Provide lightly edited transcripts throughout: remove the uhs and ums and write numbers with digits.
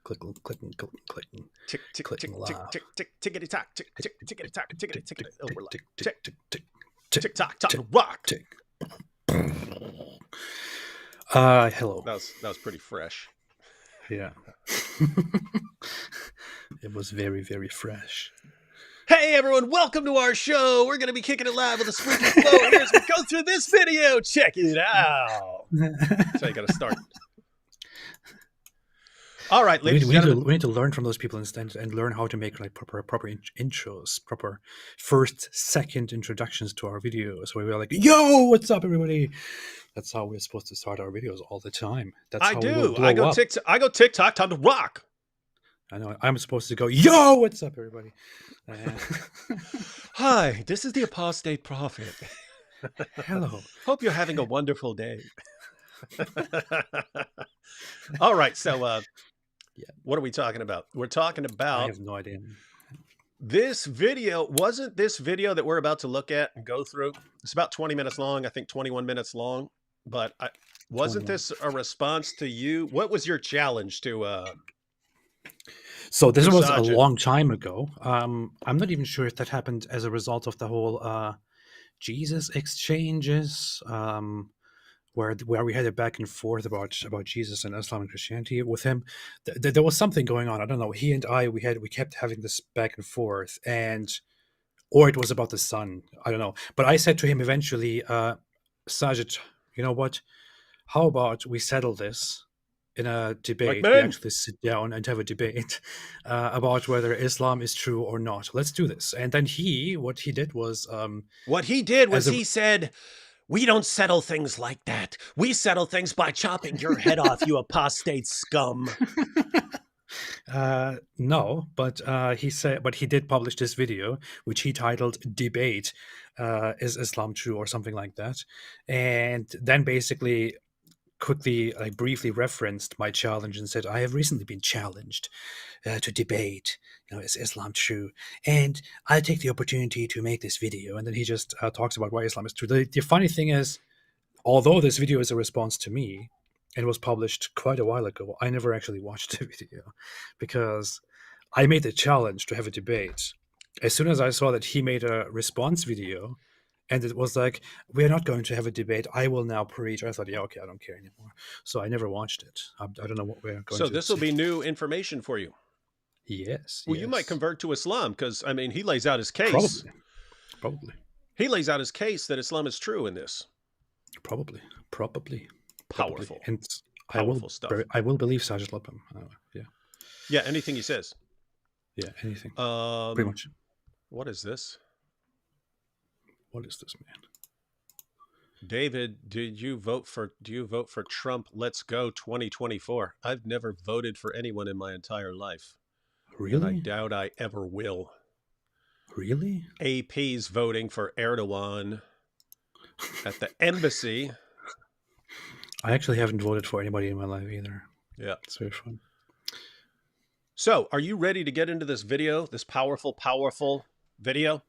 clicking, clicking, clicking, clicking, Tick, tick, clicking tick, tick, live. tick, tick, tickety tock, tick, tick, tickety tock, tickety, tickety. Oh, we're live. Tick, Tick, tick, tick, tick, tick, tock, tock, rock. tick. Hello. That was pretty fresh. Yeah. It was very, very fresh. Hey everyone, welcome to our show. We're going to be kicking it live with a squeaky flow here as we go through this video. Check it out. That's how you got to start. All right, ladies and gentlemen. We need to learn from those people and learn how to make like proper intros, proper first, second introductions to our videos. Where we're like, "Yo, what's up, everybody?" That's how we're supposed to start our videos all the time. That's how we will blow I go up. TikTok, time to rock. I know. I'm supposed to go, "Yo, what's up, everybody?" Hi, this is the apostate prophet. Hello. Hope you're having a wonderful day. All right, so what are we talking about? We're talking about. I have no idea. This video wasn't this video that we're about to look at and go through. It's about 20 minutes long. I think 21 minutes long. But wasn't 21. this a response to you? What was your challenge to? So this was Saajid? a long time ago. I'm not even sure if that happened as a result of the whole Jesus exchanges, where we had a back and forth about Jesus and Islam and Christianity with him. There was something going on. I don't know. He and I we kept having this back and forth, or it was about the sun. I don't know. But I said to him eventually, Saajid, you know what? How about we settle this in a debate? We actually sit down and have a debate about whether Islam is true or not. Let's do this. And then what he did was he said, "We don't settle things like that. We settle things by chopping your head off, you apostate scum." No, but he did publish this video, which he titled "Debate: Is Islam True?" or something like that, and then basically quickly, briefly referenced my challenge and said, "I have recently been challenged to debate, is Islam true? And I take the opportunity to make this video." And then he just talks about why Islam is true. The funny thing is, although this video is a response to me, and was published quite a while ago, I never actually watched the video because I made the challenge to have a debate. As soon as I saw that he made a response video, and it was like, "We're not going to have a debate. I will now preach." I thought, yeah, okay, I don't care anymore. So I never watched it. I don't know what we're going to. So this will be new information for you. Yes. Well, yes. You might convert to Islam because, he lays out his case. Probably. He lays out his case that Islam is true in this. Probably. Powerful. And powerful stuff. I will believe Saajid Lipham. Yeah. Yeah, anything he says. Yeah, anything. Pretty much. What is this? What is this, man? David, do you vote for Trump? Let's go 2024. I've never voted for anyone in my entire life. Really? And I doubt I ever will. Really? AP's voting for Erdogan at the embassy. I actually haven't voted for anybody in my life either. Yeah. It's very fun. So, are you ready to get into this video, this powerful video?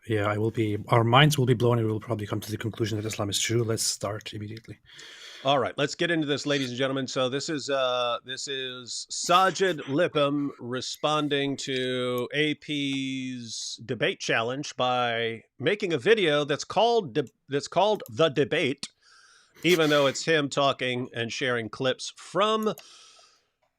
Yeah, I will be. Our minds will be blown and we will probably come to the conclusion that Islam is true. Let's start immediately. All right, let's get into this, ladies and gentlemen. So this is Saajid Lipham responding to AP's debate challenge by making a video that's called The Debate, even though it's him talking and sharing clips from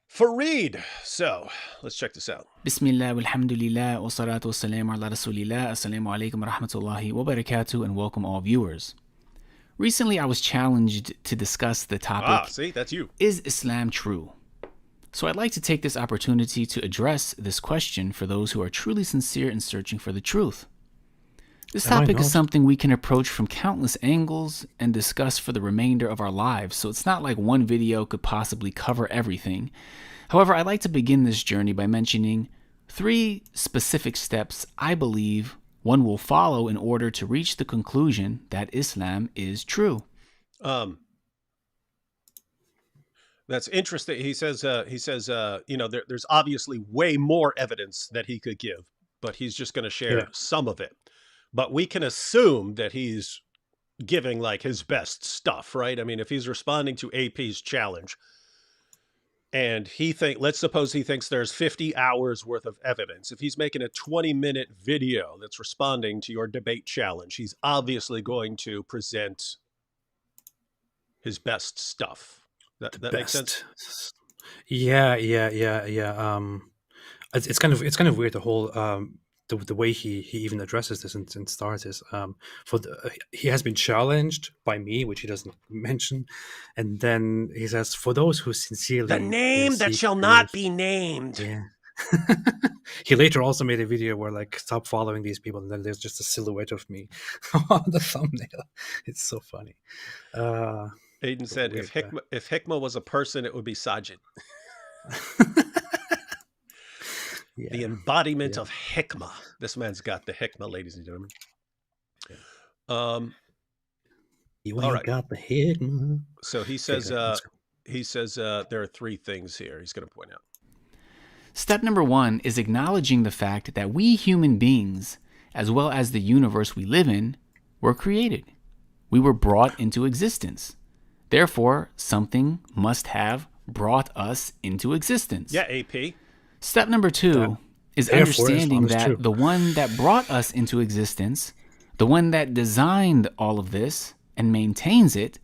Farid. So let's check this out. Bismillah, walhamdulillah, wa salatu wa salam ala rasulillah, assalamu alaikum wa rahmatullahi wa barakatuh, and welcome all viewers. Recently, I was challenged to discuss the topic, see, that's you. Is Islam true? So I'd like to take this opportunity to address this question for those who are truly sincere in searching for the truth. This topic is something we can approach from countless angles and discuss for the remainder of our lives, so it's not like one video could possibly cover everything. However, I'd like to begin this journey by mentioning 3 specific steps I believe one will follow in order to reach the conclusion that Islam is true. That's interesting. He says, there's obviously way more evidence that he could give, but he's just going to share some of it. But we can assume that he's giving like his best stuff, right? If he's responding to AP's challenge, and let's suppose he thinks there's 50 hours worth of evidence. If he's making a 20-minute video that's responding to your debate challenge, he's obviously going to present his best stuff. That makes sense? Yeah. It's kind of weird, the whole the way he even addresses this and starts is he has been challenged by me, which he doesn't mention, and then he says, for those who sincerely the name that shall not be named. Yeah. He later also made a video where, like, stop following these people, and then there's just a silhouette of me on the thumbnail. It's so funny. Aiden said, if Hikmah was a person, it would be Saajid. Yeah. The embodiment of Hikmah. This man's got the Hikmah, ladies and gentlemen. You all right. got the Hikmah. So he says, there are three things here he's going to point out. Step number 1 is acknowledging the fact that we human beings, as well as the universe we live in, were created. We were brought into existence. Therefore, something must have brought us into existence. Yeah, AP. Step number 2 is understanding that the one that brought us into existence, the one that designed all of this and maintains it,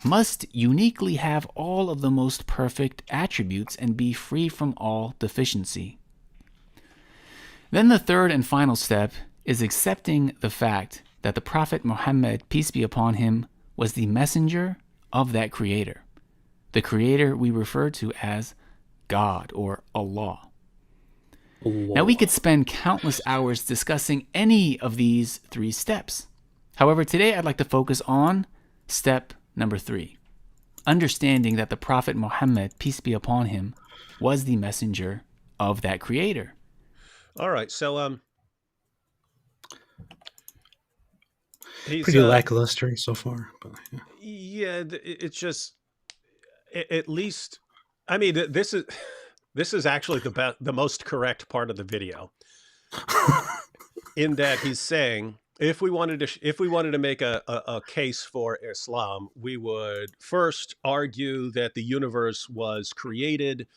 must uniquely have all of the most perfect attributes and be free from all deficiency. Then the third and final step is accepting the fact that the Prophet Muhammad, peace be upon him, was the messenger of that creator. The creator we refer to as God or Allah. Now, we could spend countless hours discussing any of these 3 steps. However, today I'd like to focus on step number 3, understanding that the Prophet Muhammad, peace be upon him, was the messenger of that creator. All right, so he's pretty lackluster so far, but yeah, it's just, at least, I mean, this is actually the most correct part of the video, in that he's saying, if we wanted to make a case for Islam, we would first argue that the universe was created,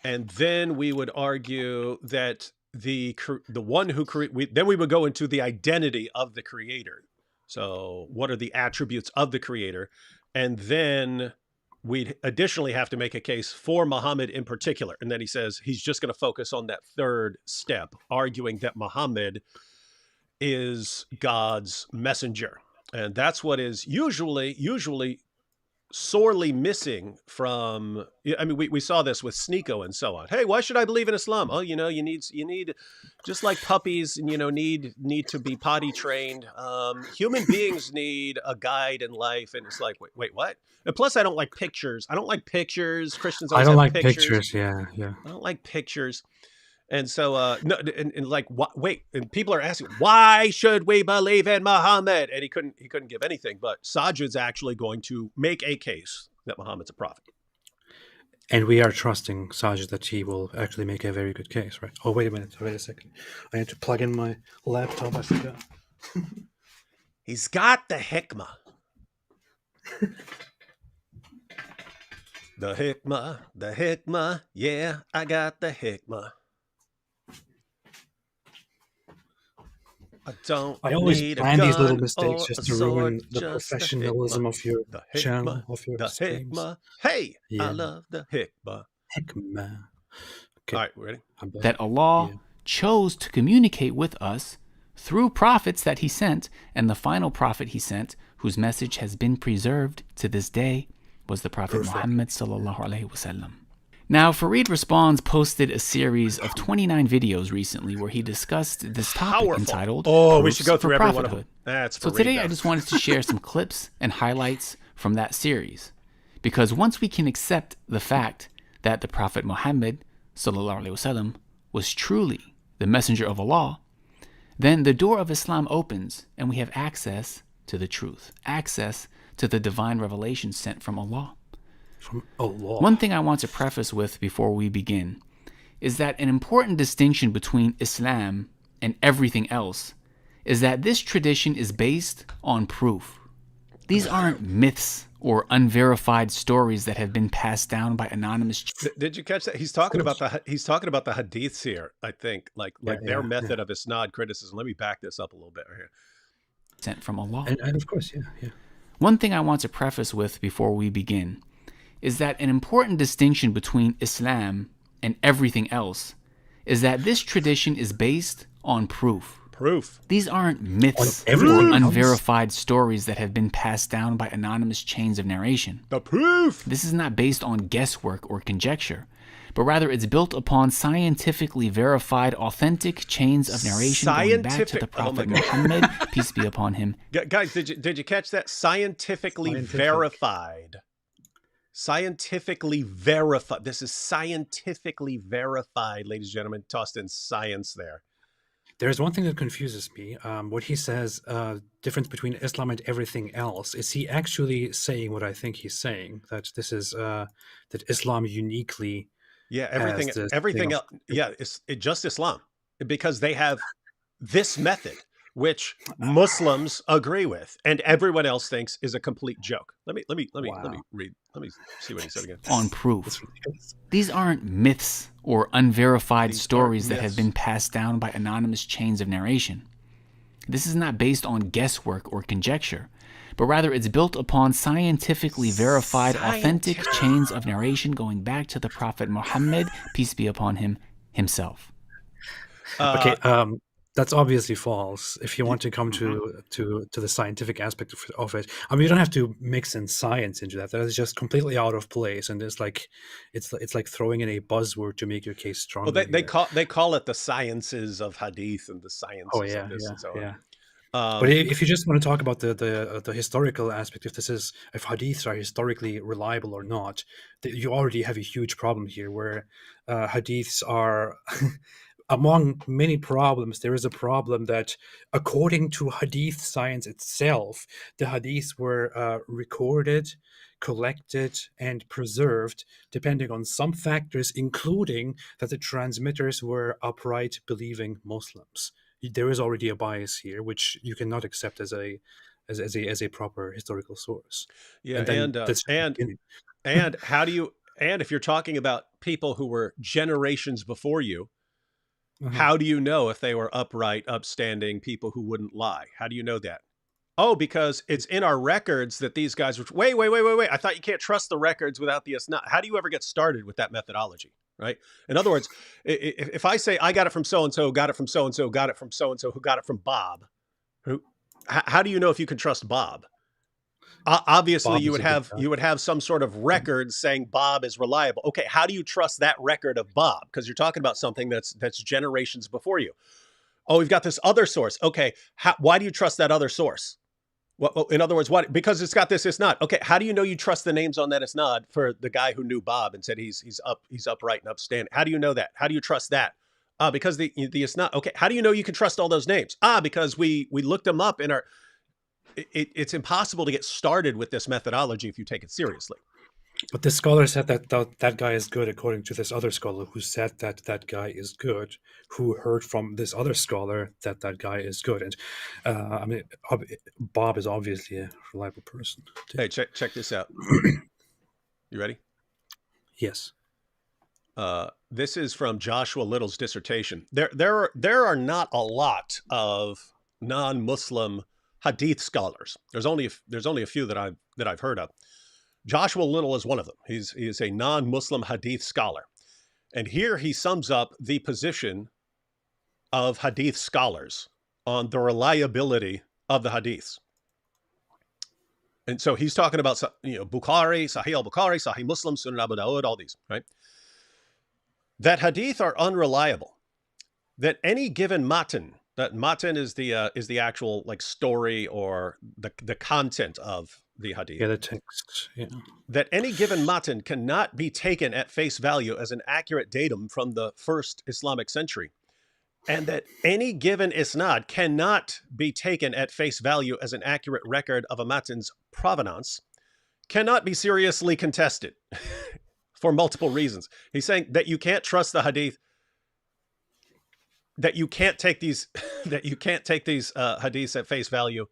and then we would argue that the one who then we would go into the identity of the creator. So what are the attributes of the creator? And then we'd additionally have to make a case for Muhammad in particular. And then he says he's just going to focus on that third step, arguing that Muhammad is God's messenger. And that's what is usually sorely missing from, I mean, we saw this with Sneeko and so on. Hey, why should I believe in Islam? Oh, you need just like puppies, need to be potty trained. Human beings need a guide in life. And it's like, wait, what? And plus, I don't like pictures. Christians always have pictures. Yeah. I don't like pictures. And so, no, and like, wait, and people are asking, why should we believe in Muhammad? And he couldn't give anything, but Saajid's actually going to make a case that Muhammad's a prophet. And we are trusting Saajid that he will actually make a very good case, right? Oh, wait a second. I had to plug in my laptop. I forgot. He's got the hikmah. The hikmah, yeah, I got the hikmah. I always plan these little mistakes just to ruin the professionalism of your channel, of your streams. Hey, yeah. I love the hikmah. Hikmah. Okay. All right, ready? That Allah chose to communicate with us through prophets that he sent, and the final prophet he sent, whose message has been preserved to this day, was the Prophet Muhammad sallallahu alaihi wasallam. Now, Farid Responds posted a series of 29 videos recently where he discussed this topic entitled we should go through every one of them. That's so today I just wanted to share some clips and highlights from that series. Because once we can accept the fact that the Prophet Muhammad sallallahu alaihi wasallam was truly the messenger of Allah, then the door of Islam opens and we have access to the truth, access to the divine revelation sent from Allah. One thing I want to preface with before we begin is that an important distinction between Islam and everything else is that this tradition is based on proof. These aren't myths or unverified stories that have been passed down by anonymous. Did you catch that? He's talking about the hadiths here. I think like their method of isnad criticism. Let me back this up a little bit right here. Sent from Allah. And of course, yeah. One thing I want to preface with before we begin is that an important distinction between Islam and everything else is that this tradition is based on proof. These aren't myths or unverified stories that have been passed down by anonymous chains of narration. The proof! This is not based on guesswork or conjecture, but rather it's built upon scientifically verified, authentic chains of narration going back to the Prophet Muhammad, peace be upon him. Guys, did you catch that? Scientifically verified. Scientifically verified. This is scientifically verified, ladies and gentlemen. Tossed in science there. There's one thing that confuses me. What he says, difference between Islam and everything else. Is he actually saying what I think he's saying? That this is that Islam uniquely. Yeah, everything else. Yeah, it's just Islam, because they have this method, which Muslims agree with, and everyone else thinks is a complete joke. Let me read. Let me see what he said again. On proof. These aren't myths or unverified stories that have been passed down by anonymous chains of narration. This is not based on guesswork or conjecture, but rather it's built upon scientifically verified, authentic chains of narration going back to the Prophet Muhammad, peace be upon him, himself. Okay, that's obviously false. If you want to come to the scientific aspect of it, I mean, you don't have to mix in science into that. That is just completely out of place, and it's like throwing in a buzzword to make your case stronger. Well, they call it the sciences of hadith and the sciences of this and so on. But if you just want to talk about the historical aspect, if hadiths are historically reliable or not, you already have a huge problem here, where hadiths are. Among many problems, there is a problem that, according to hadith science itself, the hadiths were recorded, collected, and preserved, depending on some factors, including that the transmitters were upright, believing Muslims. There is already a bias here, which you cannot accept as a proper historical source. Yeah, and how do you? And if you're talking about people who were generations before you. How do you know if they were upright, upstanding people who wouldn't lie? How do you know that? Oh, because it's in our records that these guys were. Wait. I thought you can't trust the records without the isnad. How do you ever get started with that methodology, right? In other words, if I say I got it from so-and-so, got it from so-and-so, got it from so-and-so, who got it from Bob, how do you know if you can trust Bob? Obviously, Bob you would have some sort of record saying Bob is reliable. Okay, how do you trust that record of Bob? Because you're talking about something that's generations before you. Oh, we've got this other source. Okay, why do you trust that other source? Well, in other words, what? Because it's got this isnad. Okay, how do you know you trust the names on that isnad for the guy who knew Bob and said he's upright and upstanding? How do you know that? How do you trust that? Because the isnad. Okay, how do you know you can trust all those names? Because we looked them up in our. It's impossible to get started with this methodology if you take it seriously. But this scholar said that guy is good, according to this other scholar who said that guy is good, who heard from this other scholar that guy is good. And I mean, Bob is obviously a reliable person. Hey, check this out. You ready? Yes. This is from Joshua Little's dissertation. There are not a lot of non-Muslim hadith scholars. There's only a few that I've heard of. Joshua Little is one of them. He is a non-Muslim hadith scholar. And here he sums up the position of hadith scholars on the reliability of the hadiths. And so he's talking about, Bukhari, Sahih al-Bukhari, Sahih Muslim, Sunan Abu Dawud, all these, right? That hadith are unreliable. That any given matan, that matan is the actual like story or the content of the hadith. Yeah, the text. Yeah. That any given matan cannot be taken at face value as an accurate datum from the first Islamic century. And that any given isnad cannot be taken at face value as an accurate record of a matan's provenance, cannot be seriously contested for multiple reasons. He's saying that you can't trust the hadith, that you can't take these hadiths at face value,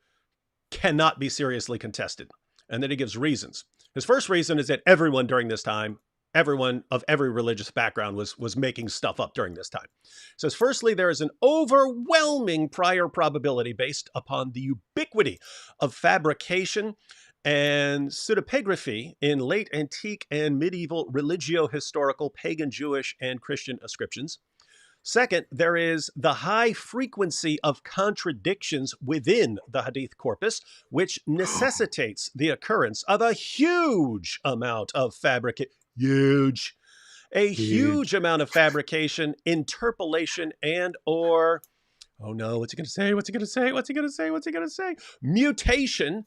cannot be seriously contested. And then he gives reasons. His first reason is that everyone during this time, everyone of every religious background was making stuff up during this time. It says, firstly, there is an overwhelming prior probability based upon the ubiquity of fabrication and pseudepigraphy in late antique and medieval religio-historical pagan, Jewish, and Christian inscriptions. Second, there is the high frequency of contradictions within the Hadith corpus, which necessitates the occurrence of a huge amount of huge amount of fabrication, interpolation, and or, oh no, what's he going to say? What's he going to say? What's he going to say? What's he going to say? Mutation.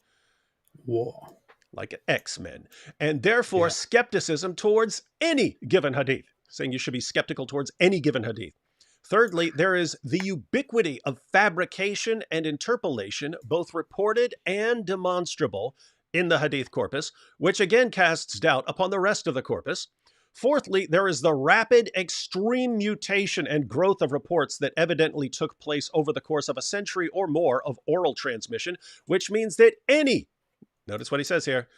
Whoa. Like an X-Men. And therefore, skepticism towards any given Hadith, saying you should be skeptical towards any given Hadith. Thirdly, there is the ubiquity of fabrication and interpolation, both reported and demonstrable in the Hadith corpus, which again casts doubt upon the rest of the corpus. Fourthly, there is the rapid, extreme mutation and growth of reports that evidently took place over the course of a century or more of oral transmission, which means that any, notice what he says here,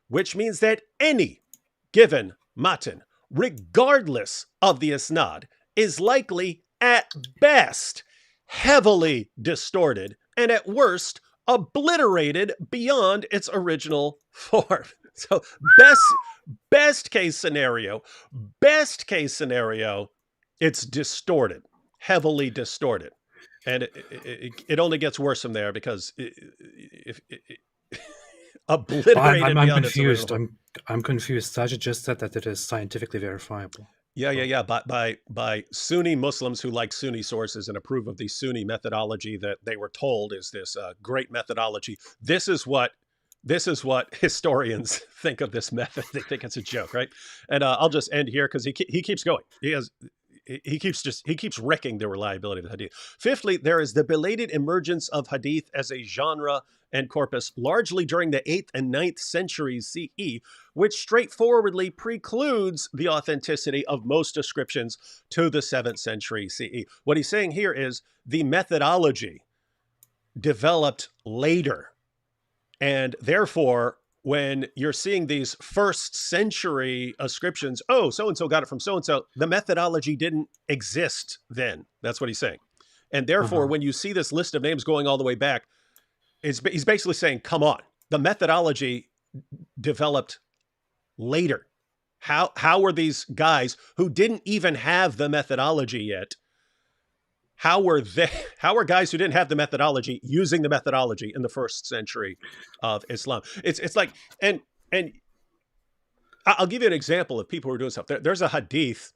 which means that any given matan, regardless of the isnad, is likely at best heavily distorted and at worst obliterated beyond its original form. So best case scenario, it's distorted, heavily distorted. And it only gets worse from there because obliterated I'm beyond confused. its original. I'm confused. Saajid just said that it is scientifically verifiable. Yeah. By Sunni Muslims who like Sunni sources and approve of the Sunni methodology that they were told is this great methodology. This is what historians think of this method. They think it's a joke, right? And I'll just end here because he keeps going. He keeps wrecking the reliability of the Hadith. Fifthly, there is the belated emergence of Hadith as a genre and corpus largely during the 8th and 9th centuries CE, which straightforwardly precludes the authenticity of most ascriptions to the 7th century CE. What he's saying here is the methodology developed later, and therefore, when you're seeing these first century ascriptions, oh, so-and-so got it from so-and-so, the methodology didn't exist then. That's what he's saying. And therefore, when you see this list of names going all the way back, he's basically saying, come on, the methodology developed later. How were these guys who didn't even have the methodology yet, how were guys who didn't have the methodology using the methodology in the first century of Islam? It's like, and I'll give you an example of people who are doing stuff. There's a hadith,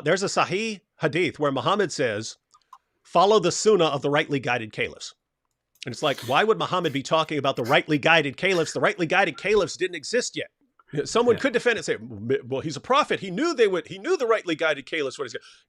there's a Sahih hadith where Muhammad says, follow the sunnah of the rightly guided caliphs. And it's like, why would Muhammad be talking about the rightly guided caliphs? The rightly guided caliphs didn't exist yet. Someone could defend it and say, well, he's a prophet. He knew the rightly guided caliphs.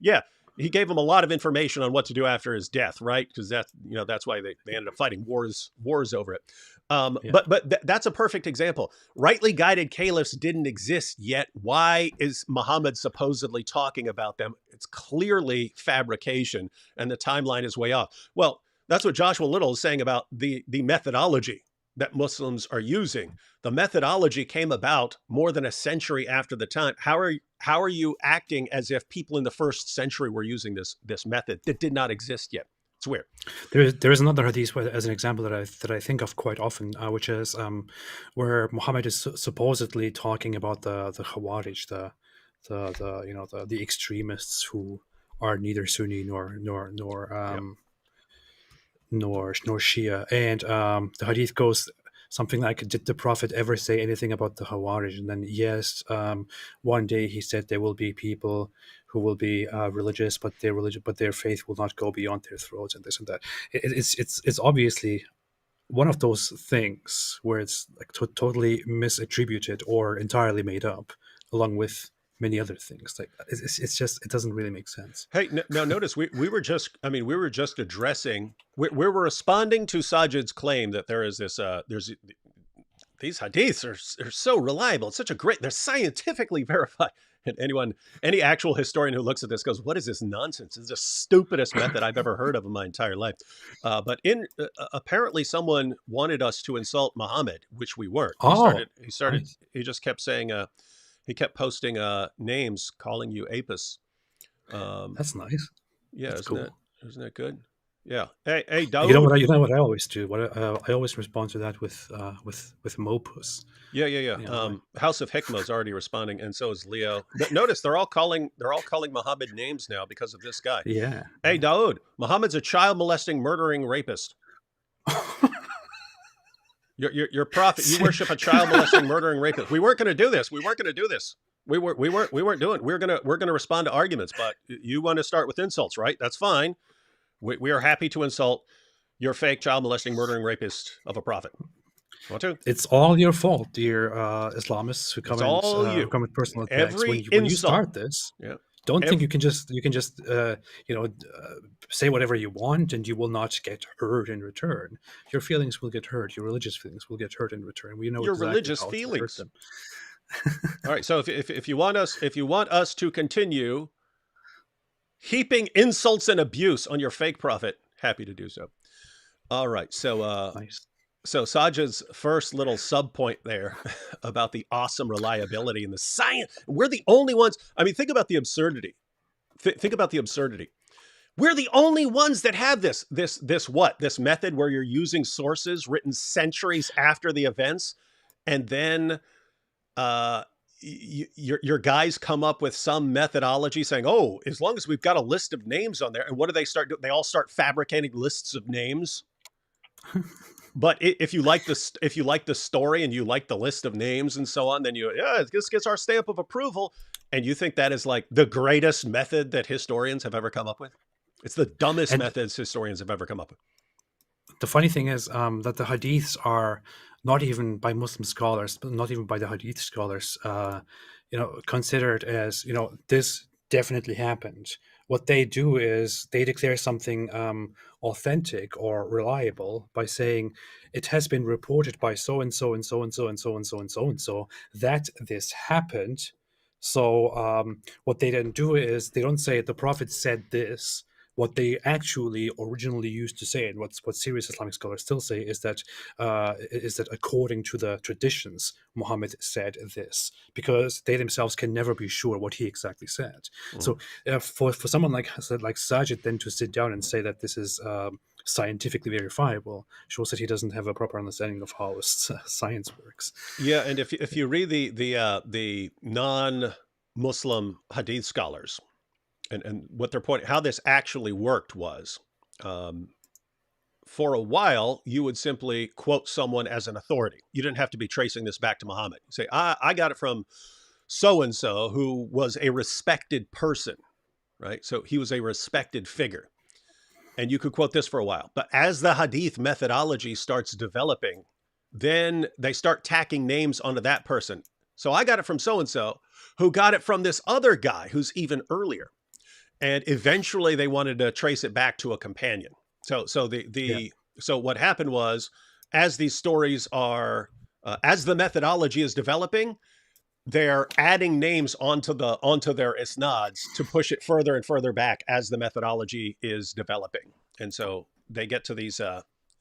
Yeah. He gave them a lot of information on what to do after his death, right? Because that's why they ended up fighting wars over it. But that's a perfect example. Rightly guided caliphs didn't exist yet. Why is Muhammad supposedly talking about them? It's clearly fabrication, and the timeline is way off. Well, that's what Joshua Little is saying about the methodology that Muslims are using. The methodology came about more than a century after the time. How are you acting as if people in the first century were using this method that did not exist yet? It's weird. There is another hadith as an example that I think of quite often, which is where Muhammad is supposedly talking about the Khawarij, the extremists who are neither Sunni nor Shia, and the hadith goes something like, did the Prophet ever say anything about the Khawarij? And then yes, one day he said there will be people who will be religious, but their faith will not go beyond their throats, and this and that. It's obviously one of those things where it's like totally misattributed or entirely made up, along with many other things. Like it's just, it doesn't really make sense. Hey, now notice we were just addressing, we were responding to Saajid's claim that there is this these hadiths are so reliable. It's such a great, they're scientifically verified. And any actual historian who looks at this goes, what is this nonsense? It's the stupidest method I've ever heard of in my entire life. But apparently someone wanted us to insult Muhammad, which we weren't. Oh, Nice. He just kept saying, he kept posting names, calling you Apis. That's nice. Yeah, That's cool. Isn't that good? Yeah. Hey, Daoud. You know what I always do? I always respond to that with Mopus. Yeah. You know, House of Hikmah is already responding, and so is Leo. Notice they're all calling Muhammad names now because of this guy. yeah. Hey, Daoud, Muhammad's a child molesting, murdering rapist. Your prophet. You worship a child molesting, murdering rapist. We weren't going to do this. We weren't doing. We're gonna respond to arguments, but you want to start with insults, right? That's fine. We are happy to insult your fake child molesting, murdering rapist of a prophet. Want to? It's all your fault, dear Islamists who come with personal attacks. Every When you start this, don't think you can just say whatever you want and you will not get hurt in return. Your feelings will get hurt. Your religious feelings will get hurt in return. We know your exactly religious how to hurt feelings. them. All right. So if you want us to continue heaping insults and abuse on your fake prophet, happy to do so. All right. So Nice. so Saajid's first little sub point there about the awesome reliability and the science. We're the only ones. I mean, think about the absurdity. Think about the absurdity. We're the only ones that have this method where you're using sources written centuries after the events, and then your guys come up with some methodology saying, oh, as long as we've got a list of names on there. And what do they start doing? They all start fabricating lists of names. But if you like the story and you like the list of names and so on, then this gets our stamp of approval. And you think that is like the greatest method that historians have ever come up with? It's the dumbest methods historians have ever come up with. The funny thing is that the hadiths are not even by Muslim scholars, not even by the hadith scholars, considered as, this definitely happened. What they do is they declare something authentic or reliable by saying it has been reported by so and so and so and so and so and so and so and so that this happened. So what they then do is they don't say the Prophet said this. What they actually originally used to say, and what serious Islamic scholars still say, is that according to the traditions, Muhammad said this, because they themselves can never be sure what he exactly said. So for someone like Saajid then to sit down and say that this is scientifically verifiable shows that he doesn't have a proper understanding of how science works. Yeah, and if you read the non-Muslim hadith scholars, and what they're pointing, how this actually worked was, for a while, you would simply quote someone as an authority. You didn't have to be tracing this back to Muhammad. You say, I got it from so-and-so who was a respected person, right? So he was a respected figure. And you could quote this for a while. But as the hadith methodology starts developing, then they start tacking names onto that person. So I got it from so-and-so who got it from this other guy who's even earlier. And eventually they wanted to trace it back to a companion. So what happened was, as these stories are, as the methodology is developing, they're adding names onto their isnads to push it further and further back as the methodology is developing. And so they get to these,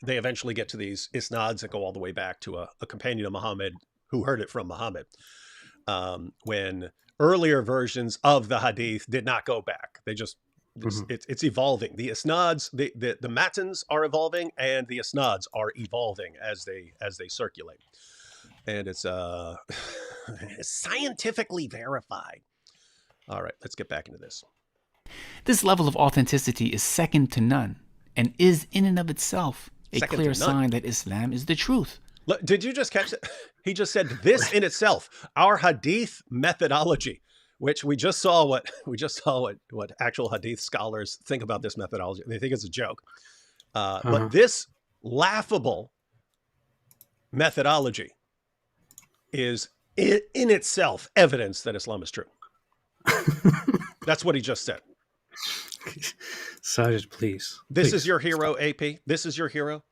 they eventually get to these isnads that go all the way back to a companion of Muhammad who heard it from Muhammad. When earlier versions of the hadith did not go back. They just, it's evolving. The isnads, the matans are evolving, and the isnads are evolving as they circulate. And it's scientifically verified. All right, let's get back into this. This level of authenticity is second to none, and is in and of itself a clear sign that Islam is the truth. Look, did you just catch it? He just said this in itself, our hadith methodology, which we just saw what actual hadith scholars think about this methodology. They think it's a joke. But this laughable methodology is in itself evidence that Islam is true. That's what he just said. Saajid, please. This is your hero, stop. AP. This is your hero.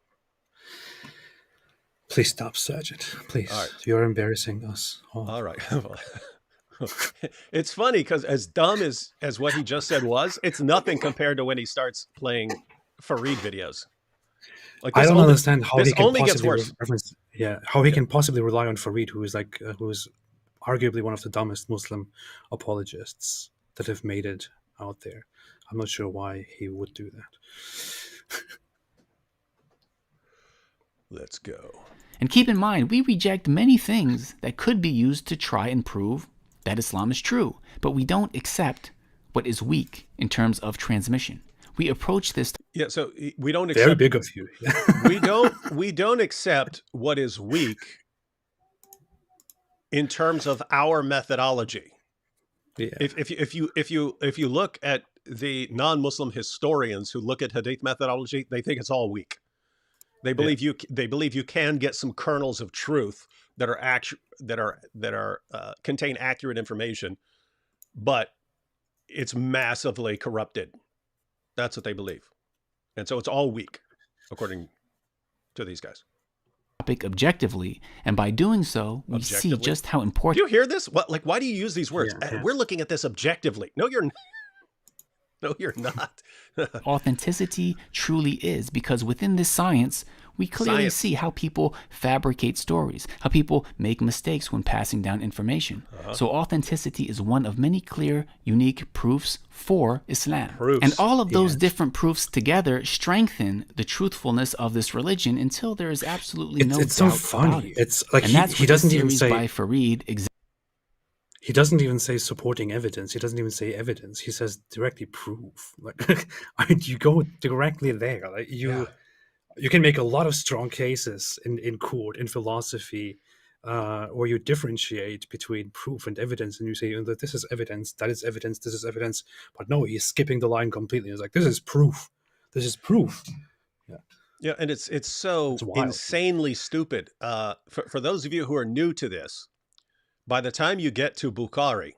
Please stop, Saajid. Please. All right. You're embarrassing us all. All right. It's funny because as dumb as what he just said was, it's nothing compared to when he starts playing Farid videos. Like I this don't only understand how this he can only gets possibly worse. reference. Yeah, how he Yeah. can possibly rely on Farid, who is arguably one of the dumbest Muslim apologists that have made it out there. I'm not sure why he would do that. Let's go. And keep in mind, we reject many things that could be used to try and prove that Islam is true, but we don't accept what is weak in terms of transmission. We approach this. Yeah, so we don't accept. Very big of you. we don't accept what is weak in terms of our methodology. Yeah. If you look at the non-Muslim historians who look at Hadith methodology, they think it's all weak. They believe you can get some kernels of truth that are contain accurate information, but it's massively corrupted. That's what they believe, and so it's all weak, according to these guys. Topic objectively, and by doing so, we see just how important. Do you hear this? What, like, why do you use these words? Yeah. We're looking at this objectively. No, you're not. No, you're not. Authenticity truly is, because within this science, we clearly see how people fabricate stories, how people make mistakes when passing down information. So authenticity is one of many clear, unique proofs for Islam. And all of those different proofs together strengthen the truthfulness of this religion until there is absolutely no doubt. It's so funny. About it. It's like and he doesn't even say by Farid. He doesn't even say supporting evidence. He doesn't even say evidence. He says directly proof. Like, you go directly there. Like you can make a lot of strong cases in court, in philosophy, where you differentiate between proof and evidence, and you say that this is evidence, that is evidence, this is evidence. But no, he's skipping the line completely. He's like, this is proof. This is proof. Yeah, and it's so insanely stupid. For those of you who are new to this, by the time you get to Bukhari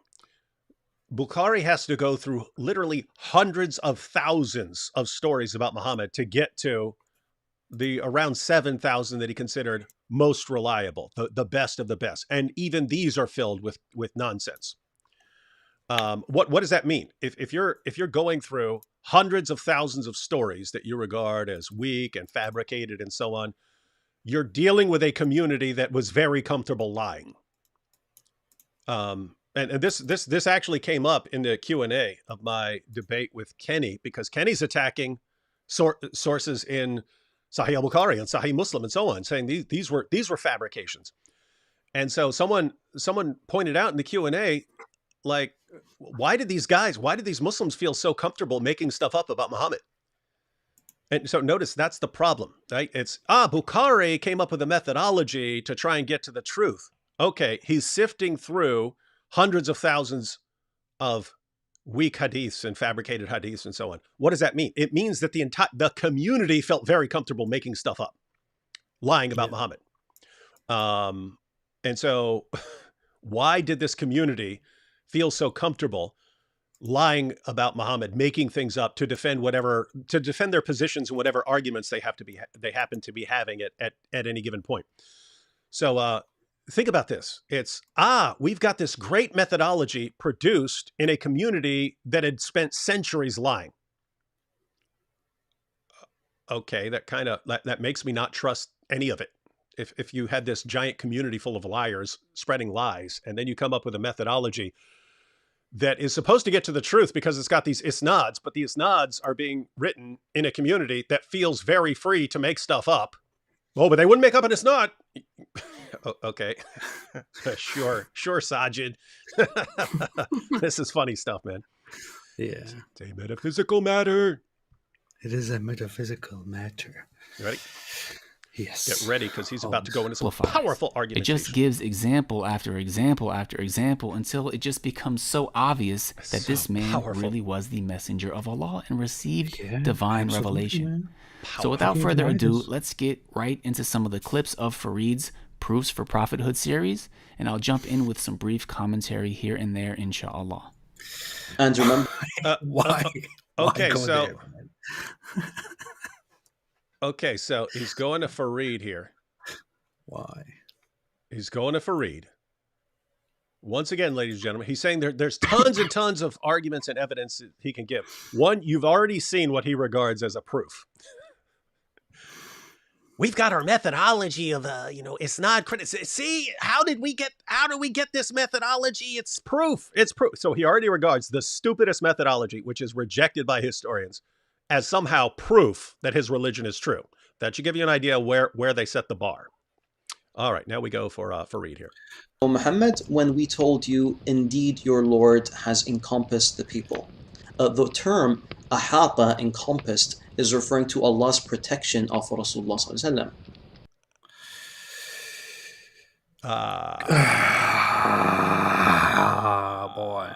has to go through literally hundreds of thousands of stories about Muhammad to get to the around 7,000 that he considered most reliable, the best of the best. And even these are filled with nonsense. What does that mean? If you're going through hundreds of thousands of stories that you regard as weak and fabricated and so on, you're dealing with a community that was very comfortable lying. And this actually came up in the Q&A of my debate with Kenny, because Kenny's attacking sources in Sahih al-Bukhari and Sahih Muslim and so on, saying these were fabrications. And so someone pointed out in the Q&A, like, why did these Muslims feel so comfortable making stuff up about Muhammad? And so notice that's the problem, right? It's, Bukhari came up with a methodology to try and get to the truth. Okay, he's sifting through hundreds of thousands of weak hadiths and fabricated hadiths and so on. What does that mean? It means that the community felt very comfortable making stuff up, lying about Muhammad. And so why did this community feel so comfortable lying about Muhammad, making things up to defend their positions and whatever arguments they happen to be having at any given point? So think about this. It's, we've got this great methodology produced in a community that had spent centuries lying. Okay, that makes me not trust any of it. If you had this giant community full of liars spreading lies, and then you come up with a methodology that is supposed to get to the truth because it's got these isnads, but the isnads are being written in a community that feels very free to make stuff up. Oh, but they wouldn't make up an isnad. Okay. Sure, Saajid. This is funny stuff, man. Yeah. It's a metaphysical matter. It is a metaphysical matter. You ready? Yes. Get ready, because he's about to go into some powerful arguments. It just gives example after example after example until it just becomes so obvious that this man really was the messenger of Allah and received divine revelation. So without further ado, let's get right into some of the clips of Farid's Proofs for Prophethood series, and I'll jump in with some brief commentary here and there, inshallah. And remember, why? Okay, why so there, okay, so he's going to Farid here. Why? He's going to Farid, Once again, ladies and gentlemen, he's saying there's tons and tons of arguments and evidence that he can give. One, you've already seen what he regards as a proof. We've got our methodology of, it's not critical. See, how do we get this methodology? It's proof. It's proof. So he already regards the stupidest methodology, which is rejected by historians, as somehow proof that his religion is true. That should give you an idea where they set the bar. All right, now we go for Farid here. So Muhammad, when we told you, indeed your Lord has encompassed the people. The term ahata, encompassed, is referring to Allah's protection of Rasulullah sallallahu boy.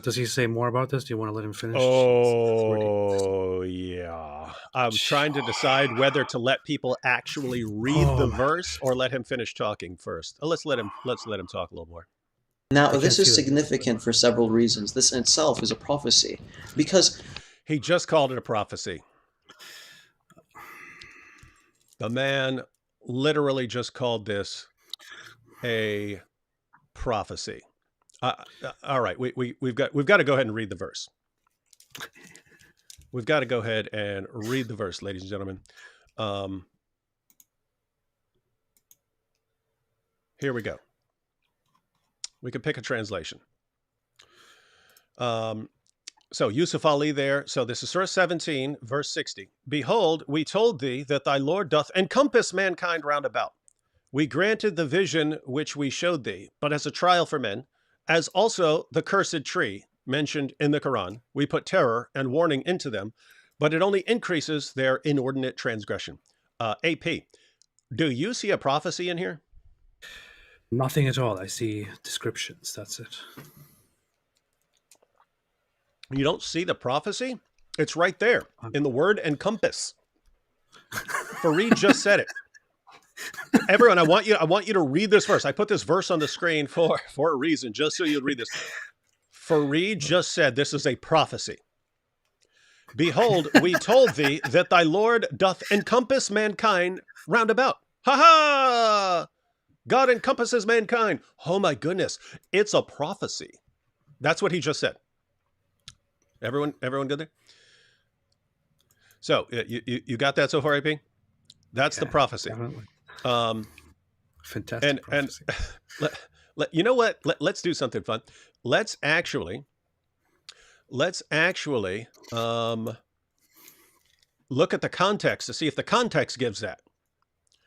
Does he say more about this? Do you want to let him finish? Oh, yeah. I'm trying to decide whether to let people actually read the verse or let him finish talking first. Let's let him talk a little more. Now, this is significant for several reasons. This in itself is a prophecy, because he just called it a prophecy. The man literally just called this a prophecy. All right, we've got to go ahead and read the verse. We've got to go ahead and read the verse, ladies and gentlemen. Here we go. We could pick a translation. So Yusuf Ali there. So this is Surah 17, verse 60. Behold, we told thee that thy Lord doth encompass mankind round about. We granted the vision which we showed thee, but as a trial for men, as also the cursed tree mentioned in the Quran, we put terror and warning into them, but it only increases their inordinate transgression. AP, do you see a prophecy in here? Nothing at all. I see descriptions. That's it. You don't see the prophecy? It's right there in the word encompass. Farid just said it. Everyone, I want you to read this verse. I put this verse on the screen for a reason, just so you'll read this. Farid just said this is a prophecy. Behold, we told thee that thy Lord doth encompass mankind round about. Ha ha! God encompasses mankind. Oh my goodness. It's a prophecy. That's what he just said. Everyone good there? So you got that so far, AP? That's the prophecy. Definitely. And Fantastic prophecy. you know what? Let's do something fun. Let's actually look at the context to see if the context gives that.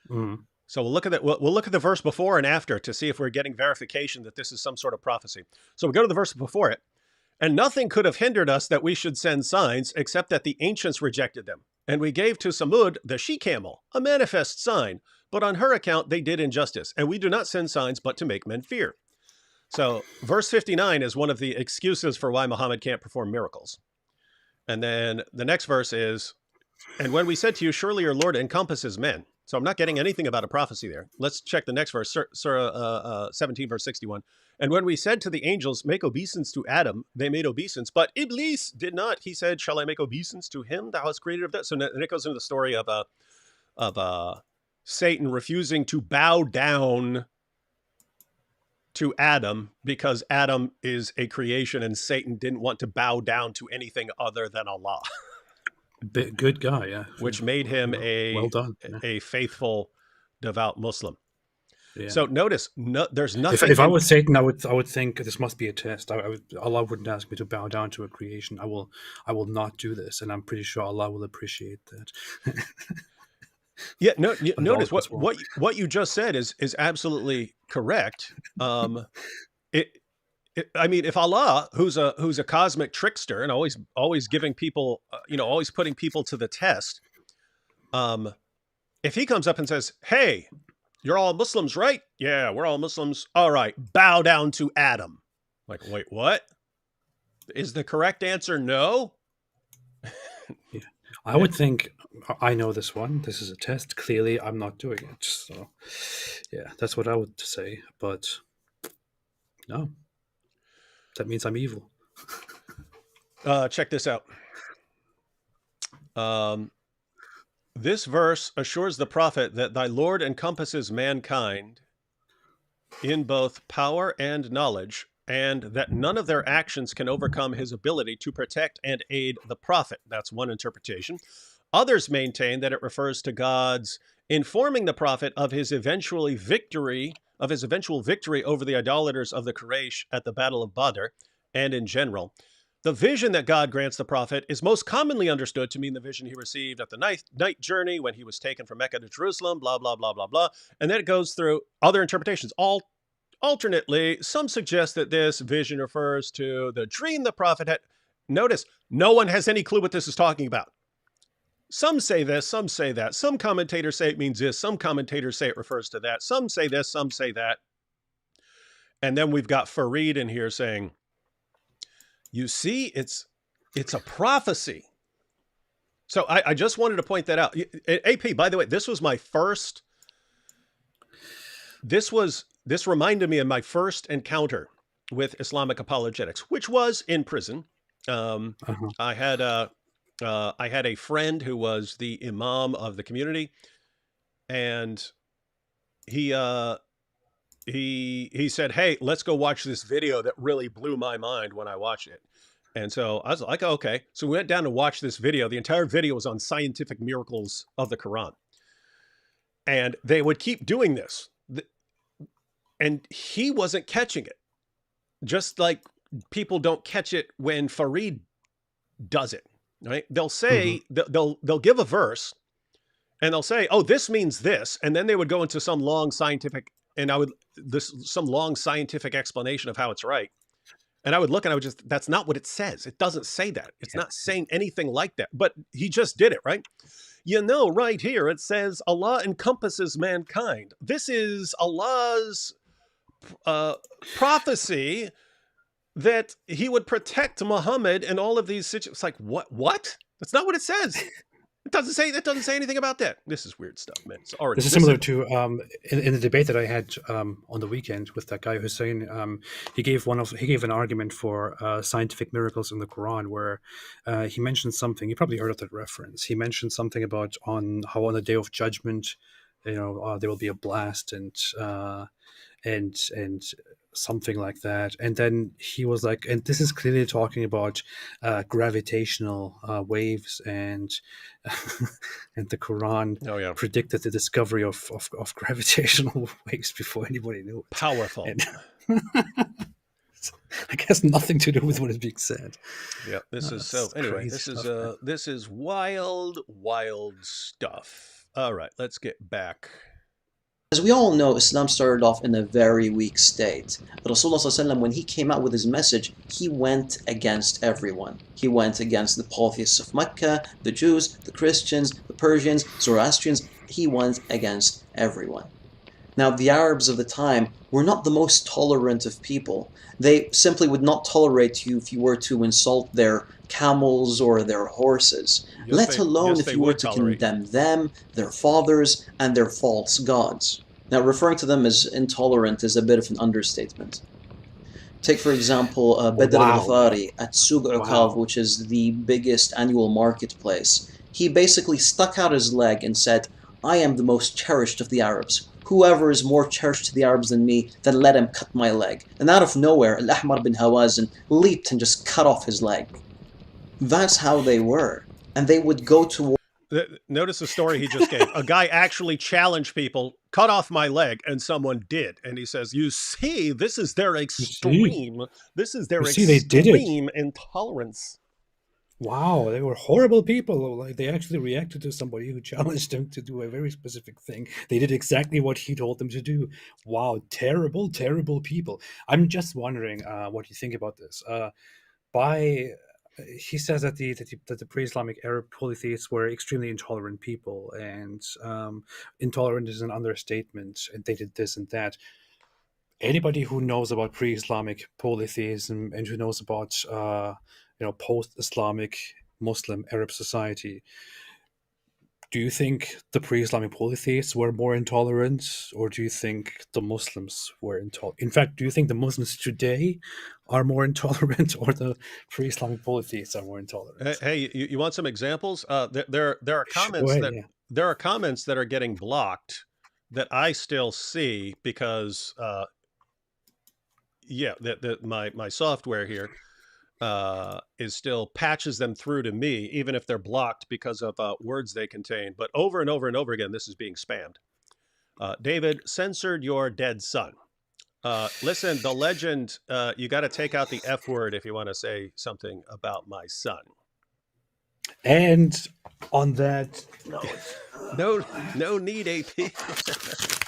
Mm. So we'll look at that. We'll look at the verse before and after to see if we're getting verification that this is some sort of prophecy. So we go to the verse before it. And nothing could have hindered us that we should send signs, except that the ancients rejected them. And we gave to Samud the she-camel, a manifest sign, but on her account they did injustice. And we do not send signs but to make men fear. So verse 59 is one of the excuses for why Muhammad can't perform miracles. And then the next verse is, and when we said to you, surely your Lord encompasses men. So I'm not getting anything about a prophecy there. Let's check the next verse, Surah 17, verse 61. And when we said to the angels, make obeisance to Adam, they made obeisance, but Iblis did not. He said, shall I make obeisance to him thou hast created of that? So then it goes into the story of Satan refusing to bow down to Adam because Adam is a creation and Satan didn't want to bow down to anything other than Allah. Good guy, yeah. Which made him well done. Yeah. a faithful, devout Muslim. Yeah. So notice, there's nothing. If I was Satan, I would think this must be a test. Allah wouldn't ask me to bow down to a creation. I will not do this, and I'm pretty sure Allah will appreciate that. Yeah, notice what you just said is absolutely correct. I mean, if Allah, who's a cosmic trickster and always giving people, always putting people to the test, if he comes up and says, "Hey, you're all Muslims, right? Yeah, we're all Muslims. All right, bow down to Adam." Like, wait, what? Is the correct answer no? Yeah. I would think, I know this one. This is a test. Clearly, I'm not doing it. So, yeah, that's what I would say. But no, that means I'm evil. Check this out. This verse assures the prophet that thy Lord encompasses mankind in both power and knowledge, and that none of their actions can overcome his ability to protect and aid the prophet. That's one interpretation. Others maintain that it refers to God's informing the prophet of his eventual victory over the idolaters of the Quraysh at the Battle of Badr, and in general. The vision that God grants the prophet is most commonly understood to mean the vision he received at the night journey when he was taken from Mecca to Jerusalem, blah, blah, blah, blah, blah. And then it goes through other interpretations. Alternately, some suggest that this vision refers to the dream the prophet had. Notice, no one has any clue what this is talking about. Some say this, some say that. Some commentators say it means this. Some commentators say it refers to that. Some say this, some say that. And then we've got Farid in here saying, you see, it's a prophecy. So I just wanted to point that out. AP, by the way, this reminded me of my first encounter with Islamic apologetics, which was in prison. I had a friend who was the imam of the community, and he said, "Hey, let's go watch this video that really blew my mind when I watched it." And so I was like, oh, okay. So we went down to watch this video. The entire video was on scientific miracles of the Quran. And they would keep doing this. And he wasn't catching it. Just like people don't catch it when Farid does it, right? They'll say, they'll give a verse and they'll say, oh, this means this. And then they would go into some long scientific explanation of how it's right. And I would look and I would just, that's not what it says. It doesn't say that. It's not saying anything like that, but he just did it, right? You know, right here, it says Allah encompasses mankind. This is Allah's prophecy that he would protect Muhammad in all of these situations. It's like, what? That's not what it says. It doesn't say anything about that. This is weird stuff, man. This is similar to in the debate that I had on the weekend with that guy Hussein. He gave an argument for scientific miracles in the Quran, where he mentioned something. You probably heard of that reference. He mentioned something about how on the day of judgment, there will be a blast and something like that. And then he was like, and this is clearly talking about gravitational waves, and and the Quran predicted the discovery of gravitational waves before anybody knew it. Powerful. And I guess nothing to do with what is being said. Yeah, this is so. Anyway, this is wild stuff. All right, let's get back. As we all know, Islam started off in a very weak state. Rasulullah ﷺ, when he came out with his message, he went against everyone. He went against the polytheists of Mecca, the Jews, the Christians, the Persians, Zoroastrians. He went against everyone. Now, the Arabs of the time were not the most tolerant of people. They simply would not tolerate you if you were to insult their camels or their horses, let alone if you were to condemn them, their fathers, and their false gods. Now, referring to them as intolerant is a bit of an understatement. Take, for example, Badr al-Ghifari at Suq Uqab, which is the biggest annual marketplace. He basically stuck out his leg and said, I am the most cherished of the Arabs. Whoever is more cherished to the Arabs than me, then let him cut my leg. And out of nowhere, Al-Ahmar bin Hawazin leaped and just cut off his leg. That's how they were. And they would go to war. Notice the story he just gave. A guy actually challenged people, cut off my leg, and someone did. And he says, you see, this is their extreme. This is their extreme intolerance. Wow, they were horrible people. Like, they actually reacted to somebody who challenged them to do a very specific thing. They did exactly what he told them to do. Wow, terrible, terrible people. I'm just wondering what you think about this. He says that the pre-Islamic Arab polytheists were extremely intolerant people, and intolerant is an understatement, and they did this and that. Anybody who knows about pre-Islamic polytheism and who knows about post-Islamic Muslim Arab society, do you think the pre-Islamic polytheists were more intolerant, or do you think the Muslims were intolerant? In fact, do you think the Muslims today are more intolerant, or the pre-Islamic polytheists are more intolerant? Hey, you want some examples? There are comments there are comments that are getting blocked that I still see because yeah, my software here is still patches them through to me, even if they're blocked because of words they contain. But over and over and over again, this is being spammed. David, censored your dead son. Listen, the legend, you got to take out the F word if you want to say something about my son. And on that no need, AP.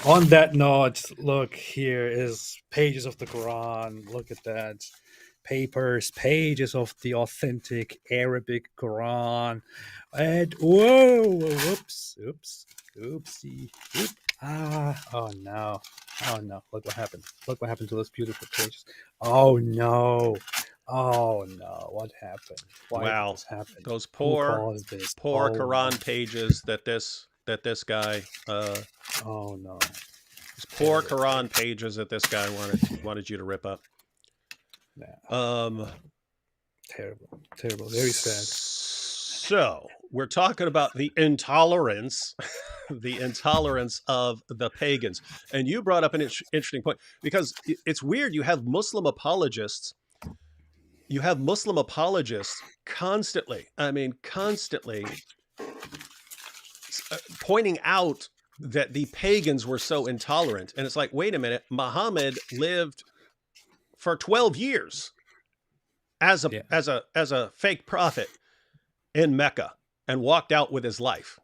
on that note, look, here is pages of the Quran. Look at that. Pages of the authentic Arabic Quran. And whoa, oopsie. Oh no. Oh no, look what happened. Look what happened to those beautiful pages. Oh no. Oh no, what happened? Why Wow, did this happen? those Who poor caused this? poor Oh, Quran no. pages that this guy Oh no. these poor Terrible. Quran pages that this guy wanted you to rip up. Yeah. Terrible. Very sad. So we're talking about the intolerance, the intolerance of the pagans, and you brought up an interesting point because it's weird. You have Muslim apologists. You have Muslim apologists constantly. I mean, constantly pointing out that the pagans were so intolerant, and it's like, wait a minute, Muhammad lived for 12 years as a fake prophet in Mecca and walked out with his life.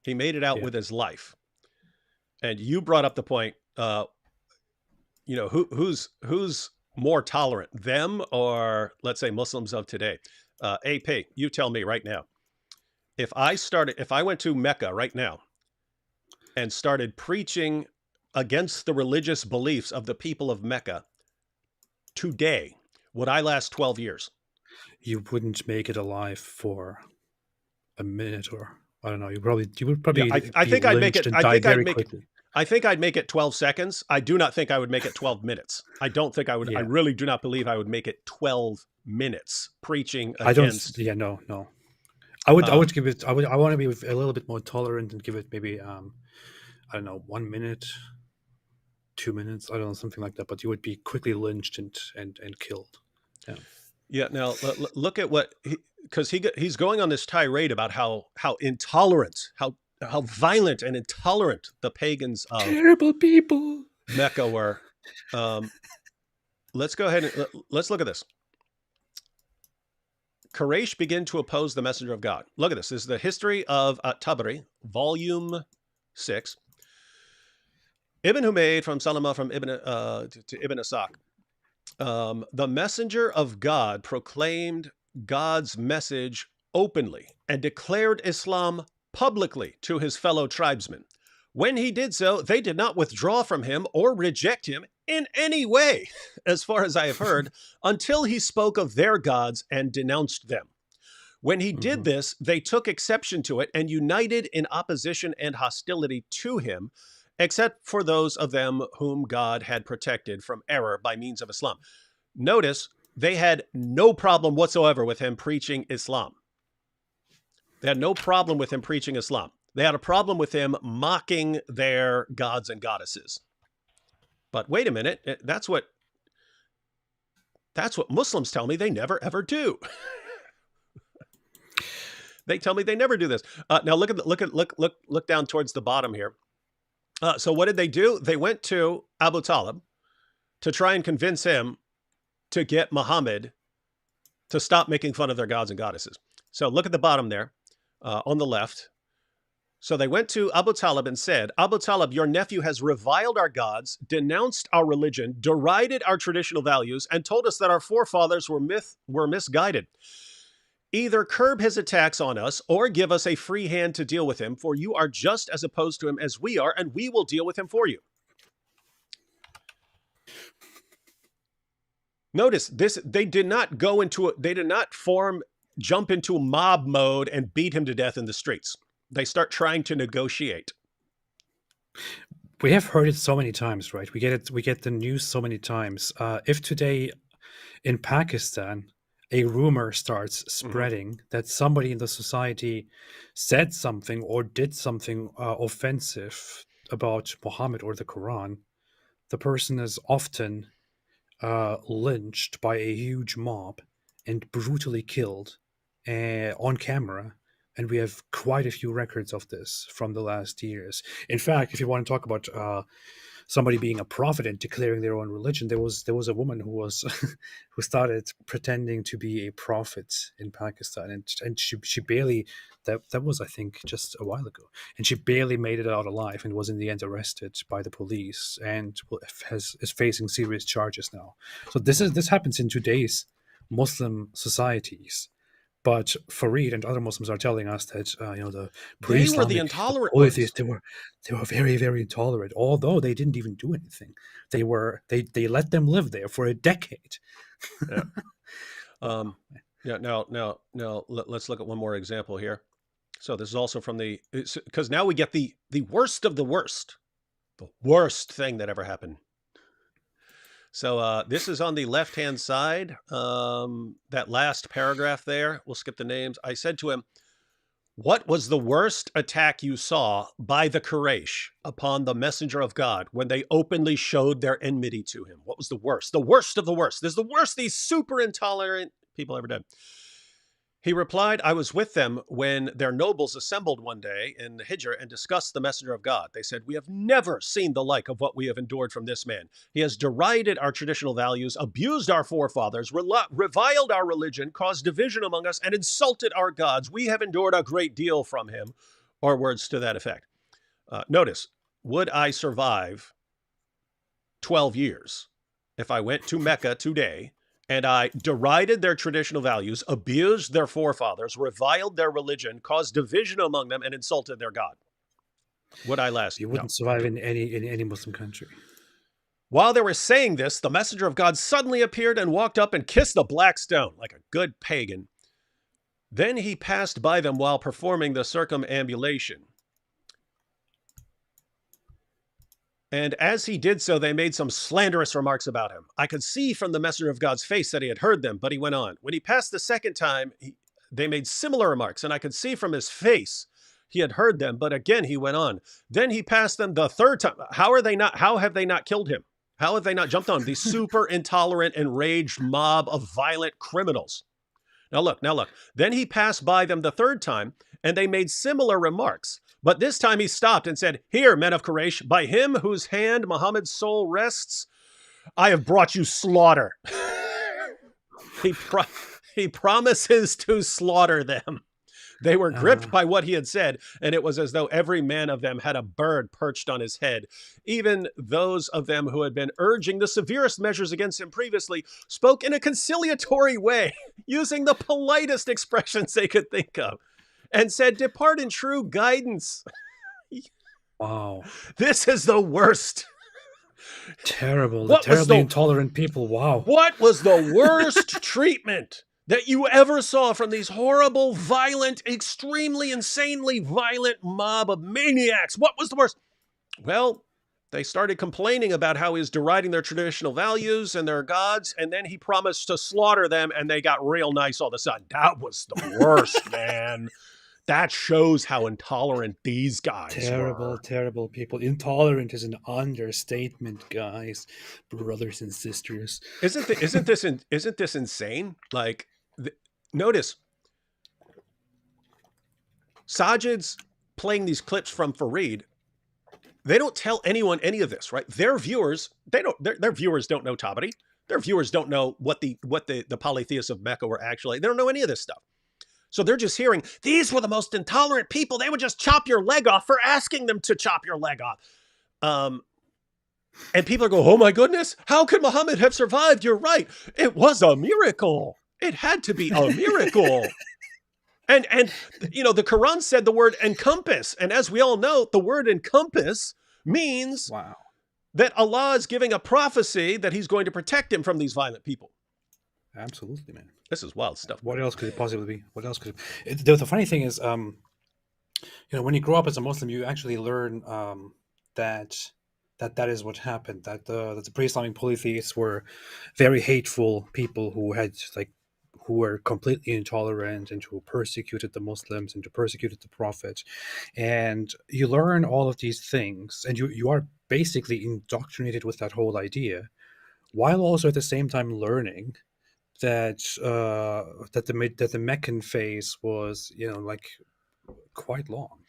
He made it out with his life. And you brought up the point, who's more tolerant, them or let's say Muslims of today? AP, you tell me right now. If I went to Mecca right now and started preaching against the religious beliefs of the people of Mecca today, would I last 12 years? You wouldn't make it alive for a minute, or I don't know. You would probably I be think I'd make lynched it. and die very quickly. I think I'd make it 12 seconds. I do not think I would make it 12 minutes. I don't think I would. I really do not believe I would make it 12 minutes preaching against. I don't. Yeah, no. I would give it. I want to be a little bit more tolerant and give it maybe I don't know, 1 minute, 2 minutes. I don't know, something like that. But you would be quickly lynched and killed. Yeah. Yeah. Now look at what because he's going on this tirade about how intolerant, how violent and intolerant the pagans of terrible people Mecca were. Let's go ahead and let's look at this. Quraysh begin to oppose the messenger of God. Look at this. This is the history of Tabari, volume 6. Ibn Humayd from Salama from Ibn to Ibn Asaq. The messenger of God proclaimed God's message openly and declared Islam publicly to his fellow tribesmen. When he did so, they did not withdraw from him or reject him in any way, as far as I have heard, until he spoke of their gods and denounced them. When he did this, they took exception to it and united in opposition and hostility to him, except for those of them whom God had protected from error by means of Islam. Notice, they had no problem whatsoever with him preaching Islam. They had no problem with him preaching Islam. They had a problem with him mocking their gods and goddesses. But wait a minute, that's what Muslims tell me they never ever do. They tell me they never do this. Now look down towards the bottom here. So what did they do? They went to Abu Talib to try and convince him to get Muhammad to stop making fun of their gods and goddesses. So look at the bottom there on the left. So they went to Abu Talib and said, Abu Talib, your nephew has reviled our gods, denounced our religion, derided our traditional values, and told us that our forefathers were misguided. Either curb his attacks on us or give us a free hand to deal with him, for you are just as opposed to him as we are, and we will deal with him for you. Notice this, they did not jump into mob mode and beat him to death in the streets. They start trying to negotiate. We have heard it so many times, right? We get the news so many times. If today in Pakistan a rumor starts spreading that somebody in the society said something or did something offensive about Muhammad or the Quran, the person is often lynched by a huge mob and brutally killed on camera. And we have quite a few records of this from the last years. In fact, if you want to talk about somebody being a prophet and declaring their own religion, there was a woman who was who started pretending to be a prophet in Pakistan, and she barely, that was, I think, just a while ago, and she barely made it out alive and was in the end arrested by the police and is facing serious charges now. So this happens in today's Muslim societies. But Farid and other Muslims are telling us that the They were the pre-Islamic intolerant polytheists, ones. they were very, very intolerant. Although they didn't even do anything, they let them live there for a decade. Yeah. Now let's look at one more example here. So this is also from because now we get the worst of the worst thing that ever happened. So this is on the left-hand side. That last paragraph there, we'll skip the names. I said to him, "What was the worst attack you saw by the Quraysh upon the messenger of God when they openly showed their enmity to him? What was the worst? The worst of the worst. This is the worst these super intolerant people ever did." He replied, "I was with them when their nobles assembled one day in the Hijr and discussed the messenger of God. They said, 'We have never seen the like of what we have endured from this man. He has derided our traditional values, abused our forefathers, reviled our religion, caused division among us, and insulted our gods. We have endured a great deal from him,' or words to that effect." Notice, would I survive 12 years if I went to Mecca today and I derided their traditional values, abused their forefathers, reviled their religion, caused division among them, and insulted their God? Would I last? You wouldn't survive in any Muslim country. While they were saying this, the messenger of God suddenly appeared and walked up and kissed the black stone like a good pagan. Then he passed by them while performing the circumambulation. And as he did so, they made some slanderous remarks about him. I could see from the messenger of God's face that he had heard them, but he went on. When he passed the second time, they made similar remarks, and I could see from his face he had heard them, but again he went on. Then he passed them the third time. How have they not killed him? How have they not jumped on him? These super intolerant, enraged mob of violent criminals. Now look. Then he passed by them the third time, and they made similar remarks. But this time he stopped and said, "Here, men of Quraysh, by him whose hand Muhammad's soul rests, I have brought you slaughter." He promises to slaughter them. They were gripped by what he had said, and it was as though every man of them had a bird perched on his head. Even those of them who had been urging the severest measures against him previously spoke in a conciliatory way, using the politest expressions they could think of, and said, "Depart in true guidance." Wow. This is the worst. Terrible. The terribly intolerant people. Wow. What was the worst treatment that you ever saw from these horrible, violent, extremely, insanely violent mob of maniacs? What was the worst? Well, they started complaining about how he was deriding their traditional values and their gods, and then he promised to slaughter them, and they got real nice all of a sudden. That was the worst, man. That shows how intolerant these guys were. Terrible people. Intolerant is an understatement, guys, brothers and sisters. Isn't this insane? Like, notice, Saajid's playing these clips from Farid. They don't tell anyone any of this, right? Their viewers, their viewers don't know Tabari. Their viewers don't know what the polytheists of Mecca were actually. They don't know any of this stuff. So they're just hearing, these were the most intolerant people. They would just chop your leg off for asking them to chop your leg off. And people are going, "Oh my goodness, how could Muhammad have survived? You're right. It was a miracle. It had to be a miracle." And the Quran said the word encompass. And as we all know, the word encompass means that Allah is giving a prophecy that he's going to protect him from these violent people. Absolutely, man. This is wild stuff. What else could it possibly be? What else could it? The funny thing is, when you grow up as a Muslim, you actually learn that is what happened. That the pre-Islamic polytheists were very hateful people who were completely intolerant and who persecuted the Muslims and who persecuted the Prophet. And you learn all of these things, and you are basically indoctrinated with that whole idea, while also at the same time learning that that the Meccan phase was, like, quite long,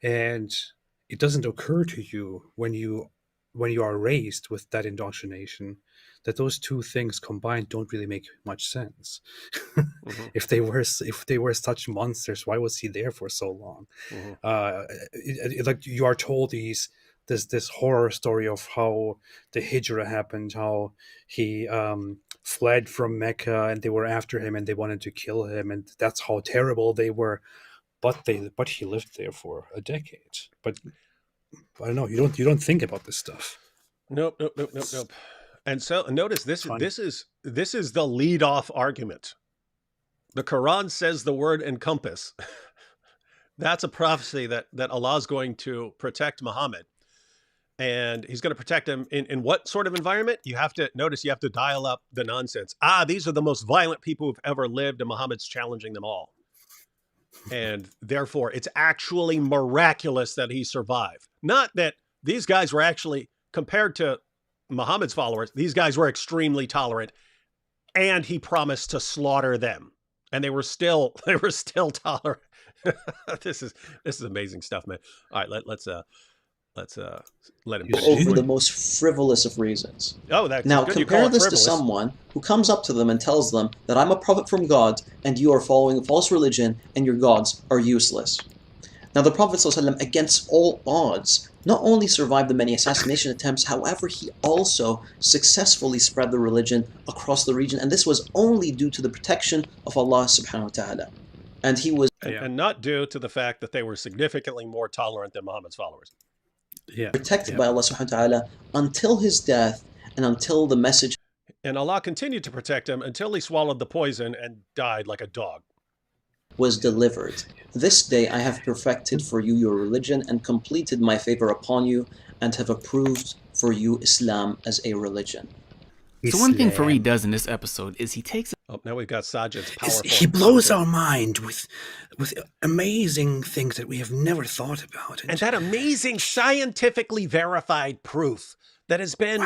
and it doesn't occur to you when you are raised with that indoctrination that those two things combined don't really make much sense. Mm-hmm. If they were such monsters, why was he there for so long? Mm-hmm. Like, you are told this horror story of how the hijrah happened, how he fled from Mecca and they were after him and they wanted to kill him, and that's how terrible they were. But he lived there for a decade. But I don't know. You don't think about this stuff. Nope. And so notice this. Funny. This is the lead-off argument. The Quran says the word encompass. That's a prophecy that Allah's going to protect Muhammad. And he's going to protect him in what sort of environment? You have to dial up the nonsense. These are the most violent people who've ever lived, and Muhammad's challenging them all. And therefore, it's actually miraculous that he survived. Not that these guys were actually, compared to Muhammad's followers, these guys were extremely tolerant, and he promised to slaughter them. And they were still tolerant. This is amazing stuff, man. All right, let's let him over the most frivolous of reasons. Oh, that's now good. Compare this to someone who comes up to them and tells them that I'm a prophet from God and you are following a false religion and your gods are useless. Now the Prophet ﷺ, against all odds, not only survived the many assassination attempts, however, he also successfully spread the religion across the region, and this was only due to the protection of Allah subhanahu wa ta'ala. And he was and not due to the fact that they were significantly more tolerant than Muhammad's followers. Protected by Allah subhanahu wa ta'ala until his death and until the message. And Allah continued to protect him until he swallowed the poison and died like a dog. Was delivered. This day I have perfected for you your religion and completed my favor upon you and have approved for you Islam as a religion. So one thing Farid does in this episode is he takes... Oh, now we've got Saajid's powerful... He blows our mind with amazing things that we have never thought about. And that amazing scientifically verified proof that has been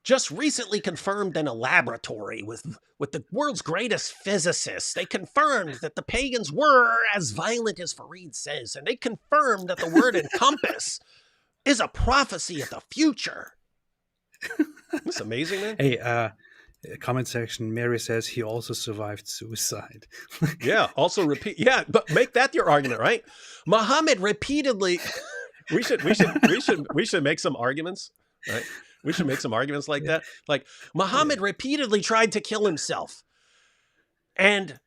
just recently confirmed in a laboratory with the world's greatest physicists. They confirmed that the pagans were as violent as Farid says, and they confirmed that the word encompass is a prophecy of the future. It's amazing, man. Hey, comment section, Mary says he also survived suicide. Yeah, also repeat. Yeah, but make that your argument, right? Muhammad repeatedly. We should make some arguments, right? We should make some arguments like that. Like Muhammad repeatedly tried to kill himself, and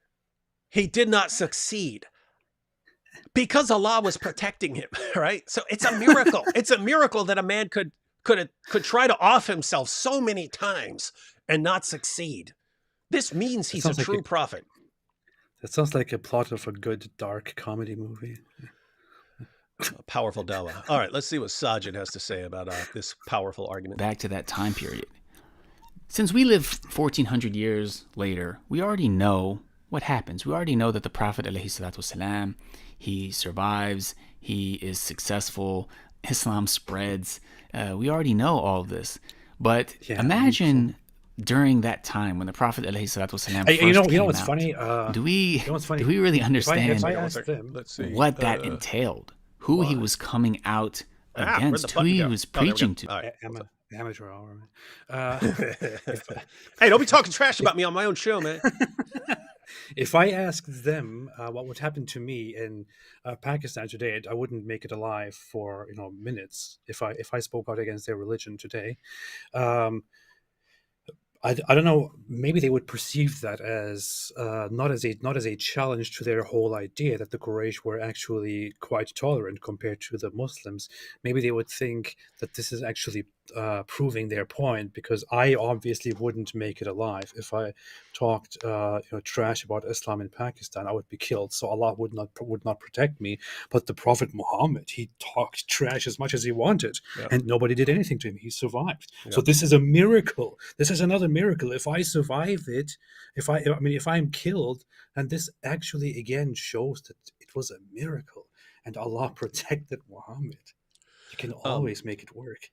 he did not succeed because Allah was protecting him, right? So it's a miracle. It's a miracle that a man could try to off himself so many times and not succeed. This means he's a true prophet. That sounds like a plot of a good dark comedy movie. A powerful dawah. All right, let's see what Saajid has to say about this powerful argument. Back to that time period. Since we live 1400 years later, we already know what happens. We already know that the Prophet ﷺ, he survives, he is successful, Islam spreads. We already know all of this. But imagine during that time when the Prophet ﷺ first you know what's out, funny? Do we really understand what that entailed? Who he was coming out against, who he was preaching to. Right. Amateur hour, man. Hey, don't be talking trash about me on my own show, man. If I asked them what would happen to me in Pakistan today, I wouldn't make it alive for minutes. If I spoke out against their religion today, I don't know. Maybe they would perceive that as not as a challenge to their whole idea that the Quraysh were actually quite tolerant compared to the Muslims. Maybe they would think that this is actually proving their point, because I obviously wouldn't make it alive if I talked trash about Islam in Pakistan. I would be killed. So Allah would not protect me. But the Prophet Muhammad, he talked trash as much as he wanted, and nobody did anything to him. He survived. So this is a miracle. This is another miracle. If I survive it, if I'm killed, and this actually again shows that it was a miracle, and Allah protected Muhammad. You can always make it work.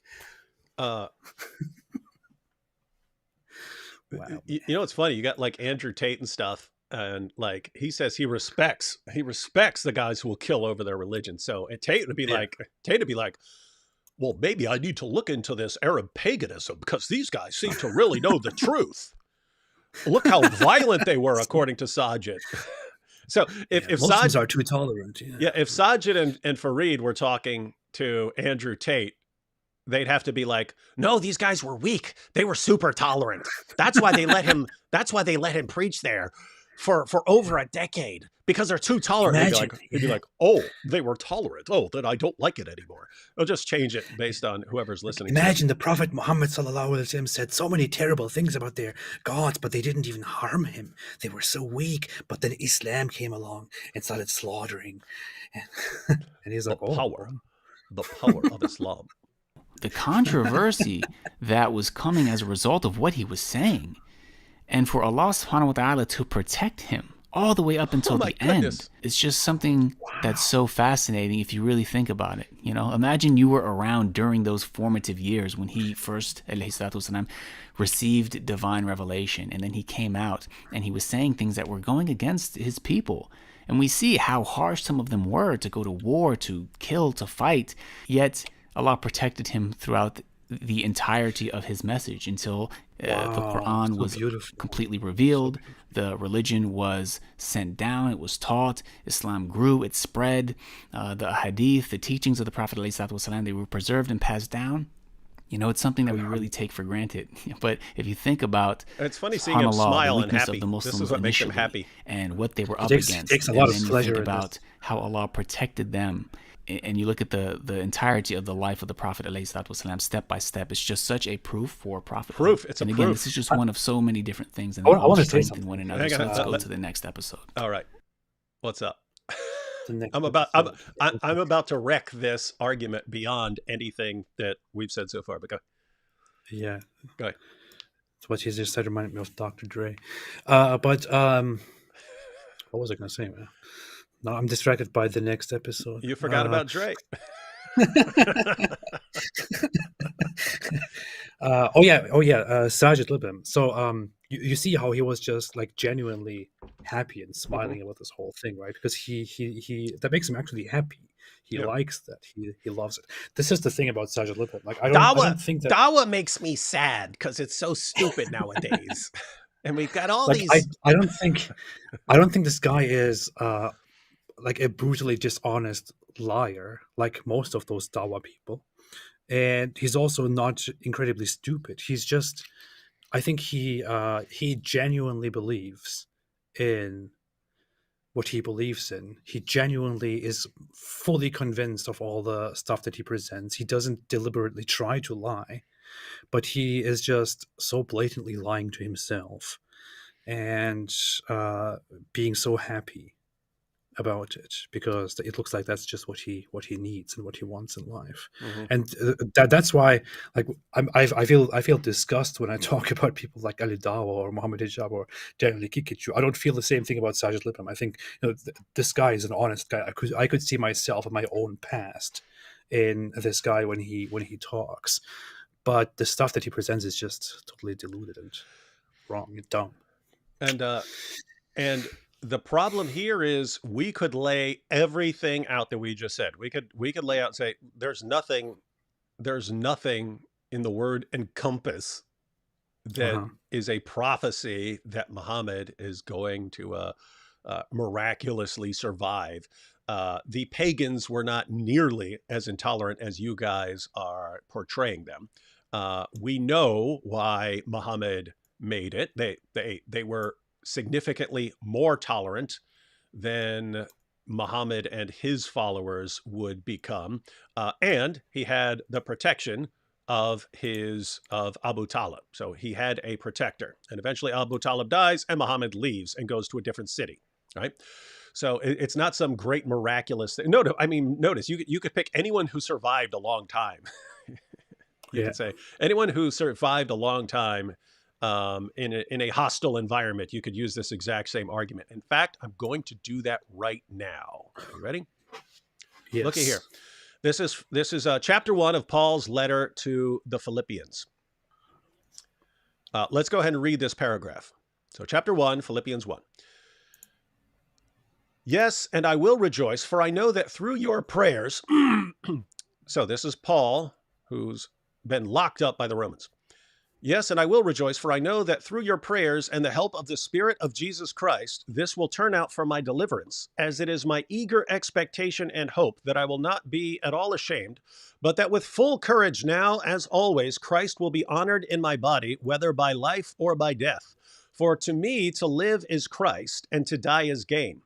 Wow. You know, it's funny. You got like Andrew Tate and stuff. And like he says, he respects the guys who will kill over their religion. So and Tate would be like, well, maybe I need to look into this Arab paganism because these guys seem to really know the truth. Look how violent they were, according to Saajid. So if Muslims are too tolerant. If Saajid and Farid were talking to Andrew Tate, they'd have to be like, no, these guys were weak. They were super tolerant. That's why they let him. That's why they let him preach there for over a decade, because they're too tolerant. He'd be like, oh, they were tolerant. Oh, then I don't like it anymore. They'll just change it based on whoever's listening. Imagine the Prophet Muhammad ﷺ said so many terrible things about their gods, but they didn't even harm him. They were so weak. But then Islam came along and started slaughtering. And he's like, the power of Islam. The controversy that was coming as a result of what he was saying. And for Allah subhanahu wa ta'ala to protect him all the way up until the end, it's just something that's so fascinating if you really think about it. You know, imagine you were around during those formative years when he first, alayhi salatu wasalam, received divine revelation, and then he came out and he was saying things that were going against his people. And we see how harsh some of them were, to go to war, to kill, to fight, yet Allah protected him throughout the entirety of his message until the Quran was completely revealed. The religion was sent down. It was taught. Islam grew. It spread. The hadith, the teachings of the Prophet ﷺ, they were preserved and passed down. You know, it's something that we really take for granted. But if you think about, it's funny seeing him smile and happy. Of the Muslims, this is what makes him happy, and what they were up against. Takes a lot of pleasure. You think about how Allah protected them. And you look at the entirety of the life of the Prophet ﷺ, step by step. It's just such a proof for prophet. It's and a again, proof. This is just one of so many different things, and I want to say something. one another. So let's go to the next episode. All right, what's up? I'm about to wreck this argument beyond anything that we've said so far. But go. Yeah, go ahead. It's what you just said reminded me of Dr. Dre. But what was I going to say, man? No, I'm distracted by the next episode. You forgot about Dre. Saajid Lipham. So you see how he was just like genuinely happy and smiling about this whole thing, right? Because he that makes him actually happy. He likes that. He loves it. This is the thing about Saajid Lipham. Like I don't think that Dawa makes me sad because it's so stupid nowadays. And we've got all these. I don't think this guy is like a brutally dishonest liar like most of those Dawa people, and he's also not incredibly stupid. He's just, I think he genuinely believes in what he believes in. He genuinely is fully convinced of all the stuff that he presents. He doesn't deliberately try to lie, but he is just so blatantly lying to himself and being so happy about it because it looks like that's just what he needs and what he wants in life. And that's why, like, I feel disgust when I talk about people like Ali Dawa or Muhammad Hijab or Daniel Kikichu. I don't feel the same thing about Saajid Lipham. I think this guy is an honest guy. I could see myself in my own past in this guy when he talks, but the stuff that he presents is just totally deluded and wrong and dumb. And the problem here is we could lay everything out that we just said. We could lay out and say there's nothing in the word encompass that is a prophecy that Muhammad is going to miraculously survive. The pagans were not nearly as intolerant as you guys are portraying them. We know why Muhammad made it. They were significantly more tolerant than Muhammad and his followers would become, and he had the protection of Abu Talib. So he had a protector, and eventually Abu Talib dies, and Muhammad leaves and goes to a different city. Right. So it's not some great miraculous thing. No, I mean, notice you could pick anyone who survived a long time. You could say anyone who survived a long time. In a hostile environment, you could use this exact same argument. In fact, I'm going to do that right now. Are you ready? Yes. Look at here. This is chapter 1 of Paul's letter to the Philippians. Let's go ahead and read this paragraph. So chapter 1, Philippians 1. Yes, and I will rejoice, for I know that through your prayers, so this is Paul, who's been locked up by the Romans. Yes, and I will rejoice, for I know that through your prayers and the help of the Spirit of Jesus Christ, this will turn out for my deliverance, as it is my eager expectation and hope that I will not be at all ashamed, but that with full courage now, as always, Christ will be honored in my body, whether by life or by death. For to me, to live is Christ, and to die is gain.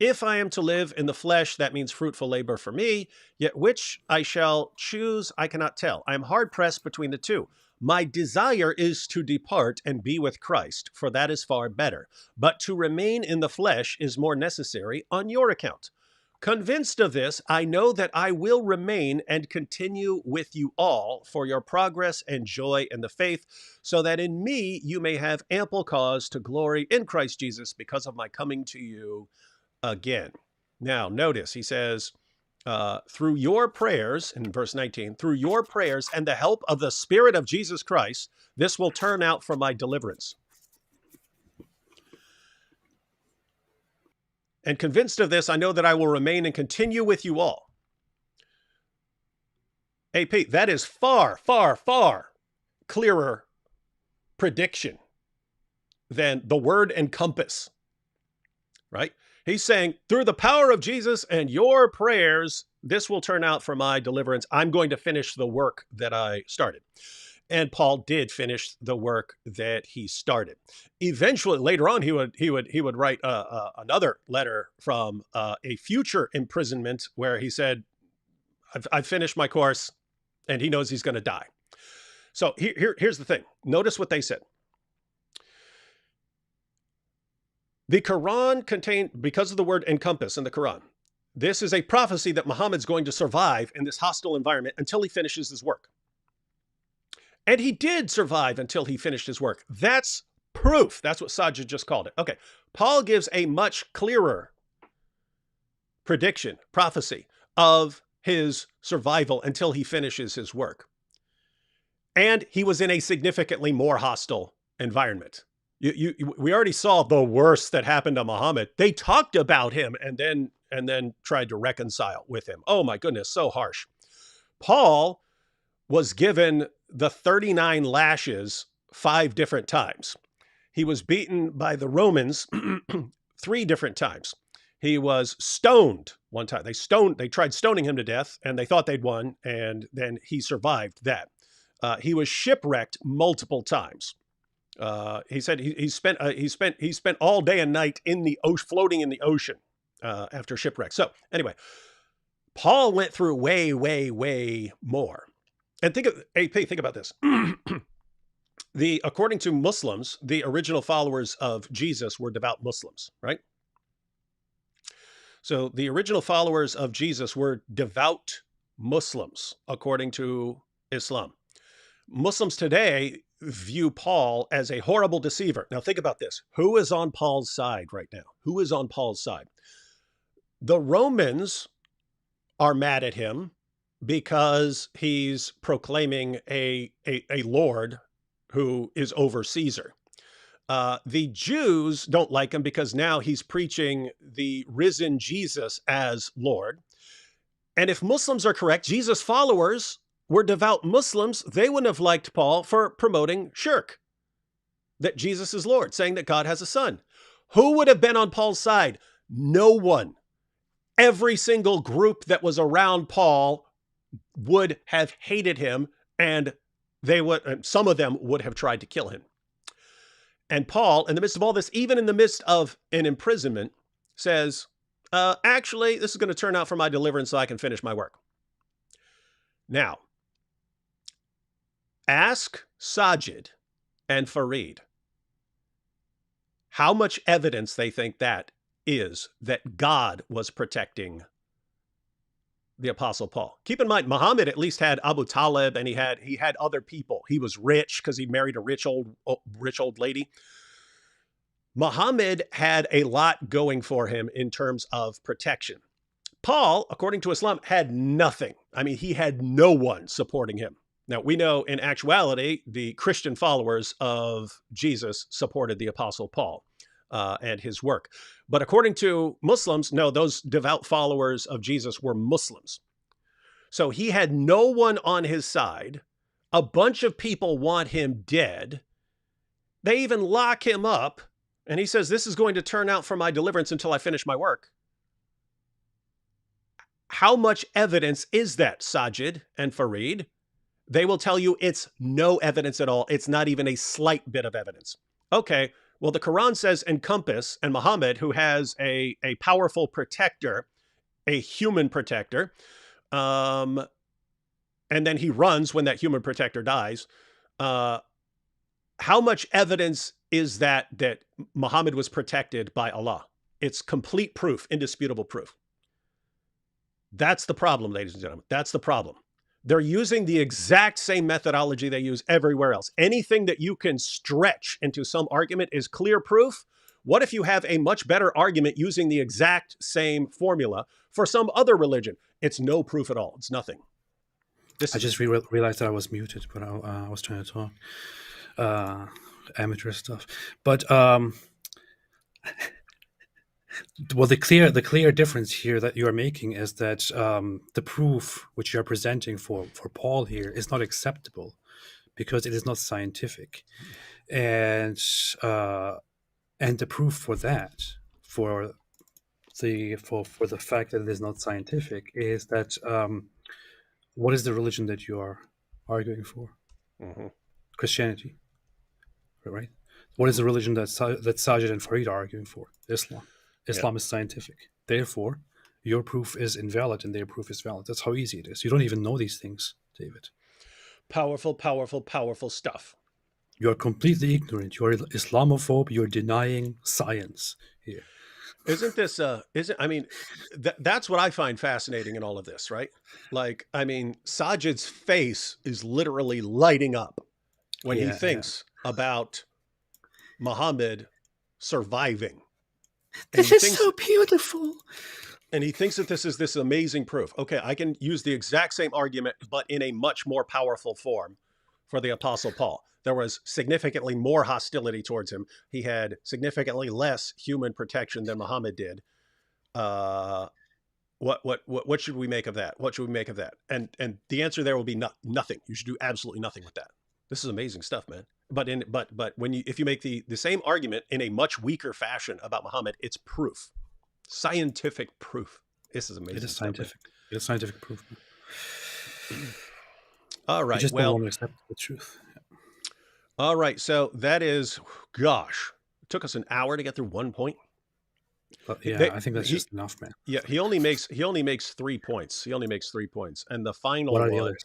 If I am to live in the flesh, that means fruitful labor for me, yet which I shall choose, I cannot tell. I am hard pressed between the two. My desire is to depart and be with Christ, for that is far better. But to remain in the flesh is more necessary on your account. Convinced of this, I know that I will remain and continue with you all for your progress and joy in the faith, so that in me you may have ample cause to glory in Christ Jesus because of my coming to you again. Now, notice he says, through your prayers, in verse 19, through your prayers and the help of the Spirit of Jesus Christ, this will turn out for my deliverance. And convinced of this, I know that I will remain and continue with you all. AP, that is far, far, far clearer prediction than the word encompass, right? He's saying, through the power of Jesus and your prayers, this will turn out for my deliverance. I'm going to finish the work that I started. And Paul did finish the work that he started. Eventually, later on, he would write another letter from a future imprisonment where he said, I've finished my course, and he knows he's going to die. So here's the thing. Notice what they said. The Quran contained, because of the word encompass in the Quran, this is a prophecy that Muhammad's going to survive in this hostile environment until he finishes his work. And he did survive until he finished his work. That's proof. That's what Saajid just called it. Okay. Paul gives a much clearer prediction, prophecy of his survival until he finishes his work. And he was in a significantly more hostile environment. We already saw the worst that happened to Muhammad. They talked about him and then tried to reconcile with him. Oh my goodness, so harsh. Paul was given the 39 lashes 5 different times. He was beaten by the Romans 3 different times. He was stoned one time. They tried stoning him to death, and they thought they'd won, and then he survived that. He was shipwrecked multiple times. He said he spent all day and night in the floating in the ocean after shipwreck. So anyway, Paul went through way, way, way more. And think about this. According to Muslims, the original followers of Jesus were devout Muslims, right? So the original followers of Jesus were devout Muslims, according to Islam. Muslims today view Paul as a horrible deceiver. Now think about this. Who is on Paul's side right now? Who is on Paul's side? The Romans are mad at him because he's proclaiming a Lord who is over Caesar. The Jews don't like him because now he's preaching the risen Jesus as Lord. And if Muslims are correct, Jesus followers were devout Muslims, they wouldn't have liked Paul for promoting shirk, that Jesus is Lord, saying that God has a son. Who would have been on Paul's side? No one. Every single group that was around Paul would have hated him, and some of them would have tried to kill him. And Paul, in the midst of all this, even in the midst of an imprisonment, says, actually, this is going to turn out for my deliverance so I can finish my work. Now, ask Saajid and Farid how much evidence they think that is that God was protecting the Apostle Paul. Keep in mind, Muhammad at least had Abu Talib, and he had other people. He was rich because he married a rich old lady. Muhammad had a lot going for him in terms of protection. Paul, according to Islam, had nothing. I mean, he had no one supporting him. Now, we know in actuality, the Christian followers of Jesus supported the Apostle Paul and his work. But according to Muslims, no, those devout followers of Jesus were Muslims. So he had no one on his side. A bunch of people want him dead. They even lock him up. And he says, this is going to turn out for my deliverance until I finish my work. How much evidence is that, Saajid and Farid? They will tell you it's no evidence at all. It's not even a slight bit of evidence. Okay, well, the Quran says encompass, and Muhammad, who has a powerful protector, a human protector, and then he runs when that human protector dies. How much evidence is that Muhammad was protected by Allah? It's complete proof, indisputable proof. That's the problem, ladies and gentlemen. That's the problem. They're using the exact same methodology they use everywhere else. Anything that you can stretch into some argument is clear proof. What if you have a much better argument using the exact same formula for some other religion? It's no proof at all. It's nothing. I just realized that I was muted, but I was trying to talk. Amateur stuff. But well, the clear difference here that you are making is that the proof which you are presenting for Paul here is not acceptable because it is not scientific, and the proof for that, for the fact that it is not scientific, is that what is the religion that you are arguing for? Mm-hmm. Christianity, right? What is the religion that Saajid and Farid are arguing for? Islam. Islam is scientific. Therefore, your proof is invalid and their proof is valid. That's how easy it is. You don't even know these things, David. Powerful, powerful, powerful stuff. You're completely ignorant. You're Islamophobe. You're denying science here. Isn't this, I mean, that's what I find fascinating in all of this, right? Like, I mean, Saajid's face is literally lighting up when he thinks about Muhammad surviving. This is so beautiful. And he thinks that this is this amazing proof. Okay, I can use the exact same argument, but in a much more powerful form for the Apostle Paul. There was significantly more hostility towards him. He had significantly less human protection than Muhammad did. What should we make of that? What should we make of that? And the answer there will be nothing. You should do absolutely nothing with that. This is amazing stuff, man. But if you make the same argument in a much weaker fashion about Muhammad, it's proof, scientific proof. This is amazing. It is scientific. It is scientific proof. All right. You just don't want to accept the truth. All right. So that is, gosh, it took us an hour to get through 1 point. But yeah, I think that's just enough, man. Yeah, he only makes 3 points. He only makes 3 points, and the final what are one. The others?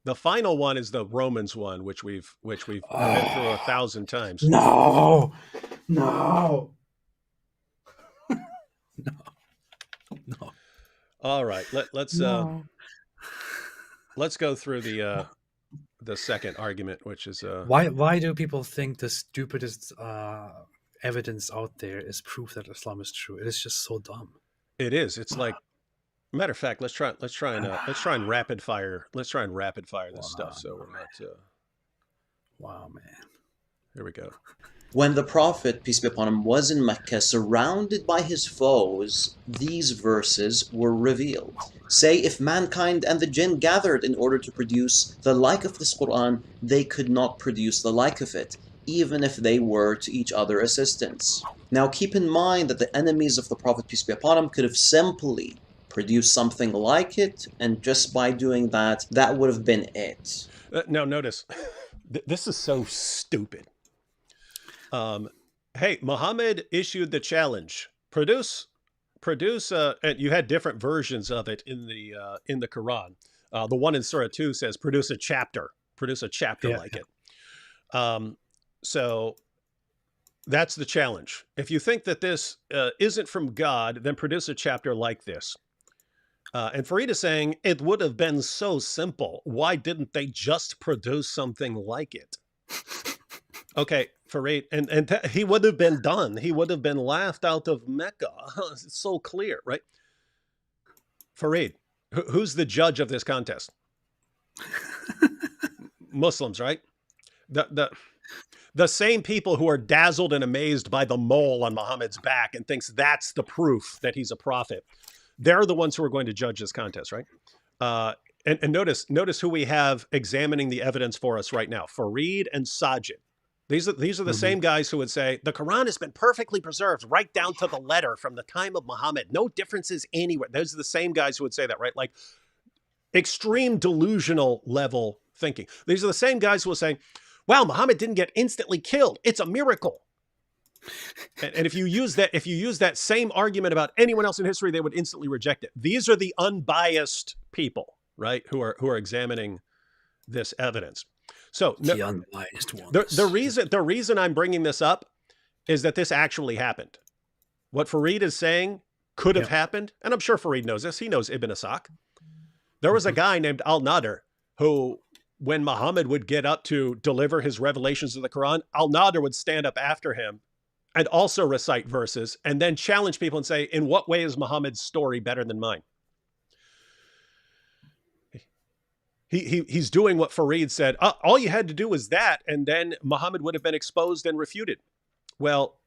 The final one is the Romans one, which we've been through 1,000 times. No. All right, let's go through the second argument, which is why do people think the stupidest evidence out there is proof that Islam is true? It is just so dumb. It is. It's like. Matter of fact, let's try and rapid fire this stuff. So we're not. Wow, man. Here we go. When the Prophet, peace be upon him, was in Mecca, surrounded by his foes, these verses were revealed. Say, if mankind and the jinn gathered in order to produce the like of this Quran, they could not produce the like of it, even if they were to each other assistants. Now keep in mind that the enemies of the Prophet, peace be upon him, could have simply produce something like it, and just by doing that, that would have been it. Now notice, this is so stupid. Hey, Muhammad issued the challenge. Produce. And you had different versions of it in the Quran. The one in Surah 2 says, produce a chapter like it. So that's the challenge. If you think that this isn't from God, then produce a chapter like this. And Farid is saying, it would have been so simple. Why didn't they just produce something like it? Okay, Farid, and he would have been done. He would have been laughed out of Mecca. It's so clear, right? Farid, who's the judge of this contest? Muslims, right? The same people who are dazzled and amazed by the mole on Muhammad's back and thinks that's the proof that he's a prophet. They're the ones who are going to judge this contest, right? And notice who we have examining the evidence for us right now: Farid and Saajid. These are the same guys who would say the Quran has been perfectly preserved right down to the letter from the time of Muhammad. No differences anywhere. Those are the same guys who would say that, right? Like extreme delusional level thinking. These are the same guys who will say, wow, Muhammad didn't get instantly killed. It's a miracle. And if you use that same argument about anyone else in history, they would instantly reject it. These are the unbiased people, right, who are examining this evidence. So the unbiased ones. The reason I'm bringing this up is that this actually happened. What Farid is saying could have happened, and I'm sure Farid knows this. He knows Ibn Ishaq. There was a guy named Al-Nadir who, when Muhammad would get up to deliver his revelations of the Quran, Al-Nadir would stand up after him and also recite verses and then challenge people and say, in what way is Muhammad's story better than mine? He's doing what Farid said. All you had to do was that, and then Muhammad would have been exposed and refuted. Well,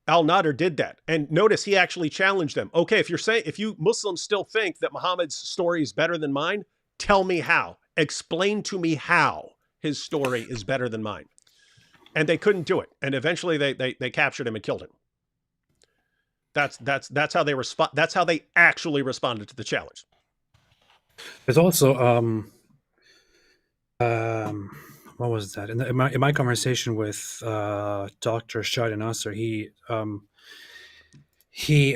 Al-Nadir did that. And notice he actually challenged them. Okay, if you Muslims still think that Muhammad's story is better than mine, tell me how. Explain to me how his story is better than mine. And they couldn't do it. And eventually they captured him and killed him. That's how they respond. That's how they actually responded to the challenge. There's also what was that? In my conversation with Dr. Shahid Nasser, he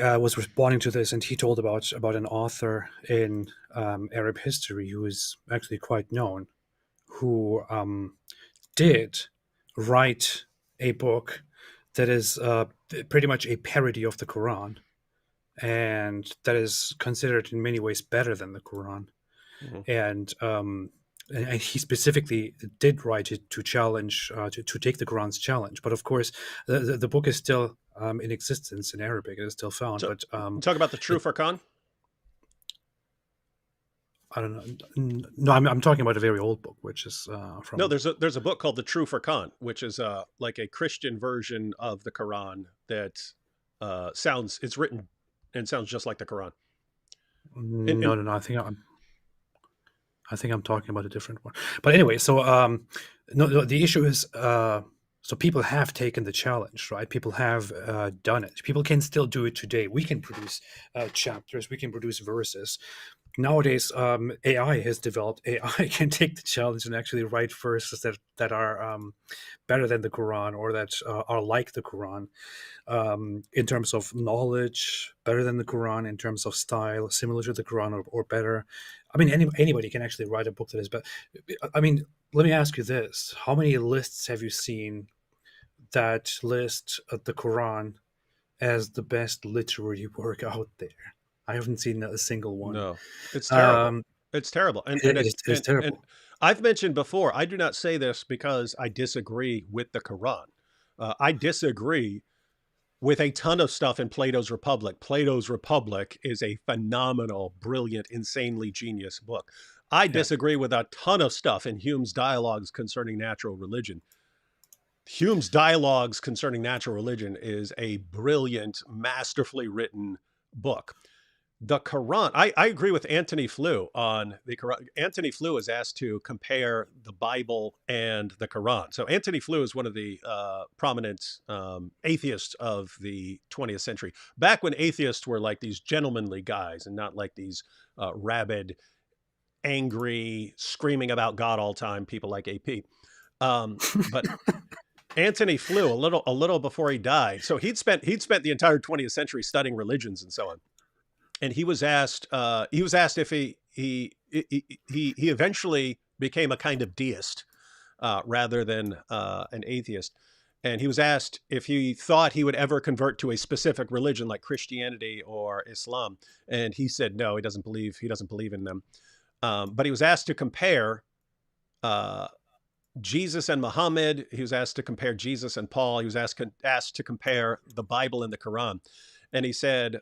was responding to this, and he told about an author in Arab history who is actually quite known, who did write a book that is pretty much a parody of the Quran, and that is considered in many ways better than the Quran. Mm-hmm. And he specifically did write it to challenge, to take the Quran's challenge. But of course, the book is still in existence in Arabic. It is still found. So, but talk about the True Furqan. I don't know. No, I'm talking about a very old book, which is from. No, there's a book called the True Furqan, which is like a Christian version of the Quran that it's written and sounds just like the Quran. No. I think I'm talking about a different one. But anyway, so no, the issue is so people have taken the challenge, right? People have done it. People can still do it today. We can produce chapters. We can produce verses. Nowadays, AI has developed. AI can take the challenge and actually write verses that are better than the Quran, or that are like the Quran in terms of knowledge, better than the Quran in terms of style, similar to the Quran, or better. I mean, anybody can actually write a book that is better. I mean, let me ask you this: how many lists have you seen that list the Quran as the best literary work out there? I haven't seen a single one. No, it's terrible. It's terrible. And it's terrible. And I've mentioned before, I do not say this because I disagree with the Quran. I disagree with a ton of stuff in Plato's Republic. Plato's Republic is a phenomenal, brilliant, insanely genius book. I disagree with a ton of stuff in Hume's dialogues concerning natural religion. Hume's dialogues concerning natural religion is a brilliant, masterfully written book. The Quran, I agree with Anthony Flew on the Quran. Anthony Flew is asked to compare the Bible and the Quran. So Anthony Flew is one of the prominent atheists of the 20th century. Back when atheists were like these gentlemanly guys and not like these rabid, angry, screaming about God all time people like AP. But Anthony Flew, a little before he died. So he'd spent the entire 20th century studying religions and so on. And he was asked if he eventually became a kind of deist rather than an atheist. And he was asked if he thought he would ever convert to a specific religion like Christianity or Islam. And he said, no, he doesn't believe in them. But he was asked to compare Jesus and Muhammad. He was asked to compare Jesus and Paul. He was asked to compare the Bible and the Quran. And he said,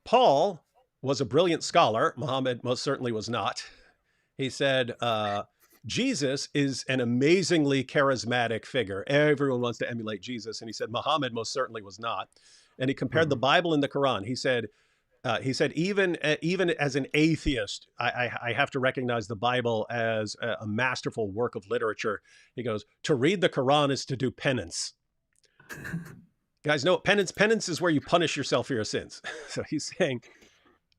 Paul was a brilliant scholar. Muhammad most certainly was not. He said, Jesus is an amazingly charismatic figure. Everyone wants to emulate Jesus. And he said Muhammad most certainly was not. And he compared the Bible and the Quran. He said, even as an atheist, I have to recognize the Bible as a masterful work of literature. He goes, to read the Quran is to do penance. Guys, no, penance is where you punish yourself for your sins. So he's saying,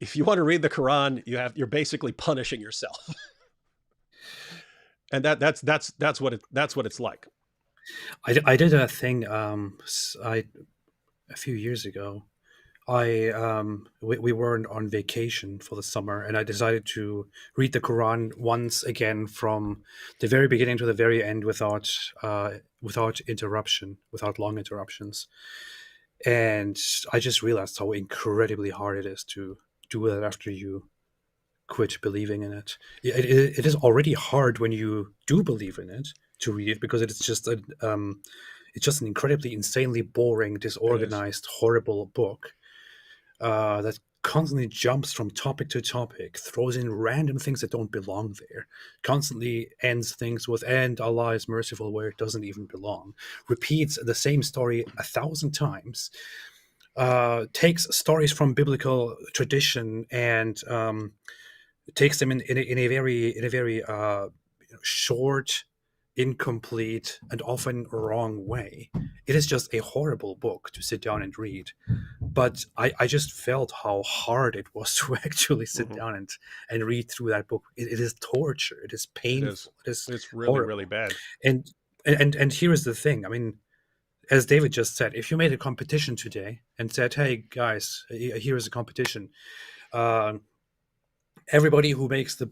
if you want to read the Quran, you're basically punishing yourself. And that's what it's like. I did a thing a few years ago. We were on vacation for the summer, and I decided to read the Quran once again from the very beginning to the very end without interruption, without long interruptions. And I just realized how incredibly hard it is to do that after you quit believing in it. It is already hard when you do believe in it to read it, because it's just an incredibly, insanely boring, disorganized, horrible book that constantly jumps from topic to topic, throws in random things that don't belong there, constantly ends things with "and Allah is merciful" where it doesn't even belong, repeats the same story 1,000 times, takes stories from biblical tradition and takes them in a very short, incomplete, and often wrong way. It is just a horrible book to sit down and read. But I just felt how hard it was to actually sit down and read through that book. It is torture. It is painful. It's really, horrible. really bad. And here is the thing. I mean, as David just said, if you made a competition today and said, "Hey guys, here is a competition. Everybody who makes a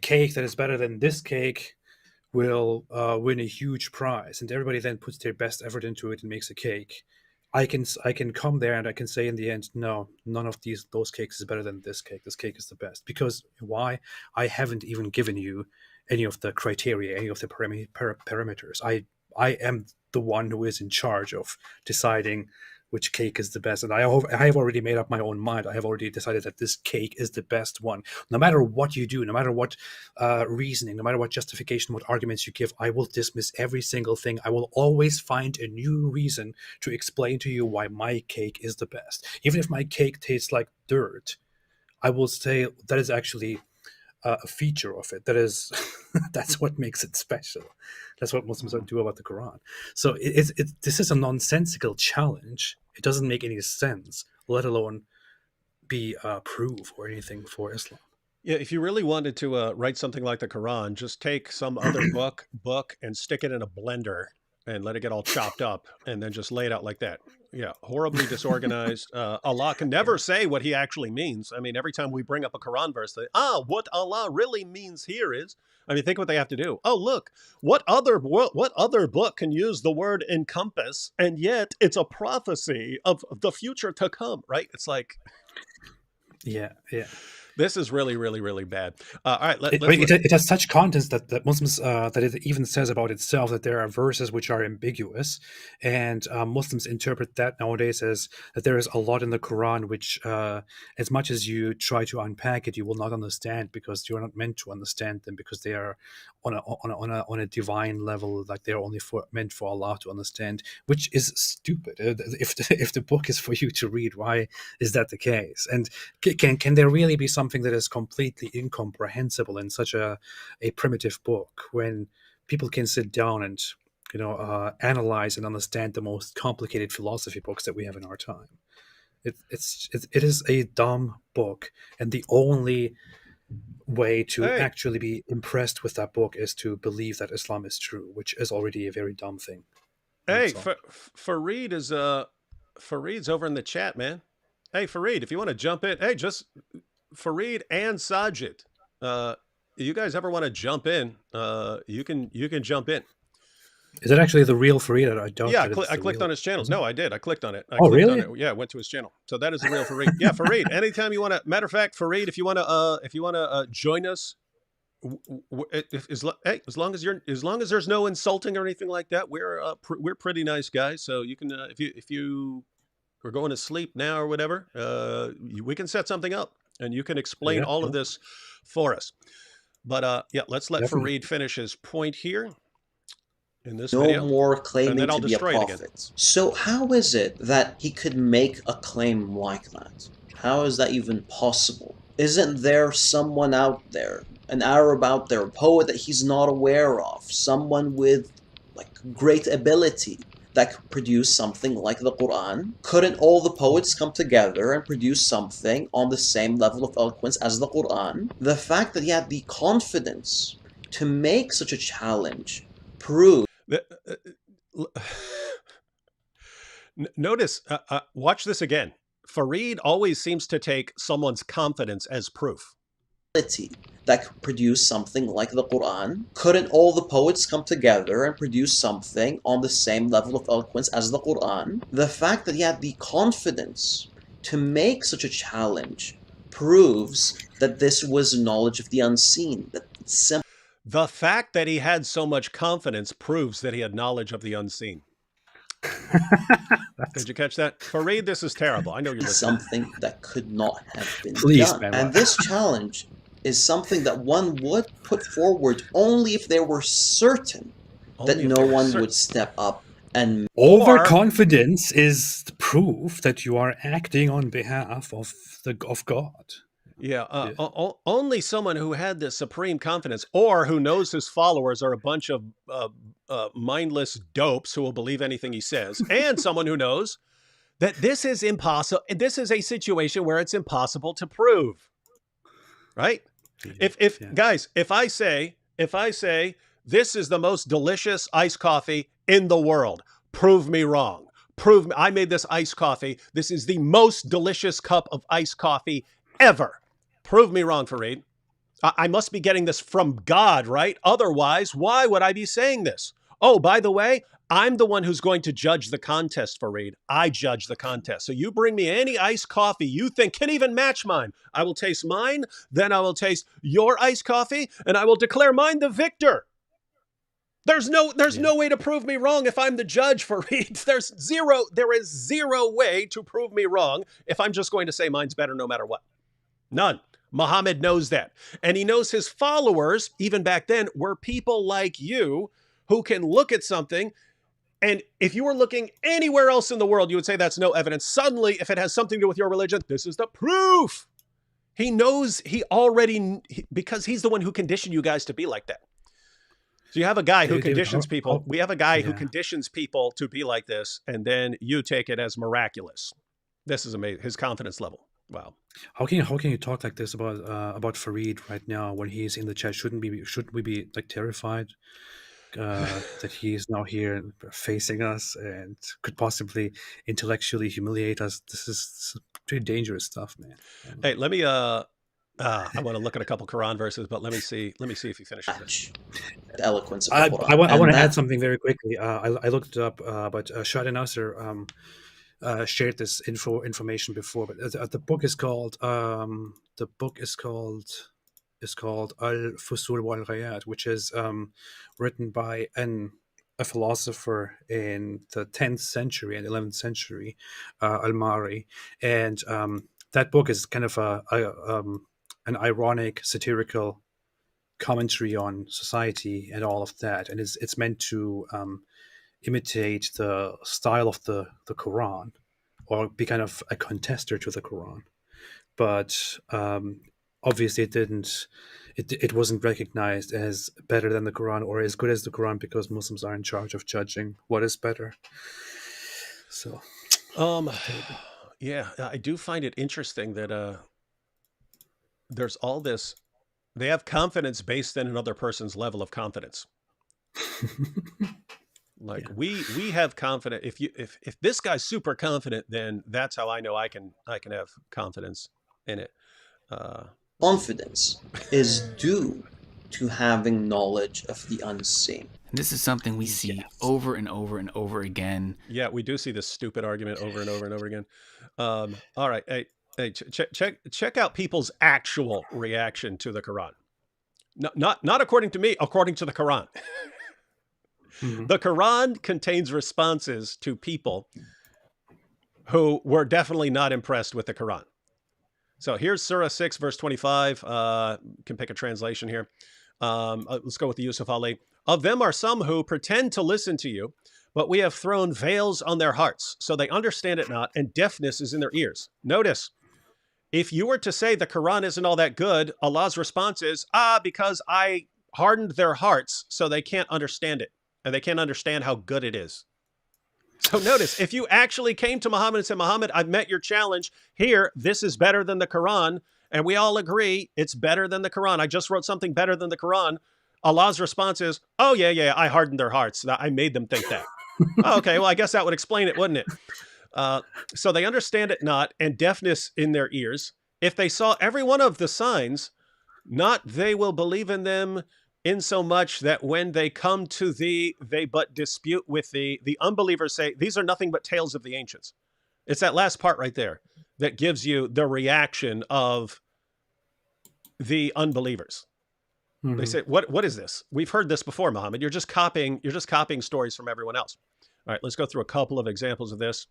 cake that is better than this cake will win a huge prize," and everybody then puts their best effort into it and makes a cake. I can come there and I can say in the end, no, none of those cakes is better than this cake. This cake is the best. Because why? I haven't even given you any of the criteria, any of the parameters. I am the one who is in charge of deciding which cake is the best. And I have already made up my own mind. I have already decided that this cake is the best one. No matter what you do, no matter what reasoning, no matter what justification, what arguments you give, I will dismiss every single thing. I will always find a new reason to explain to you why my cake is the best. Even if my cake tastes like dirt, I will say that is actually a feature of it. That is, that's what makes it special. That's what Muslims do about the Quran. So this is a nonsensical challenge. It doesn't make any sense, let alone be proof or anything for Islam. Yeah, if you really wanted to write something like the Quran, just take some other book and stick it in a blender and let it get all chopped up, and then just lay it out like that. Yeah, horribly disorganized. Allah can never say what he actually means. I mean, every time we bring up a Quran verse, what Allah really means here is, I mean, think what they have to do. Oh, look, what other book can use the word encompass, and yet it's a prophecy of the future to come, right? It's like, yeah. This is really, really, really bad. All right, it has such contents that Muslims that it even says about itself that there are verses which are ambiguous, and Muslims interpret that nowadays as that there is a lot in the Quran which, as much as you try to unpack it, you will not understand because you are not meant to understand them, because they are on a divine level, like they are only meant for Allah to understand, which is stupid. If the book is for you to read, why is that the case? And can there really be something that is completely incomprehensible in such a primitive book, when people can sit down and analyze and understand the most complicated philosophy books that we have in our time? It is a dumb book, and the only way to actually be impressed with that book is to believe that Islam is true, which is already a very dumb thing. Hey, Farid Farid's over in the chat, man. Hey, Farid, if you want to jump in, just Farid and Saajid, you guys ever want to jump in? You can jump in. Is that actually the real Farid? I don't. Yeah, I clicked on his channel. No, I did. I clicked on it. Really? Yeah, I went to his channel. So that is the real Farid. Yeah, Farid. Anytime you want to. Matter of fact, Farid, if you want to join us, as long as there's no insulting or anything like that, we're pretty nice guys. So you can if you are going to sleep now or whatever, we can set something up and you can explain all of this for us. But yeah, let's let Definitely. Farid finish his point here in this No video. more And claiming then I'll to be a destroy it again. prophet. So how is it that he could make a claim like that? How is that even possible? Isn't there someone out there, an Arab out there, a poet that he's not aware of, someone with like great ability that could produce something like the Quran? Couldn't all the poets come together and produce something on the same level of eloquence as the Quran? The fact that he had the confidence to make such a challenge proves Notice, watch this again. Farid always seems to take someone's confidence as proof. that could produce something like the Quran. Couldn't all the poets come together and produce something on the same level of eloquence as the Quran? The fact that he had the confidence to make such a challenge proves that this was knowledge of the unseen. That it's simple. The fact that he had so much confidence proves that he had knowledge of the unseen. Did you catch that? Farid, this is terrible. I know you're listening. Something that could not have been Please, done. man. And this challenge is something that one would put forward only if they were certain that no one would step up and overconfidence is the proof that you are acting on behalf of God. Yeah, only someone who had this supreme confidence, or who knows his followers are a bunch of mindless dopes who will believe anything he says, and someone who knows that this is impossible. This is a situation where it's impossible to prove. Right? Guys, if I say this is the most delicious iced coffee in the world, prove me wrong. Prove me I made this iced coffee. This is the most delicious cup of iced coffee ever. Prove me wrong, Farid. I must be getting this from God, right? Otherwise, why would I be saying this? Oh, by the way, I'm the one who's going to judge the contest, Farid. I judge the contest. So you bring me any iced coffee you think can even match mine. I will taste mine, then I will taste your iced coffee, and I will declare mine the victor. There's no way to prove me wrong if I'm the judge, Farid. There is zero way to prove me wrong if I'm just going to say mine's better no matter what. None. Muhammad knows that. And he knows his followers, even back then, were people like you who can look at something, and if you were looking anywhere else in the world, you would say that's no evidence. Suddenly, if it has something to do with your religion, this is the proof. He knows, because he's the one who conditioned you guys to be like that. So you have a guy who conditions people. We have a guy who conditions people to be like this, and then you take it as miraculous. This is amazing. His confidence level. Wow. How can you talk like this about Farid right now when he's in the chat? Shouldn't we be like terrified that he is now here facing us and could possibly intellectually humiliate us? This is pretty dangerous stuff, man. Hey, let me I want to look at a couple Quran verses, but let me see if he finishes this. The eloquence of the Quran. I want to add something very quickly. I looked it up, but Shad Nasser shared this information before. But the book is called Al Fusul wal Ghayat, which is written by a philosopher in the 10th century and 11th century, Al-Mari, and that book is kind of an ironic, satirical commentary on society and all of that, and it's meant to imitate the style of the Quran, or be kind of a contester to the Quran. But obviously it wasn't recognized as better than the Quran or as good as the Quran, because Muslims are in charge of judging what is better. So yeah, I do find it interesting that there's all this. They have confidence based in another person's level of confidence. Like we have confidence. If this guy's super confident, then that's how I know I can have confidence in it. Confidence is due to having knowledge of the unseen. And this is something we see over and over and over again. Yeah, we do see this stupid argument over and over and over again. All right, hey, check out people's actual reaction to the Quran. Not according to me, according to the Quran. Mm-hmm. The Quran contains responses to people who were definitely not impressed with the Quran. So here's Surah 6, verse 25. Can pick a translation here. Let's go with the Yusuf Ali. Of them are some who pretend to listen to you, but we have thrown veils on their hearts, so they understand it not, and deafness is in their ears. Notice, if you were to say the Quran isn't all that good, Allah's response is, because I hardened their hearts, so they can't understand it, and they can't understand how good it is. So notice, if you actually came to Muhammad and said, Muhammad, I've met your challenge. Here, this is better than the Quran. And we all agree it's better than the Quran. I just wrote something better than the Quran. Allah's response is, oh, yeah, I hardened their hearts. I made them think that. Okay, well, I guess that would explain it, wouldn't it? So they understand it not, and deafness in their ears. If they saw every one of the signs, not they will believe in them, in so much that when they come to thee, they but dispute with thee. The unbelievers say, these are nothing but tales of the ancients. It's that last part right there that gives you the reaction of the unbelievers. Mm-hmm. They say, what is this? We've heard this before, Muhammad. You're just copying stories from everyone else. All right, let's go through a couple of examples of this.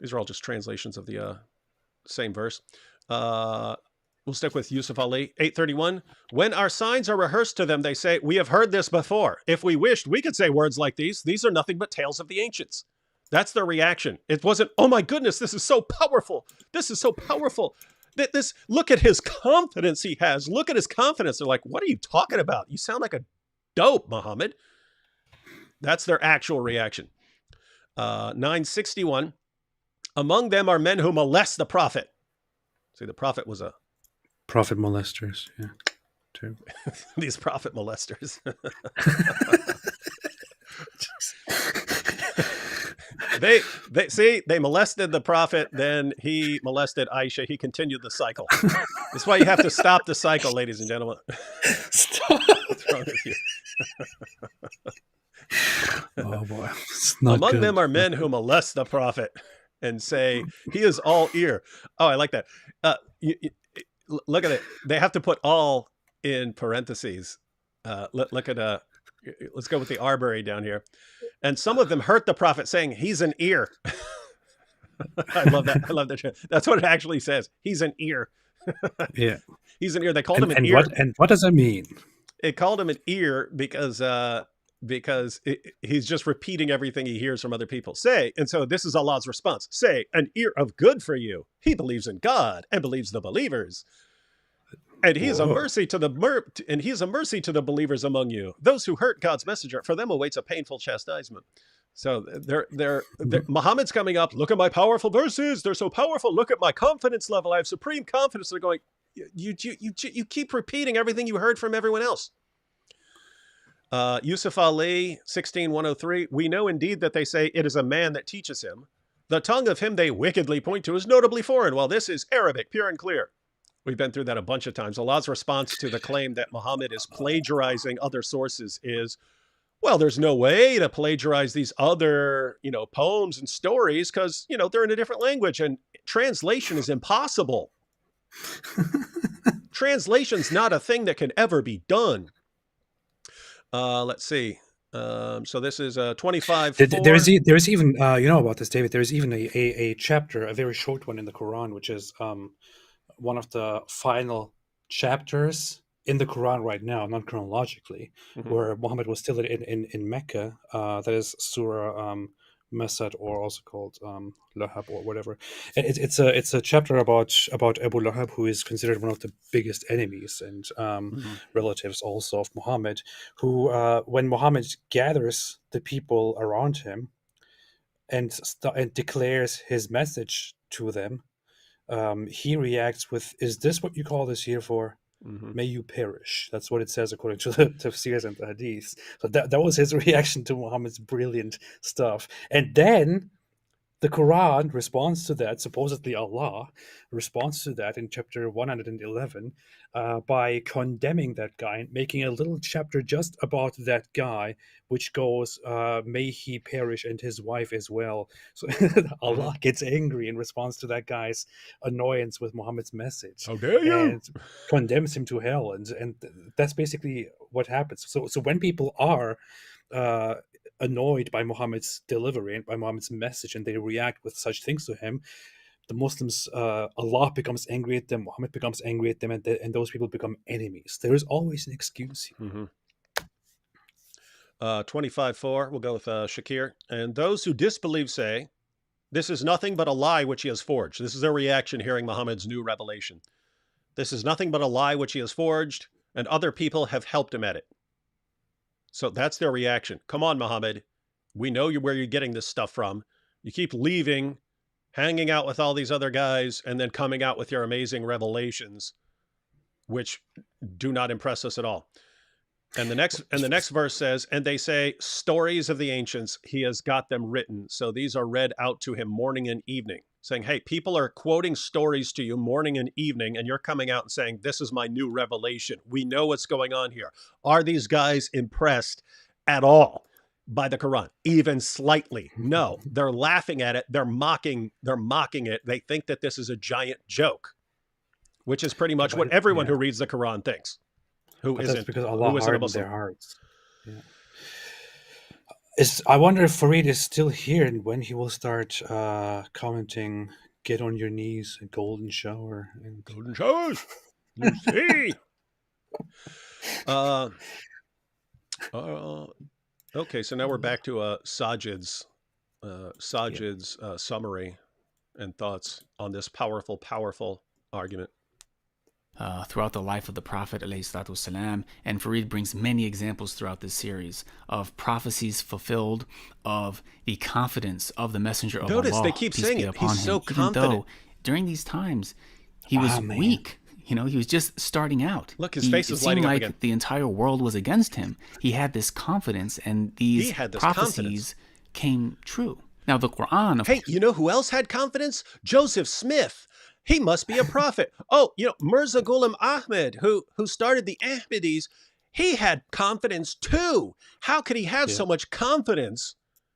These are all just translations of the same verse. We'll stick with Yusuf Ali, 831. When our signs are rehearsed to them, they say, we have heard this before. If we wished, we could say words like these. These are nothing but tales of the ancients. That's their reaction. It wasn't, oh my goodness, this is so powerful. This is so powerful. Look at his confidence he has. Look at his confidence. They're like, what are you talking about? You sound like a dope, Muhammad. That's their actual reaction. 961. Among them are men who molest the prophet. See, the prophet was a prophet molesters, yeah, too. These prophet molesters. They molested the prophet, then he molested Aisha. He continued the cycle. That's why you have to stop the cycle, ladies and gentlemen. Stop. What's wrong with you? Oh boy. Among good. Them are men who molest the prophet and say he is all ear. Oh, I like that. Look at it. They have to put all in parentheses. Look at let's go with the Arbery down here. And some of them hurt the prophet, saying he's an ear. I love that. I love that. That's what it actually says. He's an ear. Yeah. He's an ear. They called him an ear. What does that mean? It called him an ear because he's just repeating everything he hears from other people. Say, and so this is Allah's response. Say, an ear of good for you. He believes in God and believes the believers. And he is a mercy to the believers among you. Those who hurt God's messenger, for them awaits a painful chastisement. So they're Muhammad's coming up. Look at my powerful verses. They're so powerful. Look at my confidence level. I have supreme confidence. They're going, you keep repeating everything you heard from everyone else. Yusuf Ali, 16:103. We know indeed that they say it is a man that teaches him. The tongue of him they wickedly point to is notably foreign, while this is Arabic, pure and clear. We've been through that a bunch of times. Allah's response to the claim that Muhammad is plagiarizing other sources is, well, there's no way to plagiarize these other, poems and stories because, they're in a different language and translation is impossible. Translation's not a thing that can ever be done. Let's see. So this is 25. There's even, about this, David, there's even a chapter, a very short one in the Quran, which is one of the final chapters in the Quran right now, not chronologically, where Muhammad was still in Mecca. That is Surah Masad, or also called Lahab or whatever. And it's a chapter about Abu Lahab, who is considered one of the biggest enemies and relatives also of Muhammad, who when Muhammad gathers the people around him and declares his message to them, he reacts with, "Is this what you call this here for? May you perish." That's what it says according to the Tafsirs and the Hadith. So that was his reaction to Muhammad's brilliant stuff. And then the Quran responds to that, supposedly Allah responds to that in chapter 111 by condemning that guy and making a little chapter just about that guy, which goes, "May he perish and his wife as well." So Allah gets angry in response to that guy's annoyance with Muhammad's message. How dare you! And condemns him to hell. And that's basically what happens. So when people are annoyed by Muhammad's delivery and by Muhammad's message, and they react with such things to him, the Muslims, Allah becomes angry at them, Muhammad becomes angry at them, and those people become enemies. There is always an excuse here. Mm-hmm. 25:4. We'll go with Shakir. And those who disbelieve say, "This is nothing but a lie which he has forged." This is their reaction hearing Muhammad's new revelation. "This is nothing but a lie which he has forged, and other people have helped him at it." So that's their reaction. Come on, Muhammad. We know where you're getting this stuff from. You keep leaving, hanging out with all these other guys, and then coming out with your amazing revelations, which do not impress us at all. And the next verse says, "And they say, stories of the ancients, he has got them written. So these are read out to him morning and evening." Saying, hey, people are quoting stories to you morning and evening, and you're coming out and saying, this is my new revelation. We know what's going on here. Are these guys impressed at all by the Quran? Even slightly? No. They're laughing at it. They're mocking it. They think that this is a giant joke, which is pretty much what everyone who reads the Quran thinks. That's because Allah hardened their hearts. Yeah. I wonder if Farid is still here and when he will start commenting, "Get on your knees, a golden shower." And... Golden showers! You see? Okay, so now we're back to Saajid's summary and thoughts on this powerful argument. Throughout the life of the Prophet ﷺ, and Farid brings many examples throughout this series of prophecies fulfilled, of the confidence of the Messenger of Allah. Notice they keep saying it. He's so confident. Even though during these times he was weak. He was just starting out. Look, his face is lighting up again. It seemed like the entire world was against him. He had this confidence, and these prophecies came true. Now the Quran... Hey, you know who else had confidence? Joseph Smith. He must be a prophet. Oh, Mirza Ghulam Ahmed, who started the Ahmadis, he had confidence too. How could he have so much confidence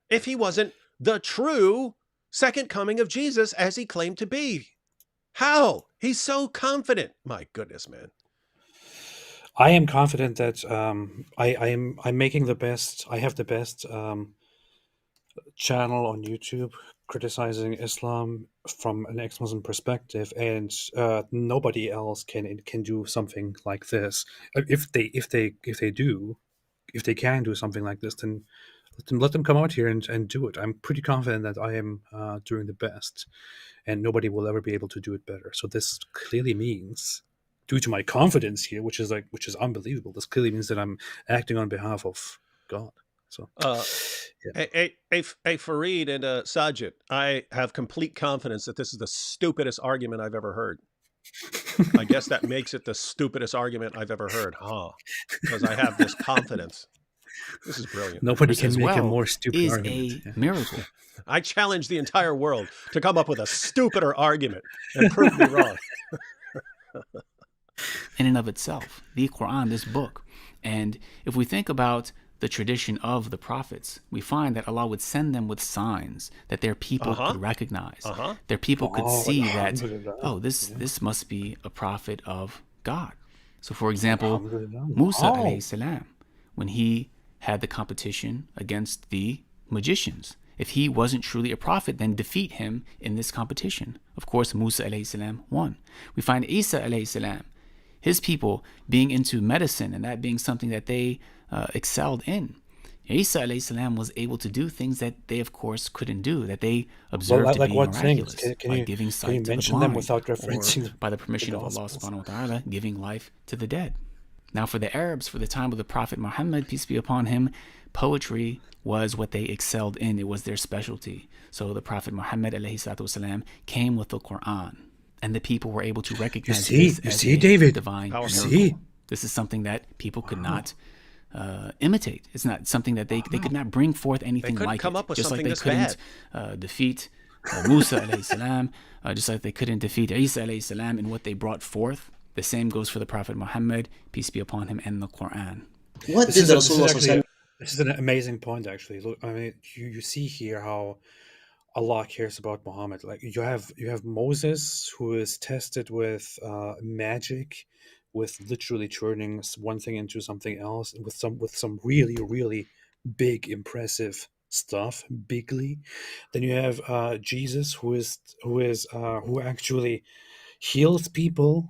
if he wasn't the true second coming of Jesus as he claimed to be? How? He's so confident. My goodness, man. I am confident that I'm making the best. I have the best channel on YouTube criticizing Islam from an ex-Muslim perspective, and nobody else can do something like this. If they can do something like this, then let them come out here and do it. I'm pretty confident that I am doing the best, and nobody will ever be able to do it better. So this clearly means, due to my confidence here, which is unbelievable, this clearly means that I'm acting on behalf of God. So, hey, Farid and Saajid, I have complete confidence that this is the stupidest argument I've ever heard. I guess that makes it the stupidest argument I've ever heard, because I have this confidence. This is brilliant. Nobody can make a more stupid argument. A miracle. I challenge the entire world to come up with a stupider argument and prove me wrong. In and of itself, the Quran, this book. And if we think about the tradition of the prophets, we find that Allah would send them with signs that their people could recognize. Their people could see that, this must be a prophet of God. So for example, Musa alayhi salam, when he had the competition against the magicians, if he wasn't truly a prophet, then defeat him in this competition. Of course, Musa alayhi salam won. We find Isa alayhi salam, his people being into medicine and that being something that they excelled in. Isa alayhi salam was able to do things that they of course couldn't do, that they observed to be miraculous, like giving sight to the blind, them without referencing or by the permission of Allah subhanahu wa ta'ala, giving life to the dead. Now for the Arabs, for the time of the Prophet Muhammad, peace be upon him, poetry was what they excelled in. It was their specialty. So the Prophet Muhammad alayhi salatu wasalam came with the Quran, and the people were able to recognize this as a divine miracle. This is something that people could not imitate. It's not something that they could not bring forth anything like come it. Up with just like they couldn't defeat Musa alayhi salam, just like they couldn't defeat Isa alayhi salam in what they brought forth. The same goes for the Prophet Muhammad, peace be upon him, and the Quran. What did Rasulullah? This is an amazing point, actually. Look, I mean, you see here how Allah cares about Muhammad. Like you have Moses, who is tested with magic, with literally turning one thing into something else, with some really, really big, impressive stuff bigly. Then you have Jesus, who actually heals people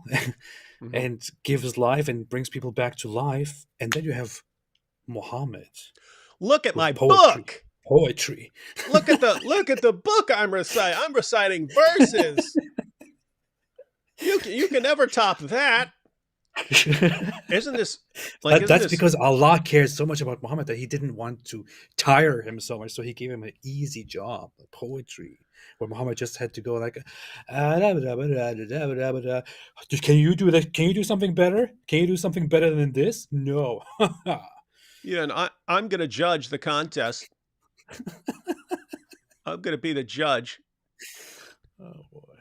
and gives life and brings people back to life. And then you have Muhammad Look at my with poetry. book. Poetry. Look at the book I'm reciting. I'm reciting verses. You can never top that. Isn't this like That's because Allah cares so much about Muhammad that he didn't want to tire him so much, so he gave him an easy job, poetry, where Muhammad just had to go like, can you do that? Can you do something better? Can you do something better than this? No. Yeah, and I'm going to judge the contest. I'm going to be the judge. Oh boy.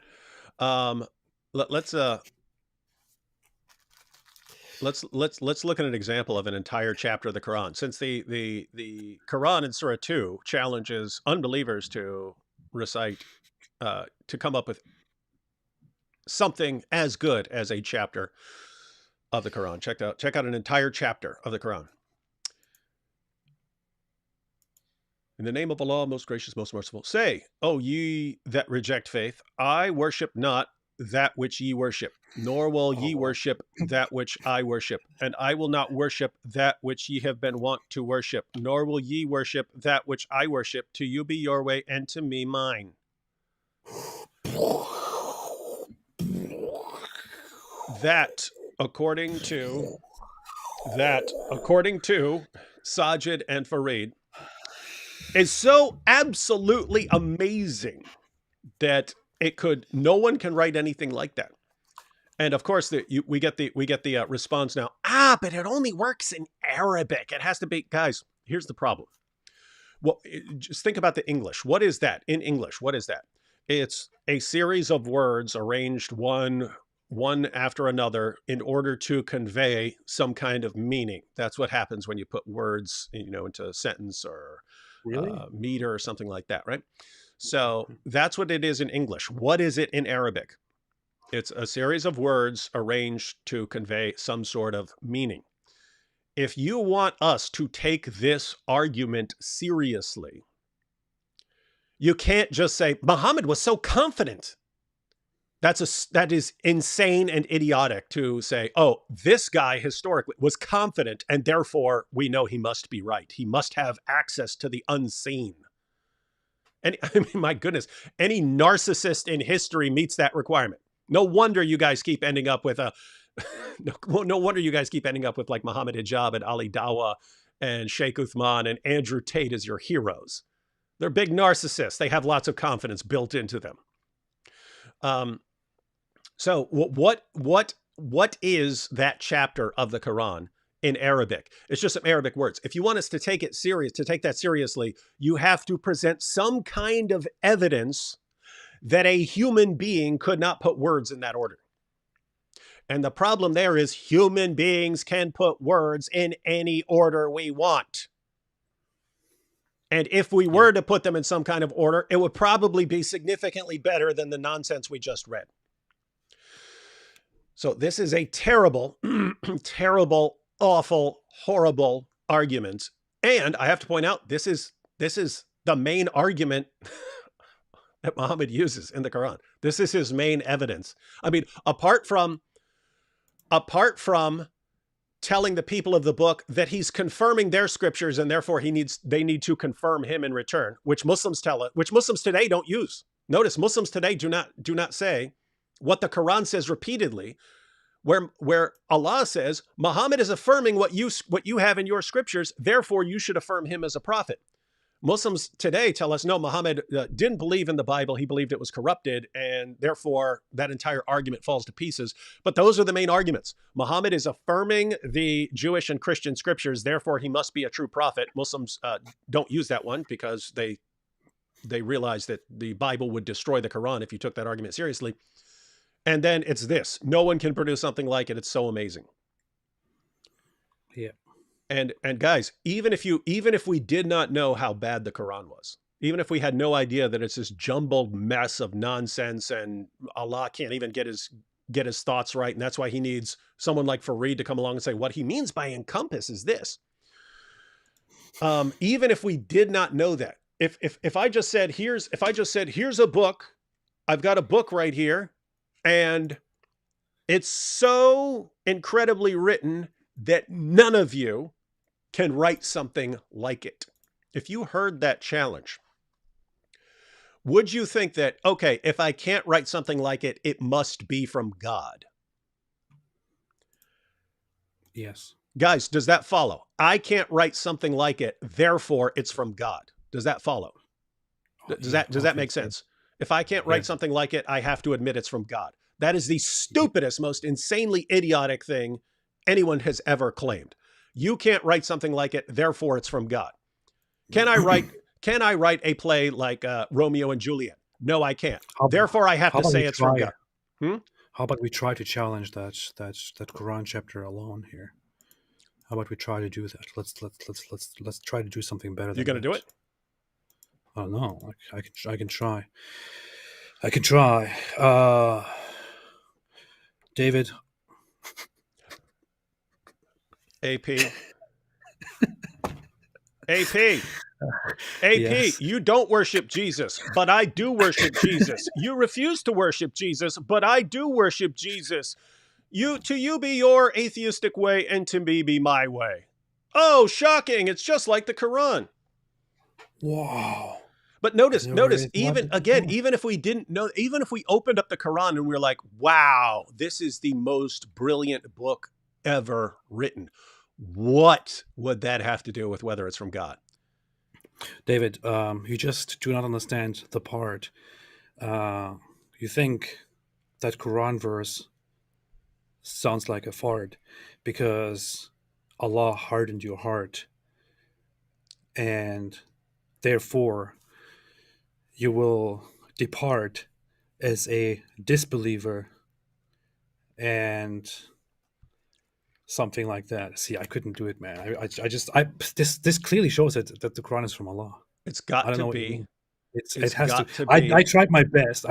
Let's look at an example of an entire chapter of the Quran. Since the Quran in Surah 2 challenges unbelievers to recite, to come up with something as good as a chapter of the Quran. Check out an entire chapter of the Quran. In the name of Allah, most gracious, most merciful, say, O ye that reject faith, I worship not that which ye worship, nor will ye worship that which I worship, and I will not worship that which ye have been wont to worship, nor will ye worship that which I worship. To you be your way, and to me mine. That, according to Saajid and Farid, is so absolutely amazing that no one can write anything like that. And of course, we get the response now. But it only works in Arabic. It has to be, guys. Here's the problem. Well, just think about the English. What is that in English? What is that? It's a series of words arranged one after another in order to convey some kind of meaning. That's what happens when you put words, into a sentence or meter or something like that, right? So that's what it is in English. What is it in Arabic? It's a series of words arranged to convey some sort of meaning. If you want us to take this argument seriously, you can't just say, Muhammad was so confident. That is insane and idiotic to say, oh, this guy historically was confident, and therefore we know he must be right. He must have access to the unseen. And I mean, my goodness, any narcissist in history meets that requirement. No wonder you guys keep ending up with no wonder you guys keep ending up with like Muhammad Hijab and Ali Dawah and Sheikh Uthman and Andrew Tate as your heroes. They're big narcissists. They have lots of confidence built into them. So what is that chapter of the Quran in Arabic? It's just some Arabic words. If you want us to take that seriously, you have to present some kind of evidence that a human being could not put words in that order. And the problem there is human beings can put words in any order we want. And if we were to put them in some kind of order, it would probably be significantly better than the nonsense we just read. So this is a terrible, terrible, awful, horrible argument. And I have to point out, this is the main argument that Muhammad uses in the Quran. This is his main evidence. I mean, apart from telling the people of the book that he's confirming their scriptures and therefore they need to confirm him in return, which Muslims today don't use. Notice Muslims today do not say what the Quran says repeatedly, where Allah says, Muhammad is affirming what you have in your scriptures, therefore you should affirm him as a prophet. Muslims today tell us, no, Muhammad didn't believe in the Bible. He believed it was corrupted, and therefore that entire argument falls to pieces. But those are the main arguments. Muhammad is affirming the Jewish and Christian scriptures, therefore he must be a true prophet. Muslims don't use that one because they realize that the Bible would destroy the Quran if you took that argument seriously. And then it's this. No one can produce something like it. It's so amazing. Yeah. And guys, even if we did not know how bad the Quran was, even if we had no idea that it's this jumbled mess of nonsense and Allah can't even get his thoughts right, and that's why he needs someone like Farid to come along and say what he means by encompass is this. even if we did not know that, if I just said, here's a book, I've got a book right here, and it's so incredibly written that none of you can write something like it. If you heard that challenge, would you think that, okay, if I can't write something like it, it must be from God? Yes. Guys, does that follow? I can't write something like it, therefore it's from God. Does that follow? Does that make sense? If I can't write something like it, I have to admit it's from God. That is the stupidest, most insanely idiotic thing anyone has ever claimed. You can't write something like it, therefore it's from God. Can I write a play like Romeo and Juliet? No, I can't. Therefore, I have to say it's from God. How about we try to challenge that Quran chapter alone here? How about we try to do that? Let's try to do something better. You're going to do it? I don't know. I can try. I can try. David. AP. AP. Yes. You don't worship Jesus, but I do worship Jesus. You refuse to worship Jesus, but I do worship Jesus. To you be your atheistic way, and to me be my way. Oh, shocking. It's just like the Quran. Wow. But notice, even if we didn't know, even if we opened up the Quran and we were like, wow, this is the most brilliant book ever written, what would that have to do with whether it's from God? David, you just do not understand the part. You think that Quran verse sounds like a fart because Allah hardened your heart, and therefore you will depart as a disbeliever and something like that. See, I couldn't do it, man. This clearly shows that the Quran is from Allah. It's got I don't to know be. It has got to. to be. I tried my best.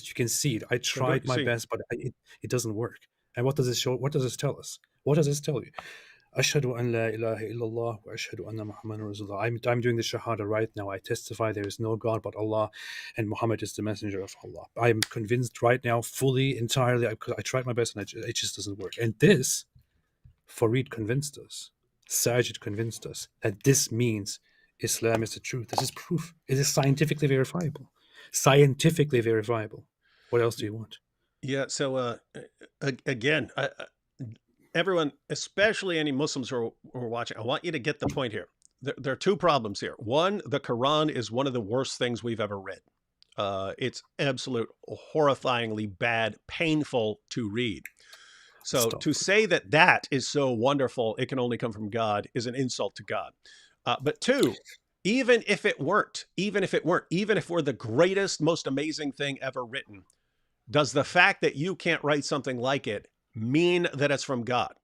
You can see it. I tried my See. best, but it doesn't work. And what does it show? What does this tell us? What does this tell you? Ashhadu an la ilaha illallah wa ashhadu anna Muhammadan Rasulullah. I'm doing the Shahada right now. I testify there is no God but Allah, and Muhammad is the messenger of Allah. I'm convinced right now, fully, entirely, because I tried my best and it just doesn't work. And this, Farid convinced us, Saajid convinced us that this means Islam is the truth. This is proof. It is scientifically verifiable. Scientifically verifiable. What else do you want? Yeah. So again, everyone, especially any Muslims who are watching, I want you to get the point here. There are two problems here. One, the Quran is one of the worst things we've ever read. It's absolute horrifyingly bad, painful to read. So to say that is so wonderful, it can only come from God, is an insult to God. But two, even if we're the greatest, most amazing thing ever written, does the fact that you can't write something like it mean that it's from God?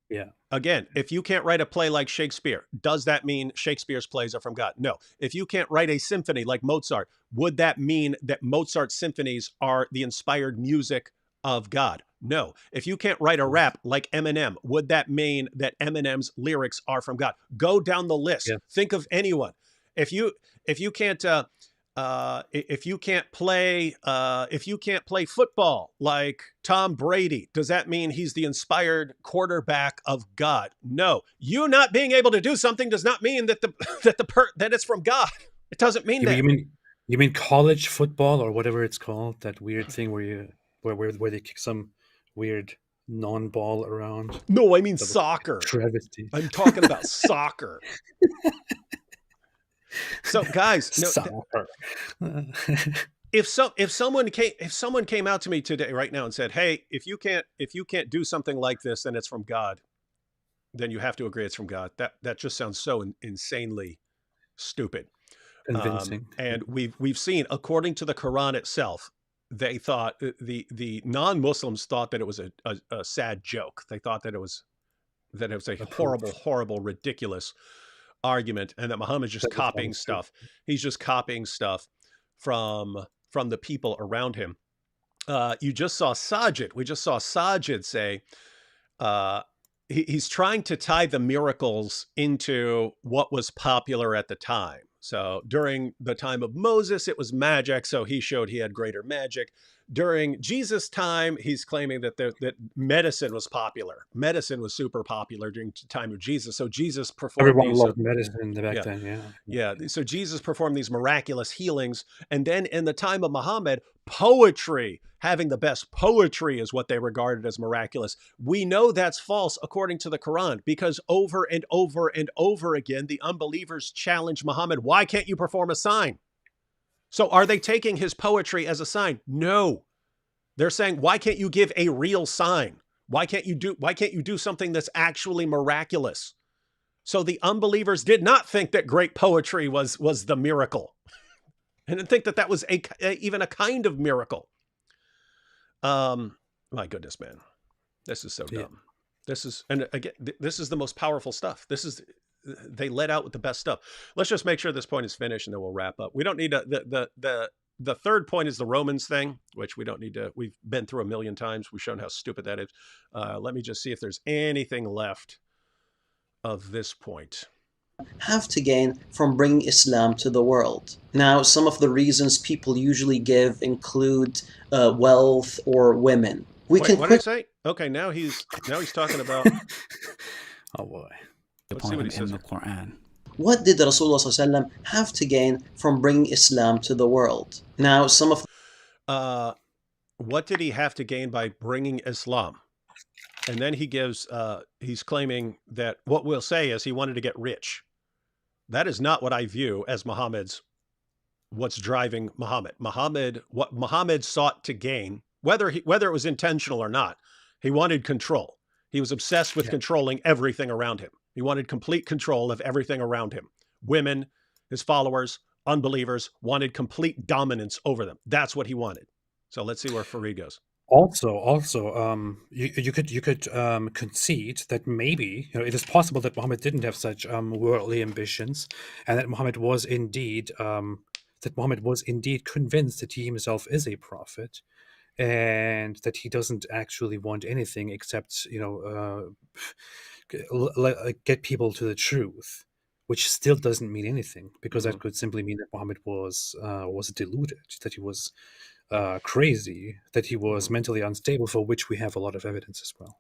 Yeah. Again, if you can't write a play like Shakespeare, does that mean Shakespeare's plays are from God? No. If you can't write a symphony like Mozart, would that mean that Mozart's symphonies are the inspired music of God? No. If you can't write a rap like Eminem, would that mean that Eminem's lyrics are from God? Go down the list. Yeah. Think of anyone. If you can't play football like Tom Brady, does that mean he's the inspired quarterback of God? No. You not being able to do something does not mean that that it's from God. It doesn't mean that. You mean college football or whatever it's called? That weird thing where they kick some weird non-ball around? No, I mean soccer. Travesty. I'm talking about soccer. So, guys, if someone came out to me today, right now, and said, "Hey, if you can't do something like this, then it's from God," then you have to agree it's from God. That just sounds so insanely stupid. Convincing. And we've seen, according to the Quran itself, they thought the non-Muslims thought that it was a sad joke. They thought that it was a horrible, ridiculous argument, and that Muhammad's just copying stuff. He's just copying stuff from the people around him. You just saw Saajid. We just saw Saajid say, he's trying to tie the miracles into what was popular at the time. So during the time of Moses, it was magic. So he showed he had greater magic. During Jesus' time, he's claiming that that medicine was popular. Medicine was super popular during the time of Jesus. So Jesus performed Everyone these. loved medicine back Yeah. then. Yeah. So Jesus performed these miraculous healings. And then in the time of Muhammad, poetry, having the best poetry is what they regarded as miraculous. We know that's false according to the Quran, because over and over and over again, the unbelievers challenged Muhammad. Why can't you perform a sign? So are they taking his poetry as a sign? No. They're saying, why can't you give a real sign? Why can't you do something that's actually miraculous? So the unbelievers did not think that great poetry was the miracle, and didn't think that was even a kind of miracle. My goodness, man, this is so dumb. This is, and again, this is the most powerful stuff. They let out with the best stuff. Let's just make sure this point is finished, and then we'll wrap up. We don't need the third point is the Romans thing, which we don't need to. We've been through a million times. We've shown how stupid that is. Let me just see if there's anything left of this point. Have to gain from bringing Islam to the world. Now, some of the reasons people usually give include wealth or women. What did he say? Okay, now he's talking about. Oh boy. Let's see what he says in the Quran. What did Rasulullah ﷺ have to gain from bringing Islam to the world? Now, some of what did he have to gain by bringing Islam? And then he gives, he's claiming that what we'll say is he wanted to get rich. That is not what I view as what's driving Muhammad. What Muhammad sought to gain, whether it was intentional or not, he wanted control. He was obsessed with controlling everything around him. He wanted complete control of everything around him. Women, his followers, unbelievers, wanted complete dominance over them. That's what he wanted. So let's see where Farid goes. Also, you could concede that maybe it is possible that Muhammad didn't have such worldly ambitions, and that Muhammad was indeed convinced that he himself is a prophet, and that he doesn't actually want anything except get people to the truth, which still doesn't mean anything, because that could simply mean that Muhammad was deluded, that he was crazy, that he was mentally unstable, for which we have a lot of evidence as well.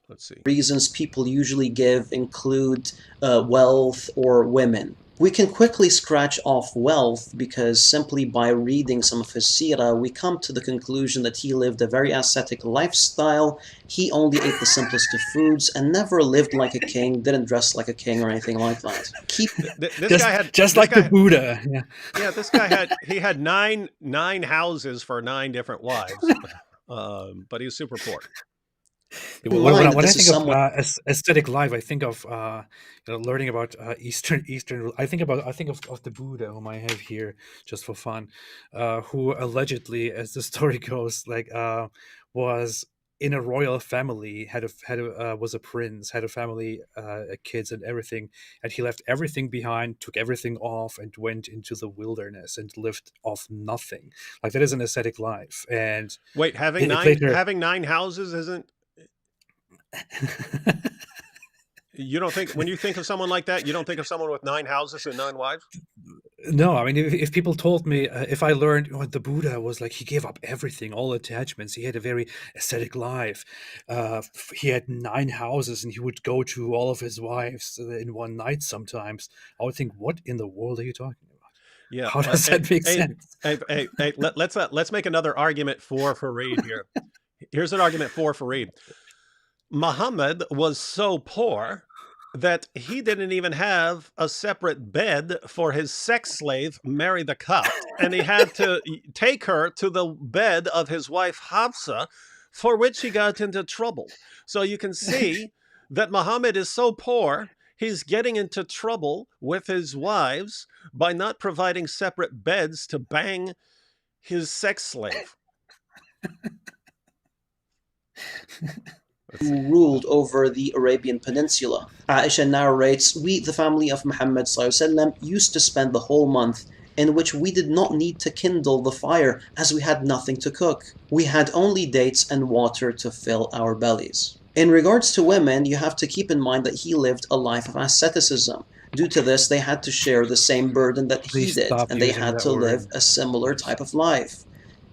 Let's see. Reasons people usually give include wealth or women. We can quickly scratch off wealth because simply by reading some of his seerah, we come to the conclusion that he lived a very ascetic lifestyle. He only ate the simplest of foods and never lived like a king, didn't dress like a king or anything like that. This guy had the Buddha. Yeah, this guy had nine houses for 9 different wives, but he was super poor. When I think of aesthetic life, I think of learning about Eastern. I think of the Buddha, whom I have here just for fun, who allegedly, as the story goes, was in a royal family, was a prince, had a family, kids and everything, and he left everything behind, took everything off, and went into the wilderness and lived off nothing. Like, that is an ascetic life. And wait, having 9 houses isn't. You don't think, when you think of someone like that, you don't think of someone with 9 houses and 9 wives? No, I mean, if people told me, if I learned what the Buddha was like, he gave up everything, all attachments. He had a very ascetic life. He had 9 houses, and he would go to all of his wives in one night sometimes. I would think, what in the world are you talking about? Yeah, how does that make sense? Hey, let's make another argument for Farid here. Here's an argument for Farid. Muhammad was so poor that he didn't even have a separate bed for his sex slave, Mary the Copт, and he had to take her to the bed of his wife Hafsa, for which he got into trouble. So you can see that Muhammad is so poor, he's getting into trouble with his wives by not providing separate beds to bang his sex slave. Who ruled over the Arabian Peninsula. Aisha narrates, we, the family of Muhammad ﷺ, used to spend the whole month in which we did not need to kindle the fire as we had nothing to cook. We had only dates and water to fill our bellies. In regards to women, you have to keep in mind that he lived a life of asceticism. Due to this, they had to share the same burden that he Please did, stop and they using had that to live word. a similar type of life.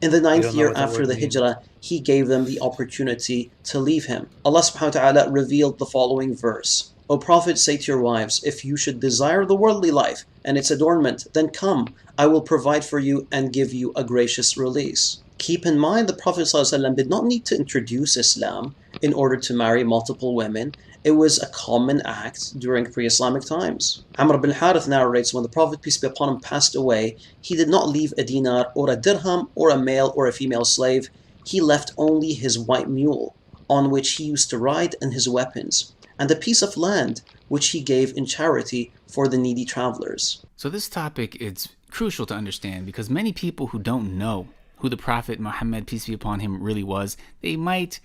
In the You 9th don't know year what that after word the means. Hijrah, he gave them the opportunity to leave him. Allah subhanahu wa ta'ala revealed the following verse. O Prophet, say to your wives, if you should desire the worldly life and its adornment, then come, I will provide for you and give you a gracious release. Keep in mind the Prophet ﷺ did not need to introduce Islam in order to marry multiple women. It was a common act during pre-Islamic times. Amr ibn Harith narrates when the Prophet, peace be upon him, passed away, he did not leave a dinar or a dirham or a male or a female slave. He left only his white mule, on which he used to ride, and his weapons, and a piece of land which he gave in charity for the needy travelers. So this topic is crucial to understand because many people who don't know who the Prophet Muhammad, peace be upon him, really was, they might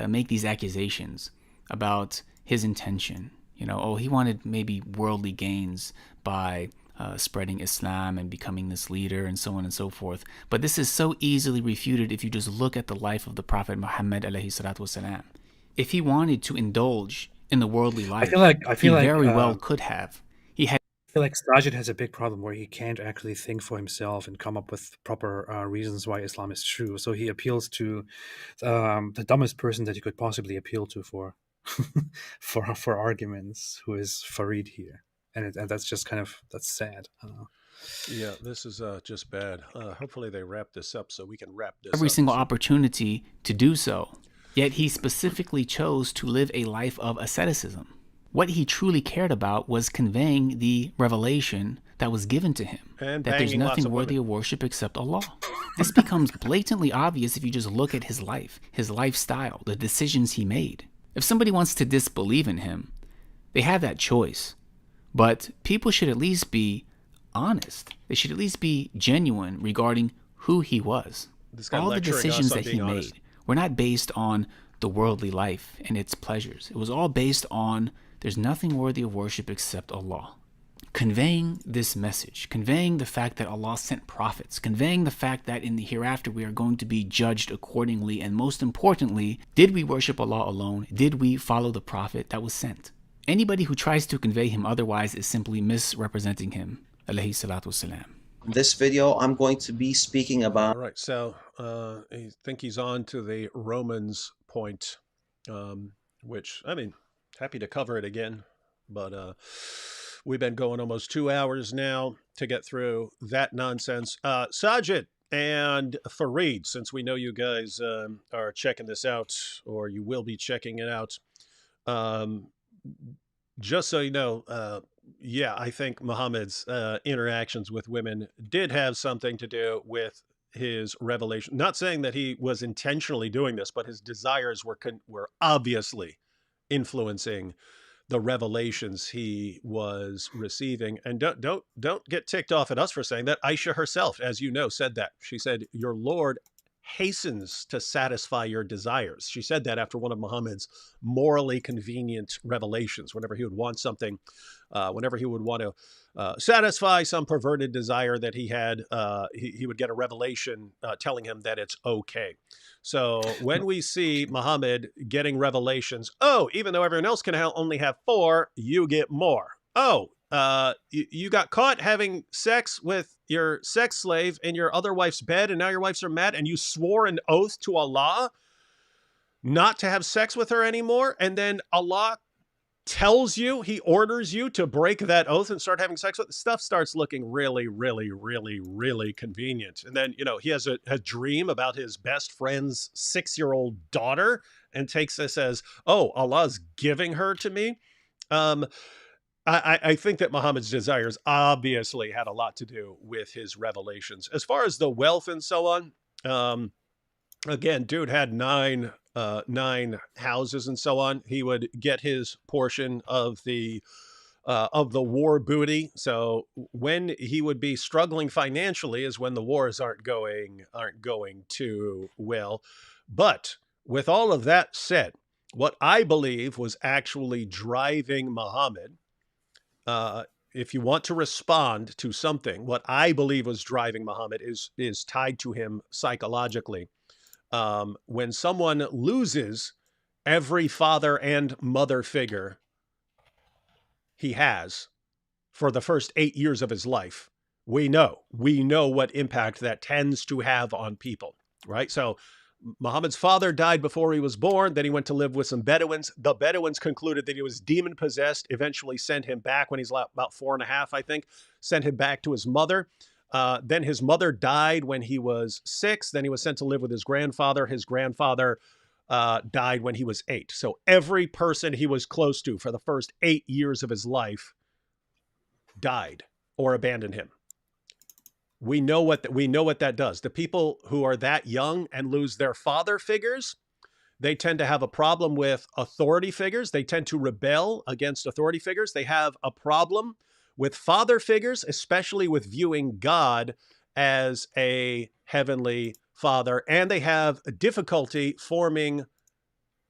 make these accusations about his intention. You know, oh, he wanted maybe worldly gains by spreading Islam and becoming this leader and so on and so forth. But this is so easily refuted if you just look at the life of the Prophet Muhammad alayhi salatu wasalam. If he wanted to indulge in the worldly life, I feel he like very well could have. He had I feel like Saajid has a big problem where he can't actually think for himself and come up with proper reasons why Islam is true. So he appeals to the dumbest person that you could possibly appeal to for for arguments, who is Farid here, and that's just that's sad. I don't know. Yeah, this is just bad. Hopefully they wrap this up so we can wrap this every up. single opportunity to do so. Yet he specifically chose to live a life of asceticism. What he truly cared about was conveying the revelation that was given to him, And that there's banging lots nothing of worthy women. of worship except Allah. This becomes blatantly obvious if you just look at his life, his lifestyle, the decisions he made. If somebody wants to disbelieve in him, they have that choice. But people should at least be honest. They should at least be genuine regarding who he was. This guy All the lecturing us decisions on that he being honest. made were not based on the worldly life and its pleasures. It was all based on there's nothing worthy of worship except Allah. Conveying this message, conveying the fact that Allah sent prophets, conveying the fact that in the hereafter we are going to be judged accordingly, and most importantly, did we worship Allah alone? Did we follow the prophet that was sent? Anybody who tries to convey him otherwise is simply misrepresenting him. Alayhi salatu wasalam. In this video, I'm going to be speaking about. All right, so I think he's on to the Romans point, which, I mean, happy to cover it again, but we've been going almost 2 hours now to get through that nonsense. Saajid and Farid, since we know you guys are checking this out, or you will be checking it out, just so you know, yeah, I think Muhammad's interactions with women did have something to do with his revelation. Not saying that he was intentionally doing this, but his desires were obviously influencing the revelations he was receiving. And don't get ticked off at us for saying that. Aisha herself, as you know, said that. She said, "Your Lord hastens to satisfy your desires." She said that after one of Muhammad's morally convenient revelations. Whenever he would want something, whenever he would want to satisfy some perverted desire that he had, he would get a revelation telling him that it's okay. So when we see Muhammad getting revelations, oh, even though everyone else can only have 4, you get more. Oh, you got caught having sex with your sex slave in your other wife's bed, and now your wives are mad, and you swore an oath to Allah not to have sex with her anymore, and then Allah tells you, he orders you to break that oath and start having sex with, stuff starts looking really, really, really, really convenient. And then, you know, he has a dream about his best friend's 6-year-old daughter and takes this as, oh, Allah's giving her to me. I think that Muhammad's desires obviously had a lot to do with his revelations. As far as the wealth and so on, again, dude had 9 houses and so on. He would get his portion of the war booty. So when he would be struggling financially is when the wars aren't going too well. But with all of that said, what I believe was actually driving Muhammad if you want to respond to something, what I believe was driving Muhammad is tied to him psychologically. When someone loses every father and mother figure he has for the first 8 years of his life, we know what impact that tends to have on people, right? So Muhammad's father died before he was born. Then he went to live with some Bedouins. The Bedouins concluded that he was demon possessed, eventually sent him back when he's about 4.5, I think, sent him back to his mother. Then his mother died when he was 6. Then he was sent to live with his grandfather. His grandfather died when he was 8. So every person he was close to for the first 8 years of his life died or abandoned him. We know what that does. The people who are that young and lose their father figures, they tend to have a problem with authority figures. They tend to rebel against authority figures. They have a problem with father figures, especially with viewing God as a heavenly father. And they have a difficulty forming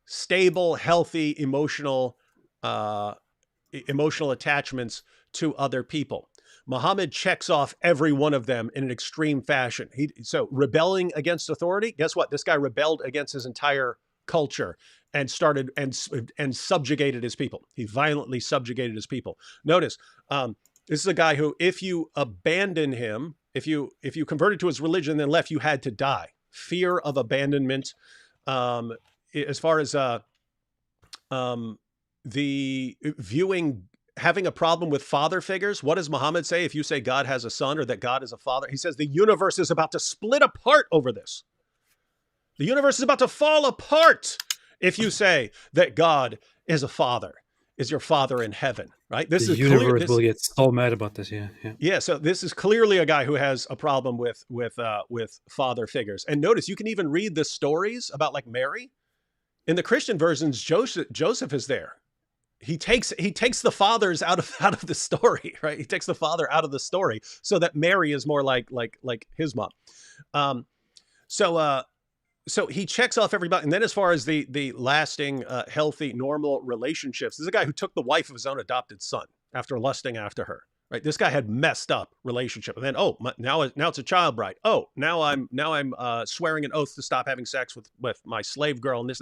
stable, healthy, emotional attachments to other people. Muhammad checks off every one of them in an extreme fashion. So rebelling against authority, guess what? This guy rebelled against his entire culture and started and subjugated his people. He violently subjugated his people. Notice, this is a guy who, if you abandon him, if you converted to his religion and then left, you had to die. Fear of abandonment. As far as the viewing, having a problem with father figures. What does Muhammad say? If you say God has a son or that God is a father, he says the universe is about to split apart over this. The universe is about to fall apart if you say that God is a father, is your father in heaven, right? The universe will get so mad about this. Yeah. So this is clearly a guy who has a problem with father figures. And notice, you can even read the stories about like Mary. In the Christian versions, Joseph is there. He takes the fathers out of the story, right? He takes the father out of the story so that Mary is more like his mom. So he checks off everybody. And then as far as the lasting, healthy, normal relationships, this is a guy who took the wife of his own adopted son after lusting after her, right? This guy had messed up relationship. And then, now it's a child bride. Oh, now I'm swearing an oath to stop having sex with my slave girl. And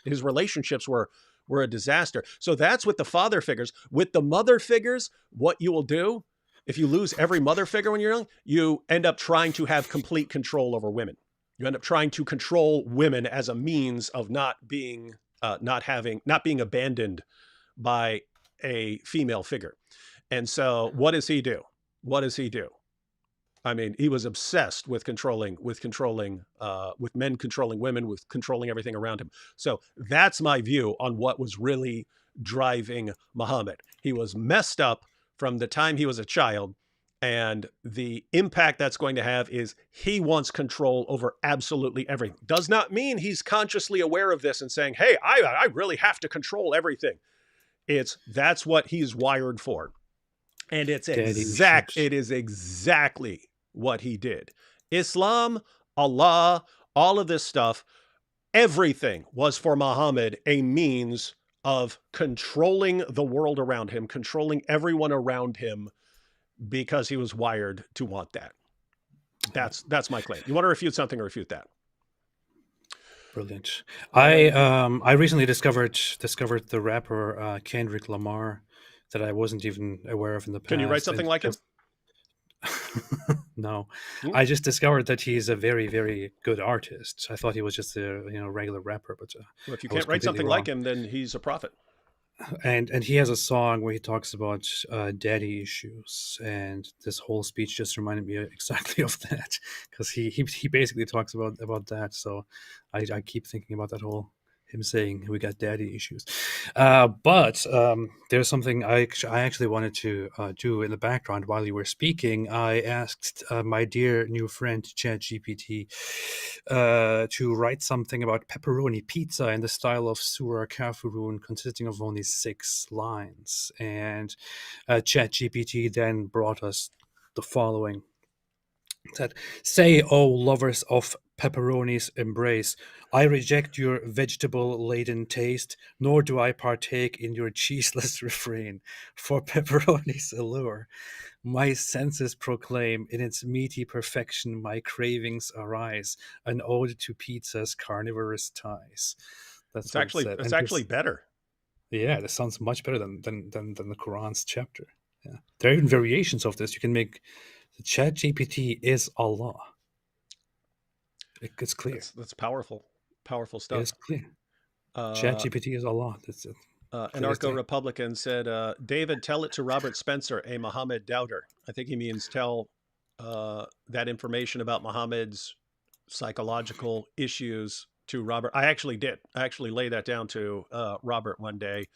his relationships were a disaster. So that's with the father figures. With the mother figures, what you will do, if you lose every mother figure when you're young, you end up trying to have complete control over women. You end up trying to control women as a means of not being abandoned by a female figure. And so what does he do? I mean, he was obsessed with controlling men controlling women, with controlling everything around him. So that's my view on what was really driving Muhammad. He was messed up from the time he was a child, and the impact that's going to have is he wants control over absolutely everything. Does not mean he's consciously aware of this and saying, hey, I really have to control everything. That's what he's wired for. And it is exactly what he did. Islam, Allah, all of this stuff, everything was for Muhammad a means of controlling the world around him, controlling everyone around him, because he was wired to want that. That's my claim. You want to refute something or refute that? Brilliant. I recently discovered the rapper Kendrick Lamar that I wasn't even aware of in the past. Can you write something like him? No, I just discovered that he's a very, very good artist. I thought he was just a regular rapper, but well, if you can't write something like him, then he's a prophet. And he has a song where he talks about daddy issues, and this whole speech just reminded me exactly of that, because he basically talks about that. So I keep thinking about that whole him saying we got daddy issues. But there's something I actually wanted to do in the background while you were speaking. I asked my dear new friend ChatGPT to write something about pepperoni pizza in the style of Surah Kafirun, consisting of only 6 lines. And ChatGPT then brought us the following. That say, O lovers of pepperoni's embrace. I reject your vegetable-laden taste, nor do I partake in your cheeseless refrain. For pepperoni's allure, my senses proclaim in its meaty perfection my cravings arise, an ode to pizza's carnivorous ties. That's what it said. It's And actually this, better. yeah, this sounds much better than the Quran's chapter. Yeah. There are even variations of this. You can make the Chat GPT is Allah. It's clear. That's powerful, powerful It is stuff. clear. Chat Uh, GPT is Allah. That's it. Clear as day. Anarcho-Republican said, David, tell it to Robert Spencer, a Muhammad doubter. I think he means tell that information about Muhammad's psychological issues to Robert. I actually did. I actually laid that down to Robert one day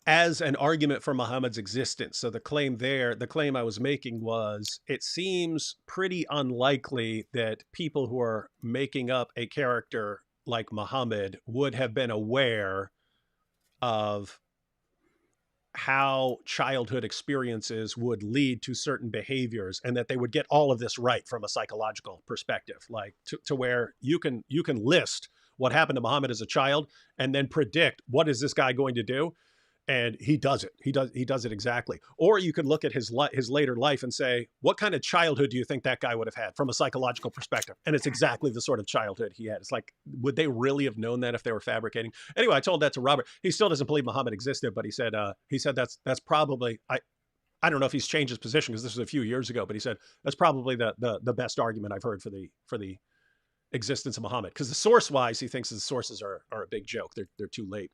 as an argument for Muhammad's existence. So the claim I was making was, it seems pretty unlikely that people who are making up a character like Muhammad would have been aware of how childhood experiences would lead to certain behaviors, and that they would get all of this right from a psychological perspective, like to where you can list what happened to Muhammad as a child and then predict what is this guy going to do, and he does it. He does it exactly. Or you can look at his later life and say, what kind of childhood do you think that guy would have had from a psychological perspective? And it's exactly the sort of childhood he had. It's like, would they really have known that if they were fabricating? Anyway, I told that to Robert. He still doesn't believe Muhammad existed, but he said that's probably, I don't know if he's changed his position because this was a few years ago, but he said that's probably the best argument I've heard for the existence of Muhammad, because the source wise, he thinks the sources are a big joke. They're too late.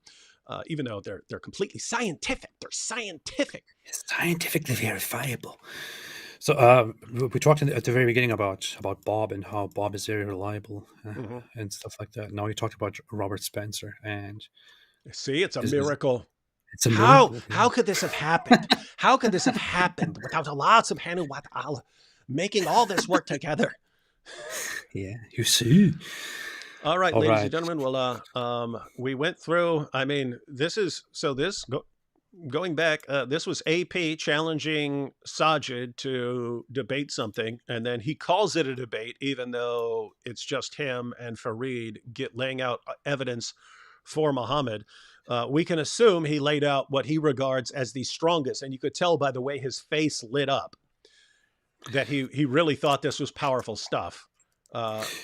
Even though they're completely scientific. They're scientific. Scientifically verifiable. So we talked at the very beginning about Bob and how Bob is very reliable and stuff like that. Now we talked about Robert Spencer, and see, it's a miracle. It's a miracle. How could this have happened? How could this have happened without Allah subhanahu wa ta'ala making all this work together? Yeah, you see. All right, ladies and gentlemen. Well, we went through. I mean, going back. This was AP challenging Saajid to debate something, and then he calls it a debate, even though it's just him and Farid laying out evidence for Muhammad. We can assume he laid out what he regards as the strongest, and you could tell by the way his face lit up that he really thought this was powerful stuff.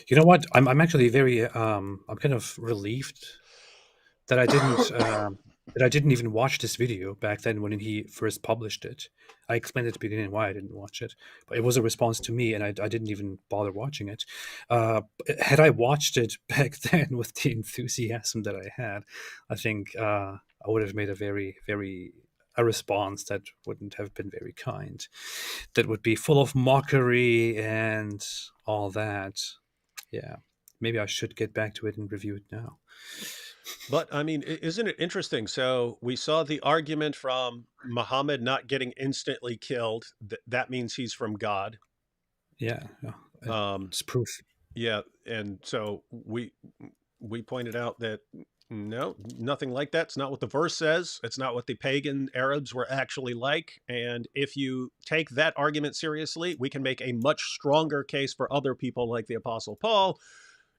You know what? I'm actually very I'm kind of relieved that I didn't even watch this video back then when he first published it. I explained at the beginning why I didn't watch it, but it was a response to me, and I didn't even bother watching it. Had I watched it back then with the enthusiasm that I had, I think I would have made a response that wouldn't have been very kind. That would be full of mockery and all that. Yeah, maybe I should get back to it and review it now. But I mean, isn't it interesting? So we saw the argument from Muhammad not getting instantly killed. That means he's from God. Yeah. It's proof. Yeah, and so we pointed out that no, nothing like that. It's not what the verse says. It's not what the pagan Arabs were actually like. And if you take that argument seriously, we can make a much stronger case for other people like the Apostle Paul.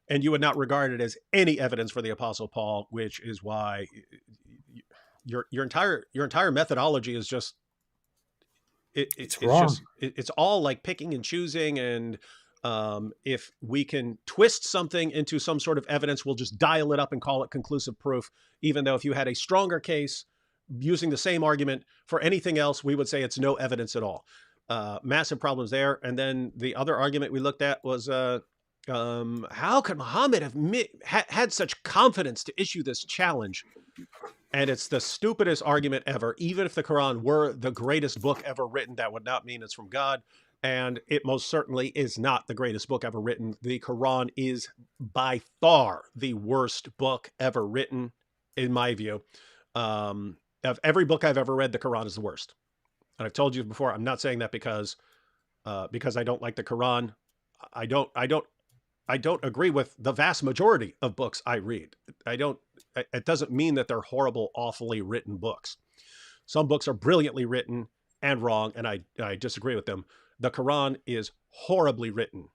And you would not regard it as any evidence for the Apostle Paul, which is why your entire methodology is just it's wrong. It's all like picking and choosing, and if we can twist something into some sort of evidence, we'll just dial it up and call it conclusive proof. Even though if you had a stronger case using the same argument for anything else, we would say it's no evidence at all. Massive problems there. And then the other argument we looked at was how could Muhammad have had such confidence to issue this challenge? And it's the stupidest argument ever. Even if the Quran were the greatest book ever written, that would not mean it's from God. And it most certainly is not the greatest book ever written. The Quran is by far the worst book ever written, in my view. Of every book I've ever read, the Quran is the worst. And I've told you before, I'm not saying that because I don't like the Quran. I don't agree with the vast majority of books I read. It doesn't mean that they're horrible, awfully written books. Some books are brilliantly written and wrong, and I disagree with them. The Quran is horribly written.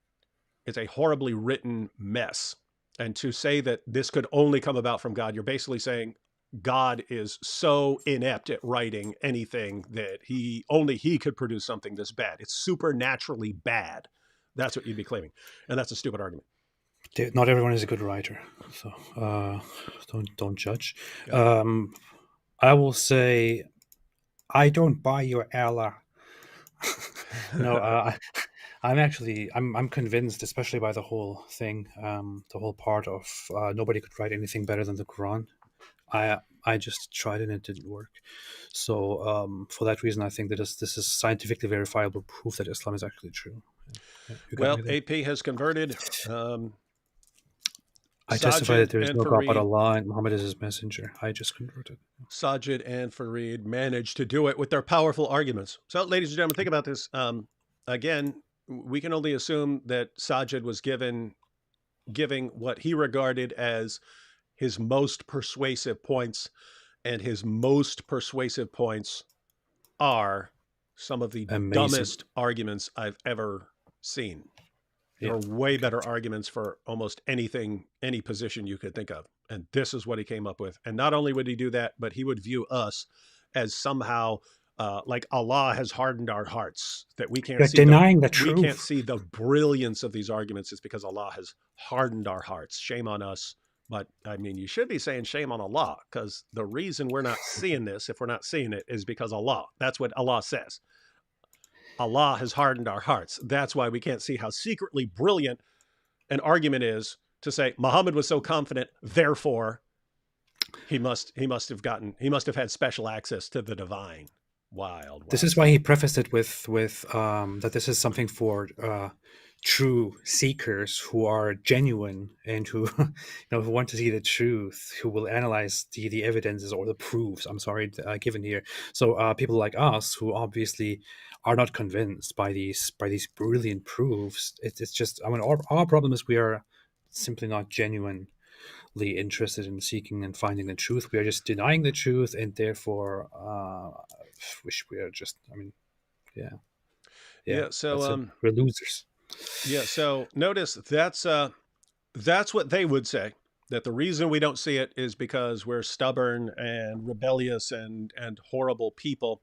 it's a horribly written mess. And to say that this could only come about from God, you're basically saying God is so inept at writing anything that only he could produce something this bad. It's supernaturally bad. That's what you'd be claiming. And that's a stupid argument. Not everyone is a good writer, so don't judge. Yeah. I will say, I don't buy your Allah. No, I'm convinced, especially by the whole thing, the whole part of nobody could write anything better than the Quran. I just tried and it didn't work. So for that reason, I think that this is scientifically verifiable proof that Islam is actually true. Well, AP has converted. I testify that there is no God Farid, but Allah and Muhammad is his messenger. I just converted. Saajid and Farid managed to do it with their powerful arguments. So, ladies and gentlemen, think about this. Again, we can only assume that Saajid was giving what he regarded as his most persuasive points, and his most persuasive points are some of the dumbest arguments I've ever seen. There are way better arguments for almost anything, any position you could think of. And this is what he came up with. And not only would he do that, but he would view us as somehow like Allah has hardened our hearts, that we can't see denying the truth. We can't see the brilliance of these arguments. It's because Allah has hardened our hearts. Shame on us. But I mean, you should be saying shame on Allah, because the reason we're not seeing this, if we're not seeing it, is because Allah. That's what Allah says. Allah has hardened our hearts. That's why we can't see how secretly brilliant an argument is to say Muhammad was so confident, therefore he must have had special access to the divine. Wild. This is why he prefaced it with that this is something for true seekers who are genuine and who who want to see the truth, who will analyze the evidences or the proofs. I'm sorry, given here. So people like us who obviously are not convinced by these brilliant proofs. It's just, I mean, our problem is we are simply not genuinely interested in seeking and finding the truth. We are just denying the truth, and therefore wish we are just. I mean, yeah. So we're losers. Yeah. So notice that's what they would say, that the reason we don't see it is because we're stubborn and rebellious and horrible people.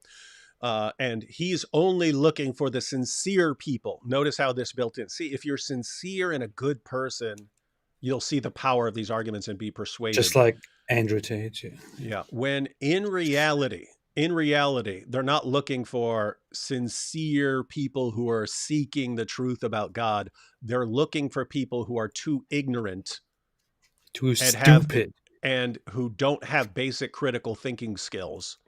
And he's only looking for the sincere people. Notice how this built in. See, if you're sincere and a good person, you'll see the power of these arguments and be persuaded. Just like Andrew Tate. Yeah. When in reality, they're not looking for sincere people who are seeking the truth about God. They're looking for people who are too ignorant, too stupid, and who don't have basic critical thinking skills,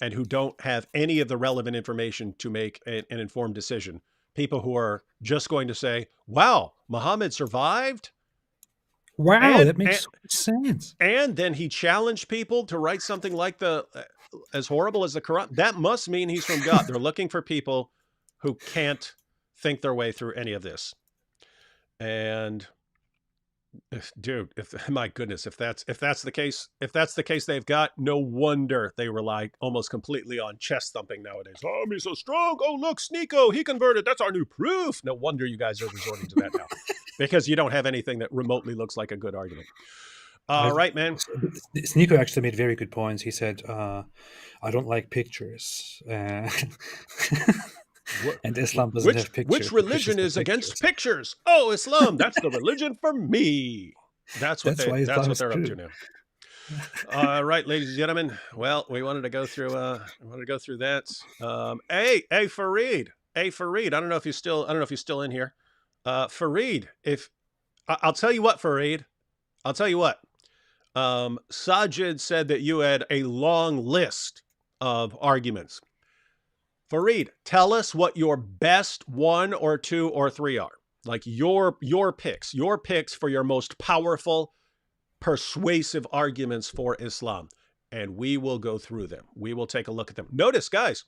and who don't have any of the relevant information to make an informed decision. People who are just going to say, wow, Muhammad survived? Wow, that makes so much sense. And then he challenged people to write something like as horrible as the Quran. That must mean he's from God. They're looking for people who can't think their way through any of this. And dude, my goodness, if that's the case they've got, no wonder they rely almost completely on chest thumping nowadays. Oh, he's so strong. Oh, look, Sneeko, he converted. That's our new proof. No wonder you guys are resorting to that now, because you don't have anything that remotely looks like a good argument. All right, man. Sneeko actually made very good points. He said, I don't like pictures. And Islam doesn't have pictures. Which religion is against pictures? Oh, Islam. That's the religion for me. That's what they're up to now. All right, ladies and gentlemen. Well, we wanted to go through that. Hey, Farid. I don't know if you're still in here. Farid, I'll tell you what, Farid. I'll tell you what. Saajid said that you had a long list of arguments. Farid, tell us what your best 1 or 2 or 3 are. Like your picks for your most powerful, persuasive arguments for Islam. And we will go through them. We will take a look at them. Notice, guys,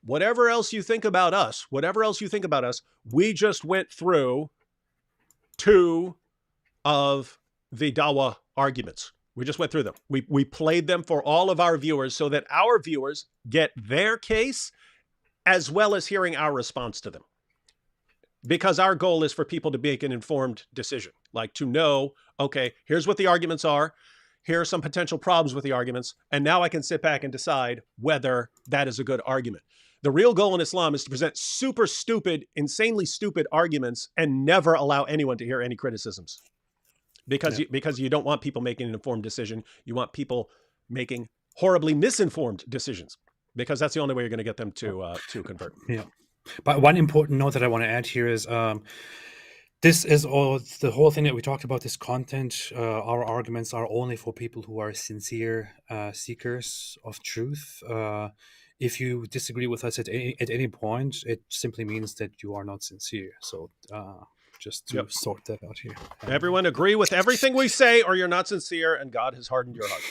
whatever else you think about us, we just went through 2 of the Dawah arguments. We just went through them. We played them for all of our viewers so that our viewers get their case as well as hearing our response to them. because our goal is for people to make an informed decision, like to know, okay, here's what the arguments are. Here are some potential problems with the arguments. And now I can sit back and decide whether that is a good argument. The real goal in Islam is to present super stupid, insanely stupid arguments and never allow anyone to hear any criticisms. Because you don't want people making an informed decision. You want people making horribly misinformed decisions, because that's the only way you're going to get them to convert. Yeah. But one important note that I want to add here is this is all the whole thing that we talked about, this content. Our arguments are only for people who are sincere seekers of truth. If you disagree with us at any point, it simply means that you are not sincere. So just to sort that out here. Everyone agree with everything we say, or you're not sincere, and God has hardened your heart.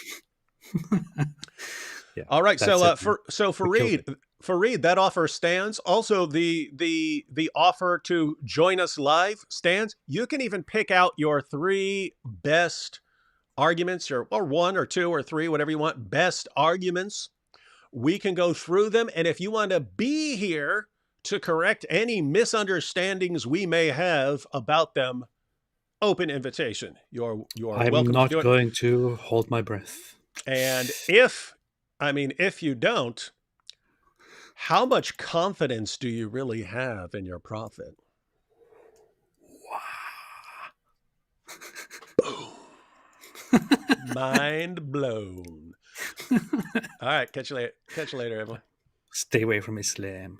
Yeah, all right. So Farid, that offer stands. Also, the offer to join us live stands. You can even pick out your 3 best arguments, or 1 or 2 or 3, whatever you want, best arguments. We can go through them. And if you want to be here to correct any misunderstandings we may have about them, open invitation. You're welcome. I'm not going to hold my breath. And if you don't, how much confidence do you really have in your prophet? Wow. Boom. Mind blown. All right. Catch you later, everyone. Stay away from Islam.